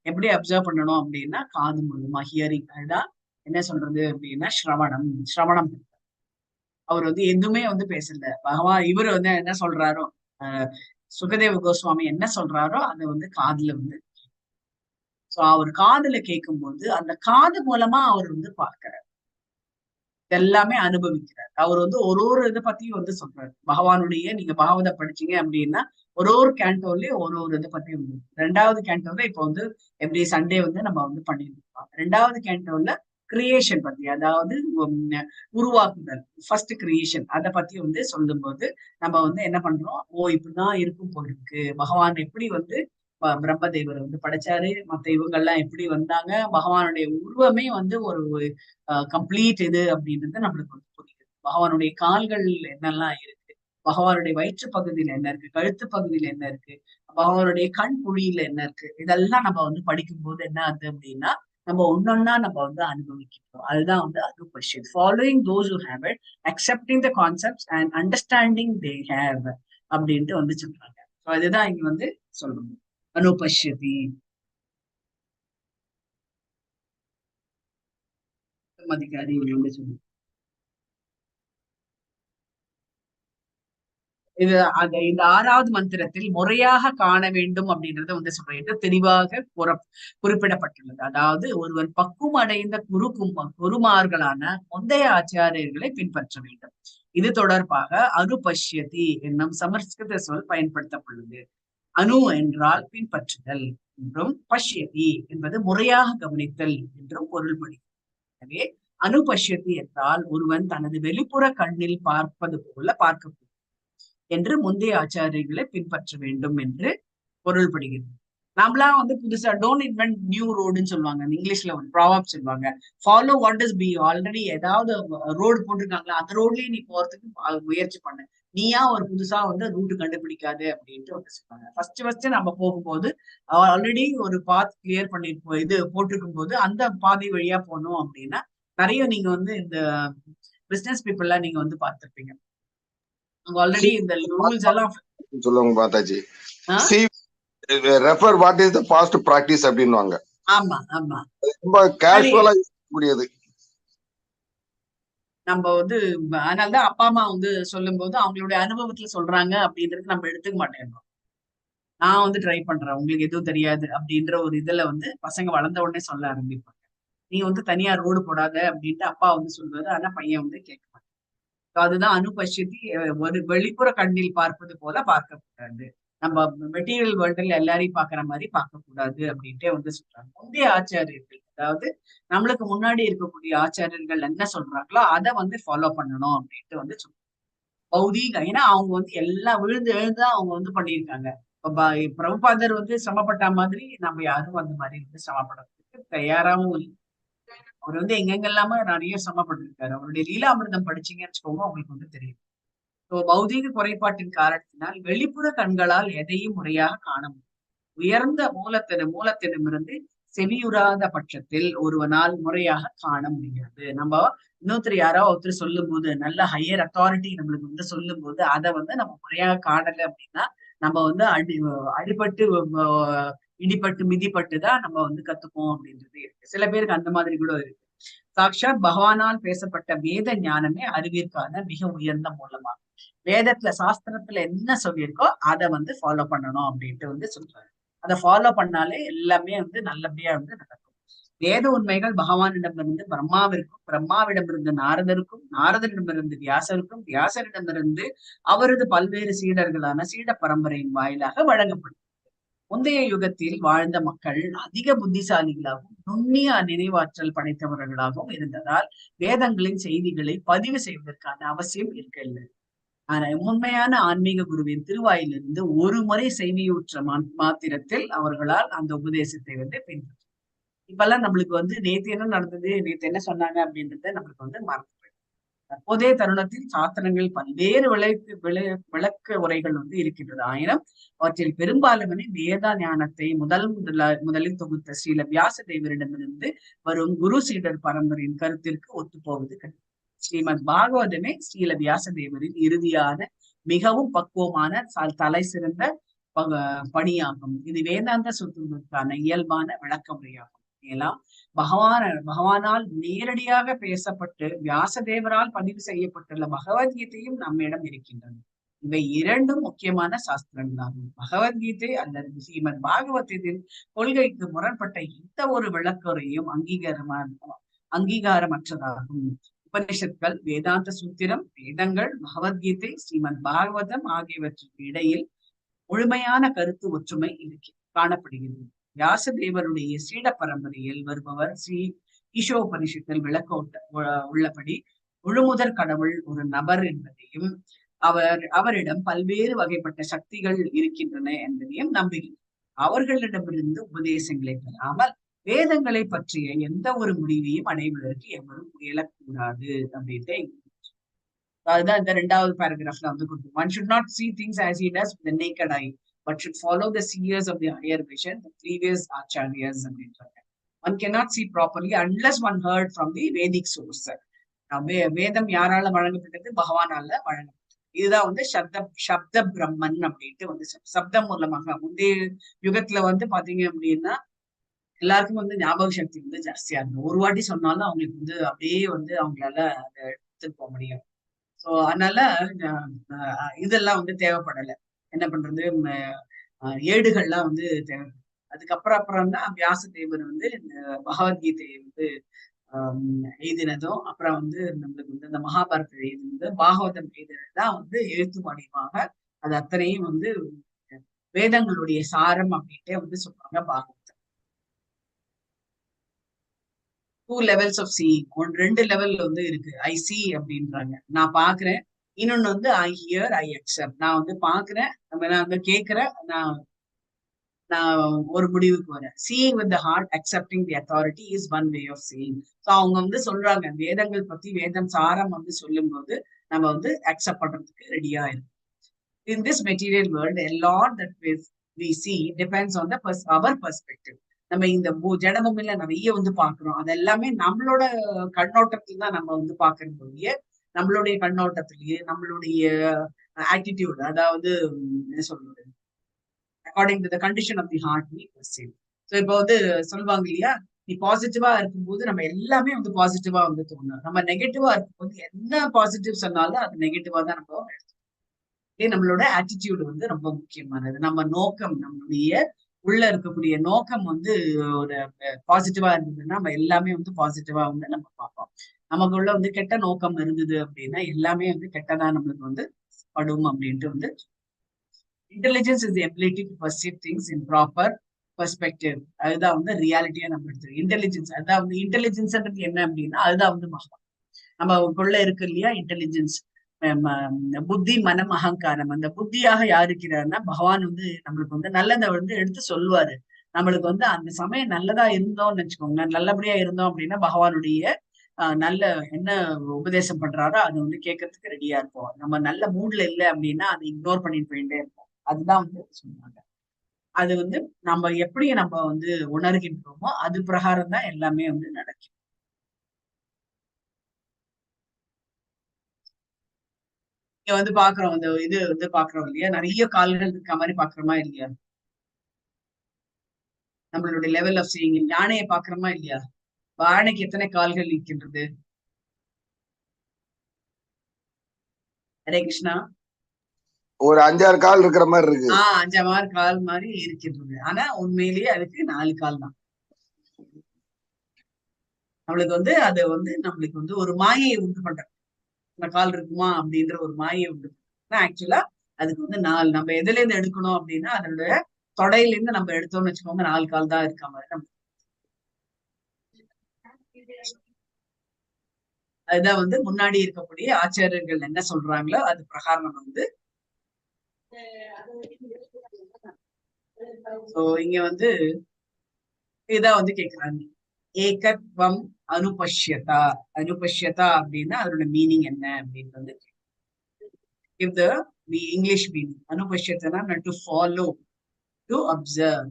எப்படி அப்சர்வ் பண்ணணும் அப்படின்னா காது மூலமா, ஹியரிங். அதுதான் என்ன சொல்றது அப்படின்னா ஸ்ரவணம். ஸ்ரவணம் அவர் வந்து எதுவுமே வந்து பேசல. பகவான் இவர் வந்து என்ன சொல்றாரோ, சுகதேவ கோஸ்வாமி என்ன சொல்றாரோ அதை வந்து காதுல வந்து அவர் காதுல கேட்கும்போது அந்த காது மூலமா அவர் வந்து பார்க்கிறார், எல்லாமே அனுபவிக்கிறார். அவர் வந்து ஒரு ஒரு இதை பத்தியும் வந்து சொல்றாரு. பகவானுடைய நீங்க பாகவத படிச்சீங்க அப்படின்னா ஒரு ஒரு கேண்டோல்லயும் ஒரு ஒரு இதை பத்தி வந்து, ரெண்டாவது கேண்டோல இப்ப வந்து எப்படி சண்டே வந்து நம்ம வந்து பண்ணிட்டு இருக்கோம். ரெண்டாவது கேண்டோல கிரியேஷன் பத்தி, அதாவது உருவாக்குதல், ஃபர்ஸ்ட் கிரியேஷன் அதை பத்தி வந்து சொல்லும்போது நம்ம வந்து என்ன பண்றோம், ஓ இப்படிதான் இருக்கும் போல இருக்கு, பகவான் எப்படி வந்து பிரம்மதேவர் வந்து படைச்சாரு, மத்த இவங்கெல்லாம் எப்படி வந்தாங்க, பகவானுடைய உருவமே வந்து ஒரு கம்ப்ளீட் இது அப்படின்றது நம்மளுக்கு வந்து புரியுது. பகவானுடைய கால்கள் என்னெல்லாம் இருக்கு, பகவானுடைய வயிற்று பகுதியில என்ன இருக்கு, கழுத்து பகுதியில என்ன இருக்கு, பகவானுடைய கண் குழியில என்ன இருக்கு, இதெல்லாம் நம்ம வந்து படிக்கும் போது என்ன ஆகுது அப்படின்னா நம்ம ஒன்னொன்னா நம்ம வந்து அனுபவிக்கிறோம். அதுதான் வந்து அனுபஷ்யத், following those who have it, accepting the concepts and understanding they have அப்படின்ட்டு வந்து சொல்றாங்க. அதுதான் இங்க வந்து சொல்லணும், அனுபஷ்யதி. அதிகாரி வந்து சொல்லுங்க. இது அந்த இந்த ஆறாவது மந்திரத்தில் முறையாக காண வேண்டும் அப்படின்றத வந்து சொல்றது தெளிவாக குறிப்பிடப்பட்டுள்ளது. அதாவது ஒருவன் பக்குவம் அடைந்த குருமார்களான முந்தைய ஆச்சாரியர்களை பின்பற்ற வேண்டும். இது தொடர்பாக அனுபஷ்யதி என்னும் சமஸ்கிருத சொல் பயன்படுத்தப்படுகிறது. அணு என்றால் பின்பற்றுதல் என்றும், பஷ்யதி என்பது முறையாக கவனித்தல் என்றும் பொருள்படுகிறது. எனவே அனுபஷ்யதி என்றால் ஒருவன் தனது வெளிப்புற கண்ணில் பார்ப்பது போல பார்க்க என்று முந்தைய ஆச்சாரியர்களை பின்பற்ற வேண்டும் என்று பொருள்படுகிறது. நாமளாம் வந்து புதுசா டோன்ட் இன்வென்ட் நியூ ரோடுன்னு சொல்லுவாங்க. இங்கிலீஷ்ல ஒரு ப்ராவர்ப் சொல்லுவாங்க, follow what is be. Already ஏதாவது ரோடு போட்டிருக்காங்களா அந்த ரோட்லயே நீ போறதுக்கு முயற்சி பண்ணு, நீயா ஒரு புதுசா வந்து ரூட் கண்டுபிடிக்காது அப்படின்ட்டு வந்து சொல்லுவாங்க. ஃபர்ஸ்ட் நம்ம போகும்போது ஆல்ரெடி ஒரு பாத் கிளியர் பண்ணிட்டு இது போட்டிருக்கும் போது அந்த பாதை வழியா போனோம் அப்படின்னா நிறைய நீங்க வந்து இந்த பிசினஸ் பீப்புள் எல்லாம் நீங்க வந்து பார்த்திருப்பீங்க. ஆல்ரெடி இந்த ரூல்ஸ் எல்லாம் சொல்லுவாங்க Mataji, refer what is the past practice அப்படின்னுவாங்க. ஆமா ஆமா, ரொம்ப கேஷுவலா முடியாது. நம்ம வந்து அதனாலதான் அப்பா அம்மா வந்து சொல்லும் போது அவங்களுடைய அனுபவத்துல சொல்றாங்க அப்படின்றது நம்ம எடுத்துக்க மாட்டேன்றோம். நான் வந்து ட்ரை பண்றேன், உங்களுக்கு எதுவும் தெரியாது அப்படின்ற ஒரு இதுல வந்து பசங்க வளர்ந்த உடனே சொல்ல ஆரம்பிப்பாங்க. நீ வந்து தனியா ரோடு போடாத அப்படின்ட்டு அப்பா வந்து சொல்லுவாரு, ஆனா பையன் வந்து கேட்க மாட்டேன். அதுதான் அனுபஷ்யத்தி, ஒரு வெளிப்புற கண்ணில் பார்ப்பது போல பார்க்க கூடாது, நம்ம மெட்டீரியல் வேர்ல்டுல எல்லாரையும் பாக்குற மாதிரி பார்க்க கூடாது அப்படின்ட்டே வந்து சொல்றாங்க முந்தைய ஆச்சாரியர்கள். அதாவது நம்மளுக்கு முன்னாடி இருக்கக்கூடிய ஆச்சாரியர்கள் என்ன சொல்றாங்களோ அதை வந்து ஃபாலோ பண்ணணும் அப்படின்ட்டு வந்து சொல்றாங்க. பௌதீக, ஏன்னா அவங்க வந்து எல்லாம் விழுந்து எழுந்துதான் அவங்க வந்து பண்ணியிருக்காங்க. இப்ப பிரபுபாதர் வந்து சிரமப்பட்ட மாதிரி நம்ம யாரும் அந்த மாதிரி வந்து சிரமப்படுறதுக்கு தயாராகவும் இல்லை. அவர் வந்து எங்கெங்கெல்லாம நிறைய சிரமப்பட்டிருக்காரு. அவருடைய லீலாமிர்தம் படிச்சீங்கன்னு வச்சுக்கோங்க, உங்களுக்கு வந்து தெரியும். பௌதீக குறைபாட்டின் காரணத்தினால் வெளிப்புற கண்களால் எதையும் முறையாக காண முடியும். உயர்ந்த மூலத்திடமிருந்து செவியுறாத பட்சத்தில் ஒருவனால் முறையாக காண முடியாது. நம்ம இன்னொருத்தர் யாரோ ஒருத்தர் சொல்லும் போது, நல்ல ஹையர் அத்தாரிட்டி நம்மளுக்கு வந்து சொல்லும் போது அதை வந்து நம்ம முறையாக காணல அப்படின்னா நம்ம வந்து அடிபட்டு இடிபட்டு மிதிப்பட்டு தான் நம்ம வந்து கத்துப்போம் அப்படின்றது இருக்கு. சில பேருக்கு அந்த மாதிரி கூட இருக்கு. சாக்ஷாத் பகவானால் பேசப்பட்ட வேத ஞானமே அறிவிற்கான மிக உயர்ந்த மூலமாகும். வேதத்துல சாஸ்திரத்துல என்ன சொல்லியிருக்கோ அதை வந்து ஃபாலோ பண்ணணும் அப்படின்ட்டு வந்து சொல்றாரு. அதை ஃபாலோ பண்ணாலே எல்லாமே வந்து நல்லபடியா வந்து நடக்கும். வேத உண்மைகள் பகவானிடமிருந்து பிரம்மாவிற்கும், பிரம்மாவிடமிருந்து நாரதருக்கும், நாரதரிடமிருந்து வியாசருக்கும், வியாசரிடமிருந்து அவரது பல்வேறு சீடர்களான சீட பரம்பரையின் வாயிலாக வழங்கப்படும். முந்தைய யுகத்தில் வாழ்ந்த மக்கள் அதிக புத்திசாலிகளாகவும் நுண்ணிய நினைவாற்றல் படைத்தவர்களாகவும் இருந்ததால் வேதங்களின் செய்திகளை பதிவு செய்வதற்கான அவசியம் இருக்கவில்லை. ஆனா உண்மையான ஆன்மீக குருவின் திருவாயிலிருந்து ஒரு முறை செய்தியுற்ற மாத்திரத்தில் அவர்களால் அந்த உபதேசத்தை வந்து பின்பற்ற. இப்பெல்லாம் நம்மளுக்கு வந்து நேத்து என்ன நடந்தது, நேத்து என்ன சொன்னாங்க அப்படின்றத நம்மளுக்கு வந்து மறந்து போயிடும். தற்போதைய தருணத்தில் சாஸ்திரங்கள் பல்வேறு விளக்க உரைகள் வந்து இருக்கின்றது. ஆயினும் அவற்றில் பெரும்பாலுமே வேத ஞானத்தை முதலில் தொகுத்த ஸ்ரீல வியாச தேவரிடமிருந்து வரும் குரு சீடர் பரம்பரையின் கருத்திற்கு ஒத்துப்போவது கிடையாது. ஸ்ரீமத் பாகவதமே ஸ்ரீல வியாச தேவரின் இறுதியான மிகவும் பக்குவமான தலை சிறந்த பணியாகும். இது வேதாந்த சுத்தத்திற்கான இயல்பான விளக்க முறையாகும். மேலும் பகவானால் நேரடியாக பேசப்பட்டு வியாசதேவரால் பதிவு செய்யப்பட்டுள்ள பகவத்கீதையும் நம்மிடம் இருக்கின்றது. இவை இரண்டும் முக்கியமான சாஸ்திரங்களாகும். பகவத்கீதை அல்லது ஸ்ரீமத் பாகவதத்தின் கொள்கைக்கு முரண்பட்ட எந்த ஒரு விளக்குறையும் அங்கீகாரமற்றதாகும். உபனிஷத்கள், வேதாந்த சூத்திரம், வேதங்கள், பகவத்கீதை, ஸ்ரீமத் பாகவதம் ஆகியவற்றுக்கு இடையில் முழுமையான கருத்து ஒற்றுமை காணப்படுகிறது. வியாசதேவருடைய சீட பரம்பரையில் வருபவர் ஸ்ரீ ஈஷோபனிஷத்தில் விளக்க உள்ளபடி முழுமுதற் கடவுள் ஒரு நபர் என்பதையும் அவரிடம் பல்வேறு வகைப்பட்ட சக்திகள் இருக்கின்றன என்பதையும் நம்புகிறார். அவர்களிடமிருந்து உபதேசங்களை பெறாமல் வேதங்களை பற்றிய எந்த ஒரு முடிவையும் அடைவதற்கு எவரும் முயலக்கூடாது அப்படின்ட்டு அதுதான் இந்த 2வது பேராகிராஃப்ல வந்து கொடுக்கும். One should not see things as he does with the naked eye, but should follow the seers of the higher vision, the previous acharyas அப்படின்றாங்க. One cannot see properly unless one heard from the Vedic source. வேதம் யாரால வழங்கப்பட்டது? பகவானால வழங்கப்பட்டது. இதுதான் வந்து சப்த பிரம்மன் அப்படின்ட்டு வந்து சப்தம் மூலமாக முந்தைய யுகத்துல வந்து பாத்தீங்க அப்படின்னா எல்லாருக்கும் வந்து ஞாபக சக்தி வந்து ஜாஸ்தியா இருக்கும். ஒரு வாட்டி சொன்னாலும் அவங்களுக்கு வந்து அப்படியே வந்து அவங்களால அதை எடுத்துட்டு போக முடியும். சோ அதனால இதெல்லாம் வந்து தேவைப்படலை. என்ன பண்றது, ஏடுகள்லாம் வந்து தேவைப்படும். அதுக்கப்புறம் தான் வியாசதேவர் வந்து இந்த பகவத்கீதையை வந்து எழுதினதும், அப்புறம் வந்து நம்மளுக்கு வந்து இந்த மகாபாரதத்தை எழுதினது, பாகவதம் எழுதினதுதான் வந்து எழுத்து வடிவாக அது அத்தனையும் வந்து வேதங்களுடைய சாரம் அப்படின்ட்டே வந்து சொல்றாங்க பாகவதம். 2 levels of seeing. 2 லெவல்ல வந்து இருக்கு. ஐ சி அப்படின்றாங்க, நான் பாக்குறேன். இன்னொன்னு வந்து ஐ ஹியர், ஐ அக்செப்ட். நான் வந்து பாக்குறேன், நான் வந்து கேட்கிறேன், நான் ஒரு முடிவுக்கு வரேன். Seeing with the heart, accepting the authority is one way of seeing. So அவங்க வந்து சொல்றாங்க, வேதங்கள் பத்தி வேதம் சாரம் வந்து சொல்லும் போது நம்ம வந்து அக்செப்ட் பண்றதுக்கு ரெடியா இருக்கும். In this material world, a lot that we see depends on our perspective. நம்ம இந்த ஜடபூமியில நிறைய வந்து பாக்குறோம். அதெல்லாமே நம்மளோட கண்ணோட்டத்துல தான் நம்ம வந்து பாக்குறதுடைய, நம்மளுடைய கண்ணோட்டத்திலேயே நம்மளுடைய ஆட்டிடியூட், அதாவது என்ன சொல்றது, according to the condition of the heart we perceive. So இப்போ வந்து சொல்லுவாங்க இல்லையா, நீ பாசிட்டிவா இருக்கும்போது நம்ம எல்லாமே வந்து பாசிட்டிவா வந்து தோணும். நம்ம நெகட்டிவா இருக்கும்போது என்ன பாசிட்டிவ் சொன்னாலும் அது நெகட்டிவா தான் நம்ம எடுத்துக்கணும். நம்மளோட ஆட்டிடியூடு வந்து ரொம்ப முக்கியமானது. நம்ம நோக்கம், நம்மளுடைய உள்ள இருக்கக்கூடிய நோக்கம் வந்து ஒரு பாசிட்டிவா இருந்ததுன்னா நம்ம எல்லாமே வந்து பாசிட்டிவா வந்து நம்ம பார்ப்போம். நமக்குள்ள வந்து கெட்ட நோக்கம் இருந்தது அப்படின்னா எல்லாமே வந்து கெட்டதா நம்மளுக்கு வந்து படும் அப்படின்ட்டு வந்து. Intelligence is the ability to perceive things in proper perspective, அதுதான் வந்து ரியாலிட்டியா நம்ம எடுத்துருக்கோம். இன்டெலிஜென்ஸ், அதான் வந்து இன்டெலிஜென்ஸ்ன்றது என்ன அப்படின்னா அதுதான் வந்து பகவான். நமக்குள்ள இருக்கு இல்லையா இன்டெலிஜென்ஸ், புத்தி, மனம், அகங்காரம். அந்த புத்தியாக யார் இருக்கிறாருன்னா பகவான் வந்து நம்மளுக்கு வந்து நல்லதை வந்து எடுத்து சொல்லுவாரு. நம்மளுக்கு வந்து அந்த சமயம் நல்லதா இருந்தோம்னு வச்சுக்கோங்க, நல்லபடியா இருந்தோம் அப்படின்னா பகவானுடைய நல்ல என்ன உபதேசம் பண்றாரோ அது வந்து கேட்கறதுக்கு ரெடியா இருப்போம். நம்ம நல்ல மூட்ல இல்லை அப்படின்னா அதை இக்னோர் பண்ணிட்டு போயிட்டே இருப்போம். அதுதான் வந்து சொன்னாங்க. அது வந்து நம்ம எப்படி நம்ம வந்து உணர்கின்றோமோ அது பிரகாரம் தான் எல்லாமே வந்து நடக்கும். இங்க வந்து பாக்குறோம், இந்த இது வந்து பாக்குறோம் இல்லையா, நிறைய கால்கள் இருக்க மாதிரி பாக்குறோமா இல்லையா? நம்மளுடைய லெவல் ஆஃப் சீயிங். யானையை பாக்குறோமா இல்லையா? யானைக்கு எத்தனை கால்கள் இருக்கின்றது? ஹரே கிருஷ்ணா. ஒரு 5-6 கால் இருக்கிற மாதிரி இருக்கு. 5 கால் மாதிரி இருக்கின்றது. ஆனா உண்மையிலேயே அதுக்கு 4 கால் தான். நம்மளுக்கு வந்து அது வந்து நம்மளுக்கு வந்து ஒரு மாயை உண்டு பண்ற, இந்த கால் இருக்குமா அப்படின்ற ஒரு மாயை உண்டு. ஆக்சுவலா அதுக்கு வந்து 4, நம்ம எதுல இருந்து எடுக்கணும் அப்படின்னா அதோட தொடையில இருந்து நம்ம எடுத்தோம்னு வச்சுக்கோங்க 4 கால் தான் இருக்க மாதிரி நம்ம. அதுதான் வந்து முன்னாடி இருக்கக்கூடிய ஆச்சாரியர்கள் என்ன சொல்றாங்களோ அது பிரகாரம் நம்ம வந்து இங்க வந்து இதான் வந்து கேக்குறாங்க. ஏகத்வம் அனுபஷ்யதா. அனுபஷ்யதா அப்படின்னா அதோட மீனிங் என்ன அப்படின்றது. If the English meaning, அனுபஷ்யத்தனா to follow, to observe.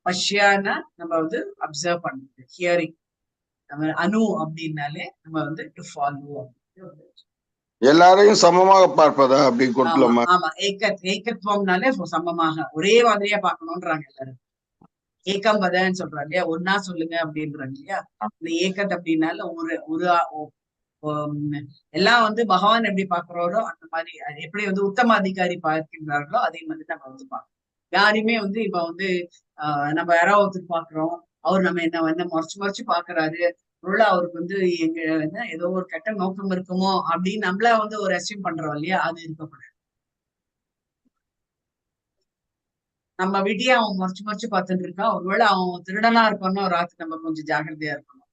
பஷ்யானா நம்ம வந்து அப்சர்வ் பண்றது, ஹியரிங். நம்ம அனு அப்படின்னாலே நம்ம வந்து டு ஃபாலோ. எல்லாரையும் சமமாக பார்ப்பதா அப்படின்னு ஆமா கொடுக்கலாமா? ஆமா. ஏகத்வம்னாலே சமமாக ஒரே மாதிரியா பார்க்கணும்ன்றாங்க எல்லாரும். ஏகம் பதன்னு சொல்றாங்க இல்லையா, ஒன்னா சொல்லுங்க அப்படின்றாங்க இல்லையா. இந்த ஏகத் அப்படின்னால ஒரு ஒரு எல்லாம் வந்து பகவான் எப்படி பாக்குறாரோ அந்த மாதிரி, எப்படி வந்து உத்தம அதிகாரி பார்க்கின்றார்களோ அதே மாதிரி நம்ம வந்து பார்க்கணும். யாருமே வந்து இப்ப வந்து நம்ம யாராவது ஒருத்தர் பாக்குறோம், அவர் நம்ம என்ன முறைச்சு முறைச்சு பாக்குறாரு, ஒருவேளை அவருக்கு வந்து எங்க ஏதோ ஒரு கெட்ட நோக்கம் இருக்குமோ அப்படின்னு நம்மள வந்து ஒரு அசியூம் பண்றோம் இல்லையா, அது இருக்கக்கூடாது. நம்ம விடிய அவன் முறைச்சு முறைச்சு பார்த்துட்டு இருக்கான், ஒருவேளை அவன் திருடனா இருப்பான்னு ஒரு ராத்திரி நம்ம கொஞ்சம் ஜாகிரதையா இருக்கணும்.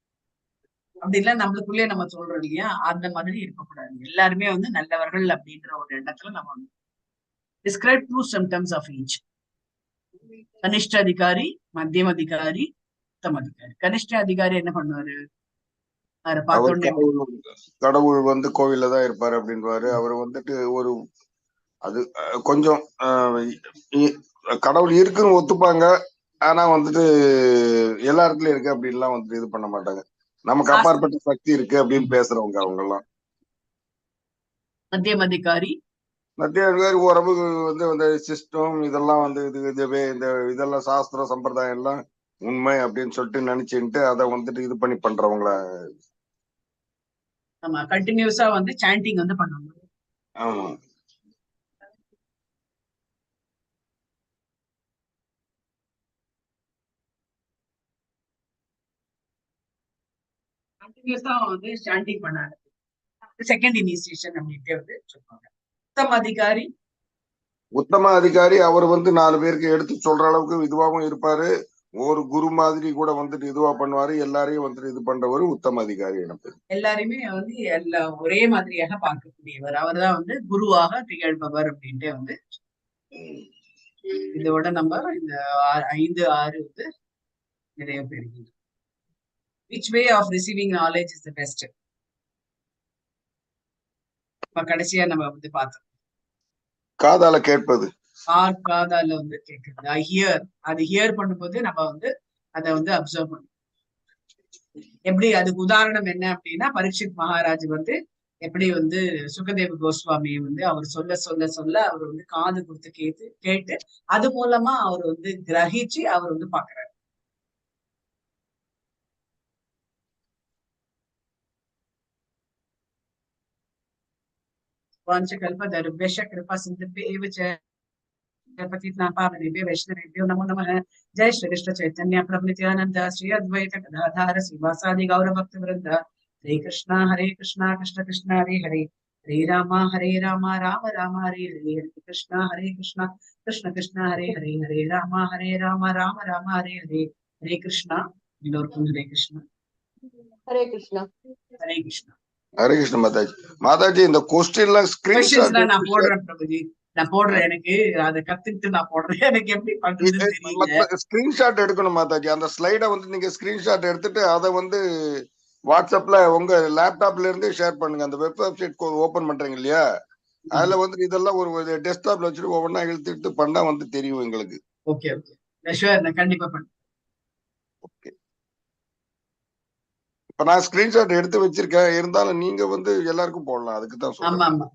அப்படி இல்ல நம்மளுக்குள்ளேயே நம்ம சொல்றோம் இல்லையா, அந்த மாதிரி இருக்கக்கூடாது. எல்லாருமே வந்து நல்லவர்கள் அப்படின்ற ஒரு எண்ணத்துல நம்ம வந்து டிஸ்கிரைப் 2 symptoms of each. கனிஷ்ட அதிகாரி, மத்தியம் அதிகாரி, உத்தம அதிகாரி. கனிஷ்ட அதிகாரி என்ன பண்ணுவாரு? அவரை அவர் பார்த்தோன்னே கடவுள் வந்து கோவில்ல தான் இருப்பாரு அப்படின்வாரு. அவர் வந்துட்டு ஒரு அது கொஞ்சம் கடவுள் இருக்குன்னு ஒத்துப்பாங்க. ஆனா வந்துட்டு எல்லா இடத்துலயும் இருக்கு அப்படின்லாம் வந்துட்டு இது பண்ண மாட்டாங்க. நமக்கு அப்பாற்பட்ட சக்தி இருக்கு அப்படின்னு பேசுறவங்க அவங்க எல்லாம். மத்தியம் அதிகாரி, மத்திய அதிகாரி உறவு வந்து இந்த சிஸ்டம் இதெல்லாம் வந்து இந்த இதெல்லாம் சாஸ்திரம் சம்பிரதாயம் எல்லாம் உண்மை அப்படின்னு சொல்லிட்டு நினைச்சுட்டு அதை வந்துட்டு இது பண்ணி பண்றவங்கள. ஆமா, கண்டினியூஸா வந்து சாண்டிங் வந்து பண்ணுவாங்க. ஆமா. கண்டினியூஸா வந்து சாண்டிங் பண்ணாங்க. செகண்ட் இனிஷியேஷன் அப்படின்ட்டு வந்து சொல்லுவாங்க. உத்தம அதிகாரி, உத்தம அதிகாரி அவர் வந்து 4 பேருக்கு எடுத்து சொல்ற அளவுக்கு இதுவாகவும் இருப்பாரு. ஒரு குரு மாதிரி கூட வந்துட்டு இதுவா பண்ணுவாரு. எல்லாரையும் வந்துட்டு இது பண்றவரு உத்தம அதிகாரி எனக்கு. எல்லாருமே வந்து ஒரே மாதிரியாக பார்க்கக்கூடியவர். அவர் தான் வந்து குருவாக திகழ்பவர் அப்படின்ட்டு வந்து. இதோட நம்ம இந்த 5, 6 வந்து நிறைய பேருக்கு. Which way of receiving knowledge is the best? இப்ப கடைசியா நம்ம வந்து பார்த்தோம், காதால கேட்பது. காதால வந்து கேட்கறது, ஐ ஹியர். அது ஹியர் பண்ணும்போது நம்ம வந்து அதை வந்து அப்சர்வ் பண்ணணும். எப்படி அதுக்கு உதாரணம் என்ன அப்படின்னா, பரீட்சித் மகாராஜ் வந்து எப்படி வந்து சுகதேவ கோஸ்வாமி வந்து அவர் சொல்ல சொல்ல சொல்ல அவர் வந்து காது கொடுத்து கேட்டு அது மூலமா அவர் வந்து கிரகிச்சு அவர் வந்து பாக்குறாரு. வாஞ்சகல்பதருभ्यश्च कृपा सिन्धुभ्यः एव च पतितानां पावनेभ्यो वैष्णवेभ्यो नमो नमः. जय श्री कृष्ण चैतन्य प्रभु नित्यानंद श्री अद्वैत गदाधर श्रीवासादि गौर भक्त वृंद. हरे Krishna Krishna Krishna Hare Hare, Hare Rama, Rama Rama, Hare Hare, Hare Krishna, Krishna Krishna, Hare Hare, Hare Rama, Rama Rama, Hare Hare, Hare Krishna. எல்லோருக்கும் Hare Krishna. Hare Krishna. Hare Krishna. Hare Krishna Mataji. Mataji இந்த கொஸ்டின் எல்லாம் ஸ்கிரீன்ஷாட் நான் போடுறேன் பிரபுஜி, நான் போடுறேன். எனக்கு அதை கத்துக்கிட்டு நான் போடுறேன். எனக்கு எப்படி பண்றதுன்னு தெரியல. ஸ்கிரீன்ஷாட் எடுக்கணும் மாதாஜி. அந்த ஸ்லைட வந்து நீங்க ஸ்கிரீன்ஷாட் எடுத்துட்டு அதை வந்து வாட்ஸ்அப்ல உங்க லேப்டாப்ல இருந்தே ஷேர் பண்ணுங்க. அந்த வெப்சைட் ஓபன் பண்றீங்க இல்லையா, அதுல வந்து இதெல்லாம் ஒரு டெஸ்க்டாப்ல வச்சுட்டு ஒவ்வொன்னா இழுத்துட்டு பண்ணா வந்து தெரியும் எங்களுக்கு. ஓகே ஓகே, நான் கண்டிப்பா பண்றேன். ஓகே, இப்ப நான் ஸ்கிரீன்ஷாட் எடுத்து வச்சிருக்கேன். இருந்தாலும் நீங்க வந்து எல்லாருக்கும் போடலாம், அதுக்கு தான் சொல்றேன். ஆமா ஆமா.